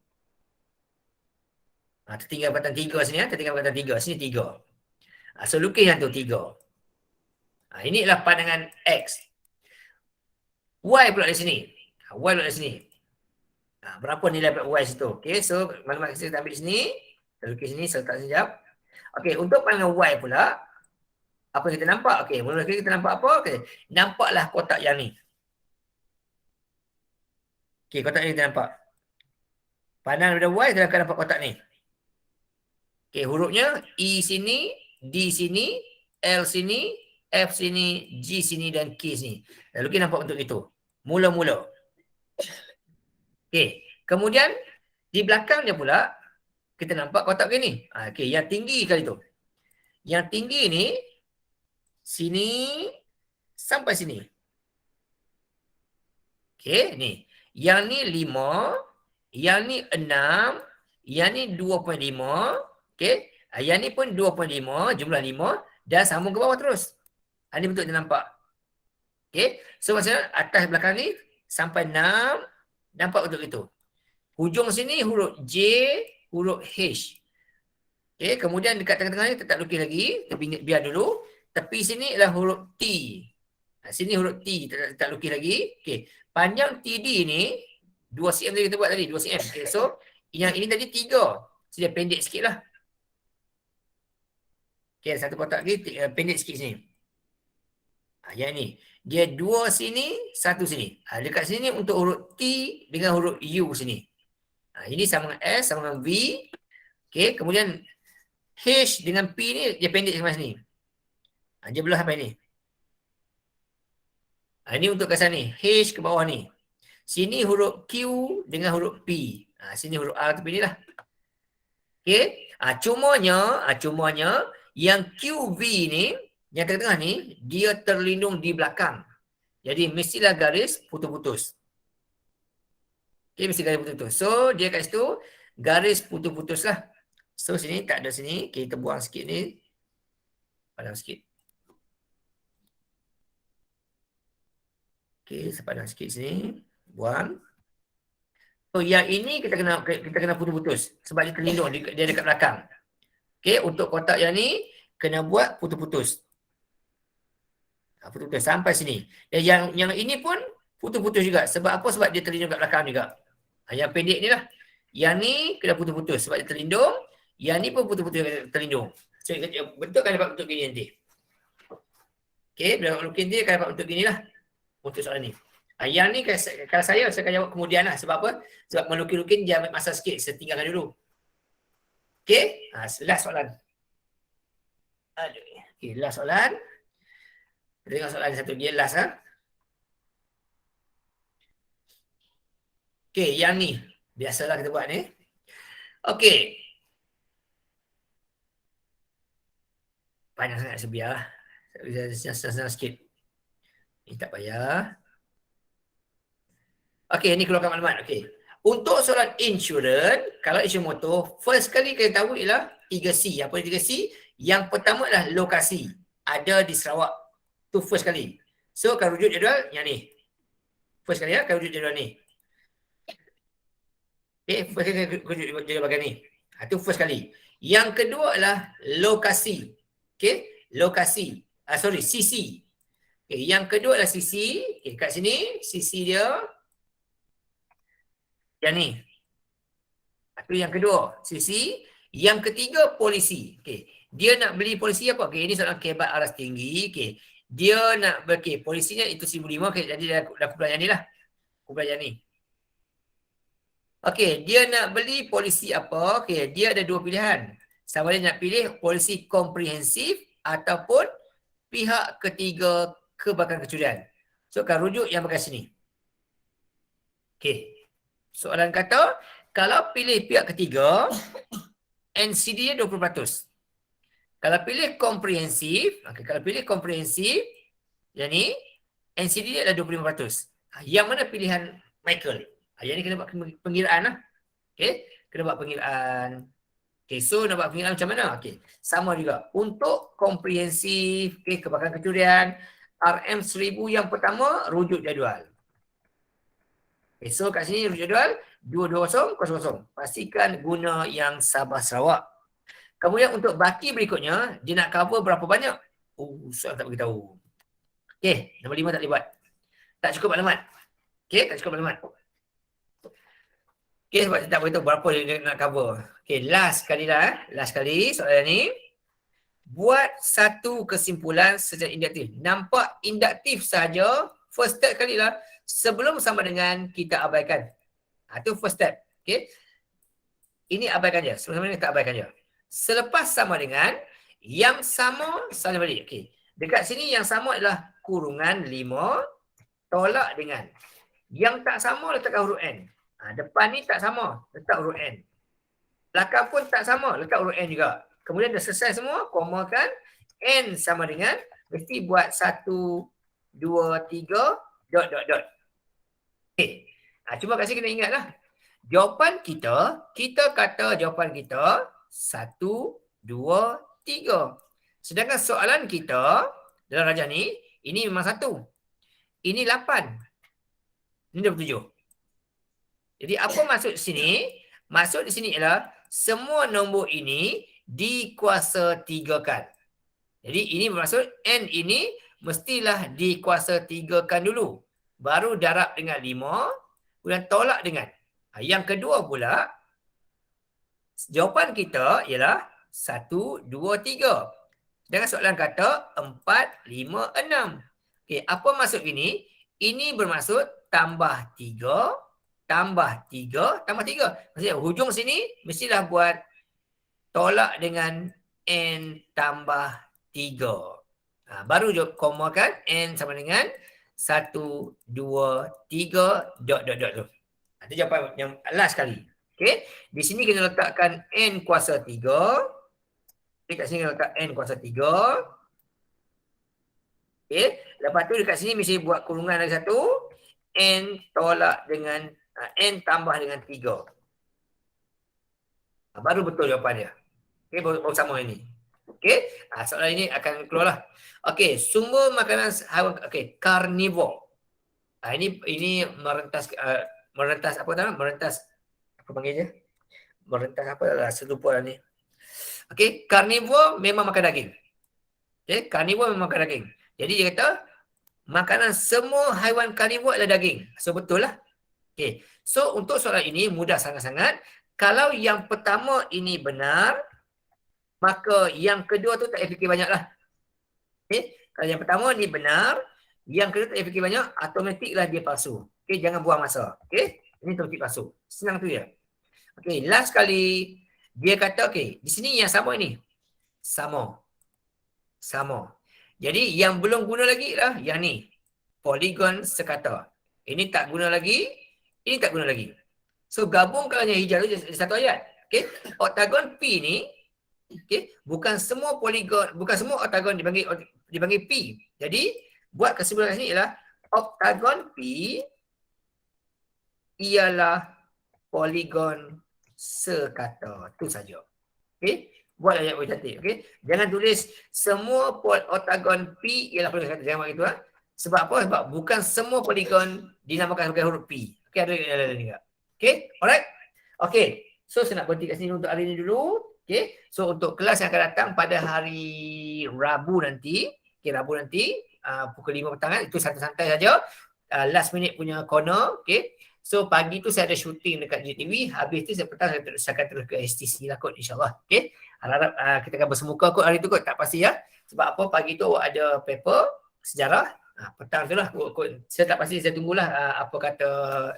Tertinggal perkataan 3 sini ya, tertinggal perkataan 3. Sini 3. So lukis yang tu 3. Ini adalah pandangan X. Y pula di sini. Y pula di sini. Berapa nilai Y situ? Okey, so maklumat kita ambil sini. Kita lukis sini, saya letak sekejap. Okey, untuk pandangan Y pula, apa yang kita nampak? Okey, mula kita nampak apa? Okey, nampaklah kotak yang ni. Okey, kotak ni kita nampak. Pandang daripada Y, kita akan nampak kotak ni. Okey, hurufnya E sini, D sini, L sini, F sini, G sini dan K sini. Lalu kita nampak bentuk itu. Mula-mula. Okey, kemudian di belakangnya pula kita nampak kotak begini. Okey, yang tinggi kali tu. Yang tinggi ni sini sampai sini. Okey, ni. Yang ni 5, yang ni 6, yang ni 2.5. Okey, yang ni pun 2.5, jumlah 5 dan sambung ke bawah terus. Ini bentuk dia nampak. Okey, so maksudnya atas belakang ni sampai 6 nampak bentuk itu. Hujung sini huruf J, huruf H. Okey, kemudian dekat tengah-tengah ni tak lukis lagi, tapi biar dulu. Tepi sini adalah huruf T. Sini huruf T, tak lukis lagi. Okey, panjang TD ni 2 cm tadi kita buat tadi, 2 cm. Okay, so yang ini tadi 3. So dia pendek sikit lah. Okay, satu kotak lagi pendek sikit sini. Yang ni. Dia 2 sini, 1 sini. Dekat sini untuk huruf T dengan huruf U sini. Ini sama dengan S, sama dengan V. Okay, kemudian H dengan P ni dia pendek sampai sini. Dia belah sampai ni. Ini untuk kat sana ni. H ke bawah ni. Sini huruf Q dengan huruf P. Sini huruf R tepi ni lah. Okay. Cumanya yang QV ni, yang tengah-tengah ni, dia terlindung di belakang. Jadi mestilah garis putus-putus. Okay, mesti garis putus-putus. So dia kat situ garis putus-putus lah. So sini tak ada sini. Okay, kita buang sikit ni. Padang sikit. Okay, sepadang sikit sini. Buang. So yang ini kita kena putus-putus sebab dia terlindung, dia dekat belakang. Okey, untuk kotak yang ni kena buat putus-putus. Putus-putus sampai sini. Dan yang ini pun putus-putus juga. Sebab apa? Sebab dia terlindung kat belakang juga. Yang pendek ni lah. Yang ni kena putus-putus sebab dia terlindung. Yang ni pun putus-putus terlindung. So bentuk kan dapat bentuk gini nanti. Okey, bila lukis nanti akan dapat bentuk gini lah. Untuk soalan ni. Yang ni kalau saya akan jawab kemudian lah. Sebab apa? Sebab melukis-lukis dia ambil masa sikit. Saya tinggalkan dulu. Okey. Last soalan. Okey, last soalan. Tengok soalan satu. Dia last lah. Okey, yang ni. Biasalah kita buat ni. Okey. Panjang sangat sebiar lah. Senang sikit. Ini tak payah. Okey, ini keluarkan maklumat. Okey. Untuk soalan insurans, kalau insurans motor, first kali kita tahu ialah 3C. Apa 3C? Yang pertama adalah lokasi. Ada di Sarawak. Tu first kali. So, kalau rujuk jadual, yang ni. First kali ya, kalau rujuk jadual ni. Okey, first kali rujuk jadual bagian ni. Itu first kali. Yang kedua adalah lokasi. Okey, lokasi. CC. Okey, yang kedua adalah CC. Okey, kat sini, CC dia. Yang ni. Itu yang kedua, CC. Yang ketiga, polisi. Okey. Dia nak beli polisi apa? Okey, ini soalan kebat aras tinggi. Okey. Dia nak beli polisinya itu 1,500. Okey, jadi dah kumpulan yang ni lah. Kumpulan yang ni. Okey, dia nak beli polisi apa? Okey, dia ada dua pilihan. Sama dia nak pilih polisi komprehensif ataupun pihak ketiga kebakaran kecurian. So, akan rujuk yang bagian sini. Okey. Soalan kata, kalau pilih pihak ketiga, NCD dia 20%. Kalau pilih komprehensif, kalau pilih komprehensif, yang ni, NCD dia adalah 25%. Yang mana pilihan Michael? Yang ni kena buat pengiraan lah. Okay, kena buat pengiraan. Okay, so nak buat pengiraan macam mana? Okay, sama juga. Untuk komprehensif, okay, kebakaran kecurian, RM1000 yang pertama, rujuk jadual. Okay, so kat sini rujuk jadual 22000. Pastikan guna yang Sabah Sarawak. Kemudian untuk baki berikutnya, dia nak cover berapa banyak? Soal tak beritahu. Okay, nombor 5 tak boleh buat. Tak cukup maklumat. Okay, tak cukup maklumat. Okay, sebab tak beritahu berapa dia nak cover. Okay, last kali lah. Last kali soalan ni. Buat satu kesimpulan secara induktif. Nampak induktif saja. First step kali lah. Sebelum sama dengan kita abaikan. Itu first step. Okay. Ini abaikan je. Sebenarnya tak abaikan je. Selepas sama dengan, yang sama salin balik. Okay. Dekat sini yang sama adalah kurungan 5 tolak dengan. Yang tak sama letakkan huruf N. Depan ni tak sama, letak huruf N. Belakang pun tak sama, letak huruf N juga. Kemudian dah selesai semua, komakan N sama dengan, mesti buat 1, 2, 3, dot, dot, dot. Okay. Cuma kat sini kena ingat lah. Jawapan kita kata jawapan kita 1, 2, 3. Sedangkan soalan kita dalam rajah ni, ini memang 1. Ini 8. Ini 27. Jadi apa maksud sini? Maksud di sini ialah semua nombor ini dikuasa 3-kan. Jadi ini bermaksud N ini mestilah dikuasa 3-kan dulu. Baru darab dengan 5, kemudian tolak dengan. Yang kedua pula, jawapan kita ialah 1, 2, 3. Dengan soalan kata 4, 5, 6. Okey, apa maksud ini? Ini bermaksud tambah 3, tambah 3, tambah 3. Maksudnya hujung sini mestilah buat tolak dengan N tambah 3. Baru komakan N sama dengan 1, 2, 3, dot, dot, dot tu. Itu jawapan yang last sekali. Okay. Di sini kita letakkan N kuasa 3. Okay, kat sini kita letak N kuasa 3. Okay. Lepas tu dekat sini mesti buat kurungan lagi 1. N tolak dengan N tambah dengan 3. Baru betul jawapan dia. Okay, baru sama ini. Okay, soalan ini akan keluar lah. Okay, sumber makanan haiwan, okay, karnivor. Ini merentas apa nama? Merentas, apa panggil je? Merentas apa lah, selupa lah ni. Okay, karnivor memang makan daging. Okay, karnivor memang makan daging. Jadi dia kata, makanan semua haiwan karnivor adalah daging. So betul lah. Okay, so untuk soalan ini mudah sangat-sangat. Kalau yang pertama ini benar, maka yang kedua tu tak payah fikir banyak lah. Okay, kalau yang pertama ni benar, yang kedua tak payah fikir banyak, automatiklah dia palsu. Okay, jangan buang masa. Okay, ini automatik palsu. Senang tu je. Okay, last kali dia kata, okay, di sini yang sama ini. Sama. Sama. Jadi yang belum guna lagi lah yang ni. Polygon sekata. Ini tak guna lagi. Ini tak guna lagi. So gabungkan yang hijau tu jadi satu ayat. Okay. Oktagon P ni, okay, bukan semua poligon, bukan semua oktagon dipanggil P. Jadi buat kesimpulan sini ialah oktagon P ialah poligon sekata. Itu saja. Okay. Buat ayat cantik. Okay. Jangan tulis semua oktagon P ialah poligon sekata. Jangan buat itu. Sebab apa? Sebab bukan semua poligon dinamakan sebagai huruf P. Okay, ada juga. Okay, alright. Okay, so saya nak berhenti kat sini untuk hari ini dulu. Okay, so untuk kelas yang akan datang pada hari Rabu nanti, okay, Rabu nanti pukul 5 petang, itu santai-santai saja. Last minute punya corner. Okay, so pagi tu saya ada shooting dekat GTV. Habis tu saya petang saya akan terus ke STC lah kot, insyaAllah. Okay, harap kita akan bersemuka kot hari tu kot, tak pasti ya. Sebab apa, pagi tu ada paper sejarah. Petang tu lah saya tak pasti, saya tunggulah apa kata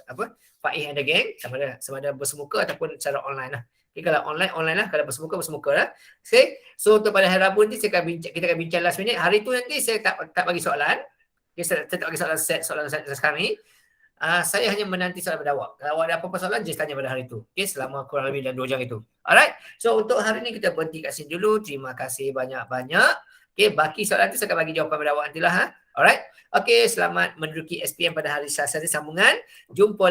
apa Faiz and the gang sama ada bersemuka ataupun secara online lah. Okay, kalau online lah, kalau bersemuka lah. Okay, so untuk pada hari Rabu nanti kita akan bincang last minute. Hari tu nanti saya tak bagi soalan. Okay, saya tak bagi soalan sekarang ni. Saya hanya menanti soalan berdawak. Kalau ada apa-apa soalan, just tanya pada hari tu. Okay, selama kurang lebih dalam 2 jam itu. Alright, so untuk hari ni kita berhenti kat sini dulu. Terima kasih banyak-banyak. Okay, baki soalan tu saya akan bagi jawapan berdawak nantilah. Alright, okay, selamat menduduki SPM pada hari Selasa sambungan. Jumpa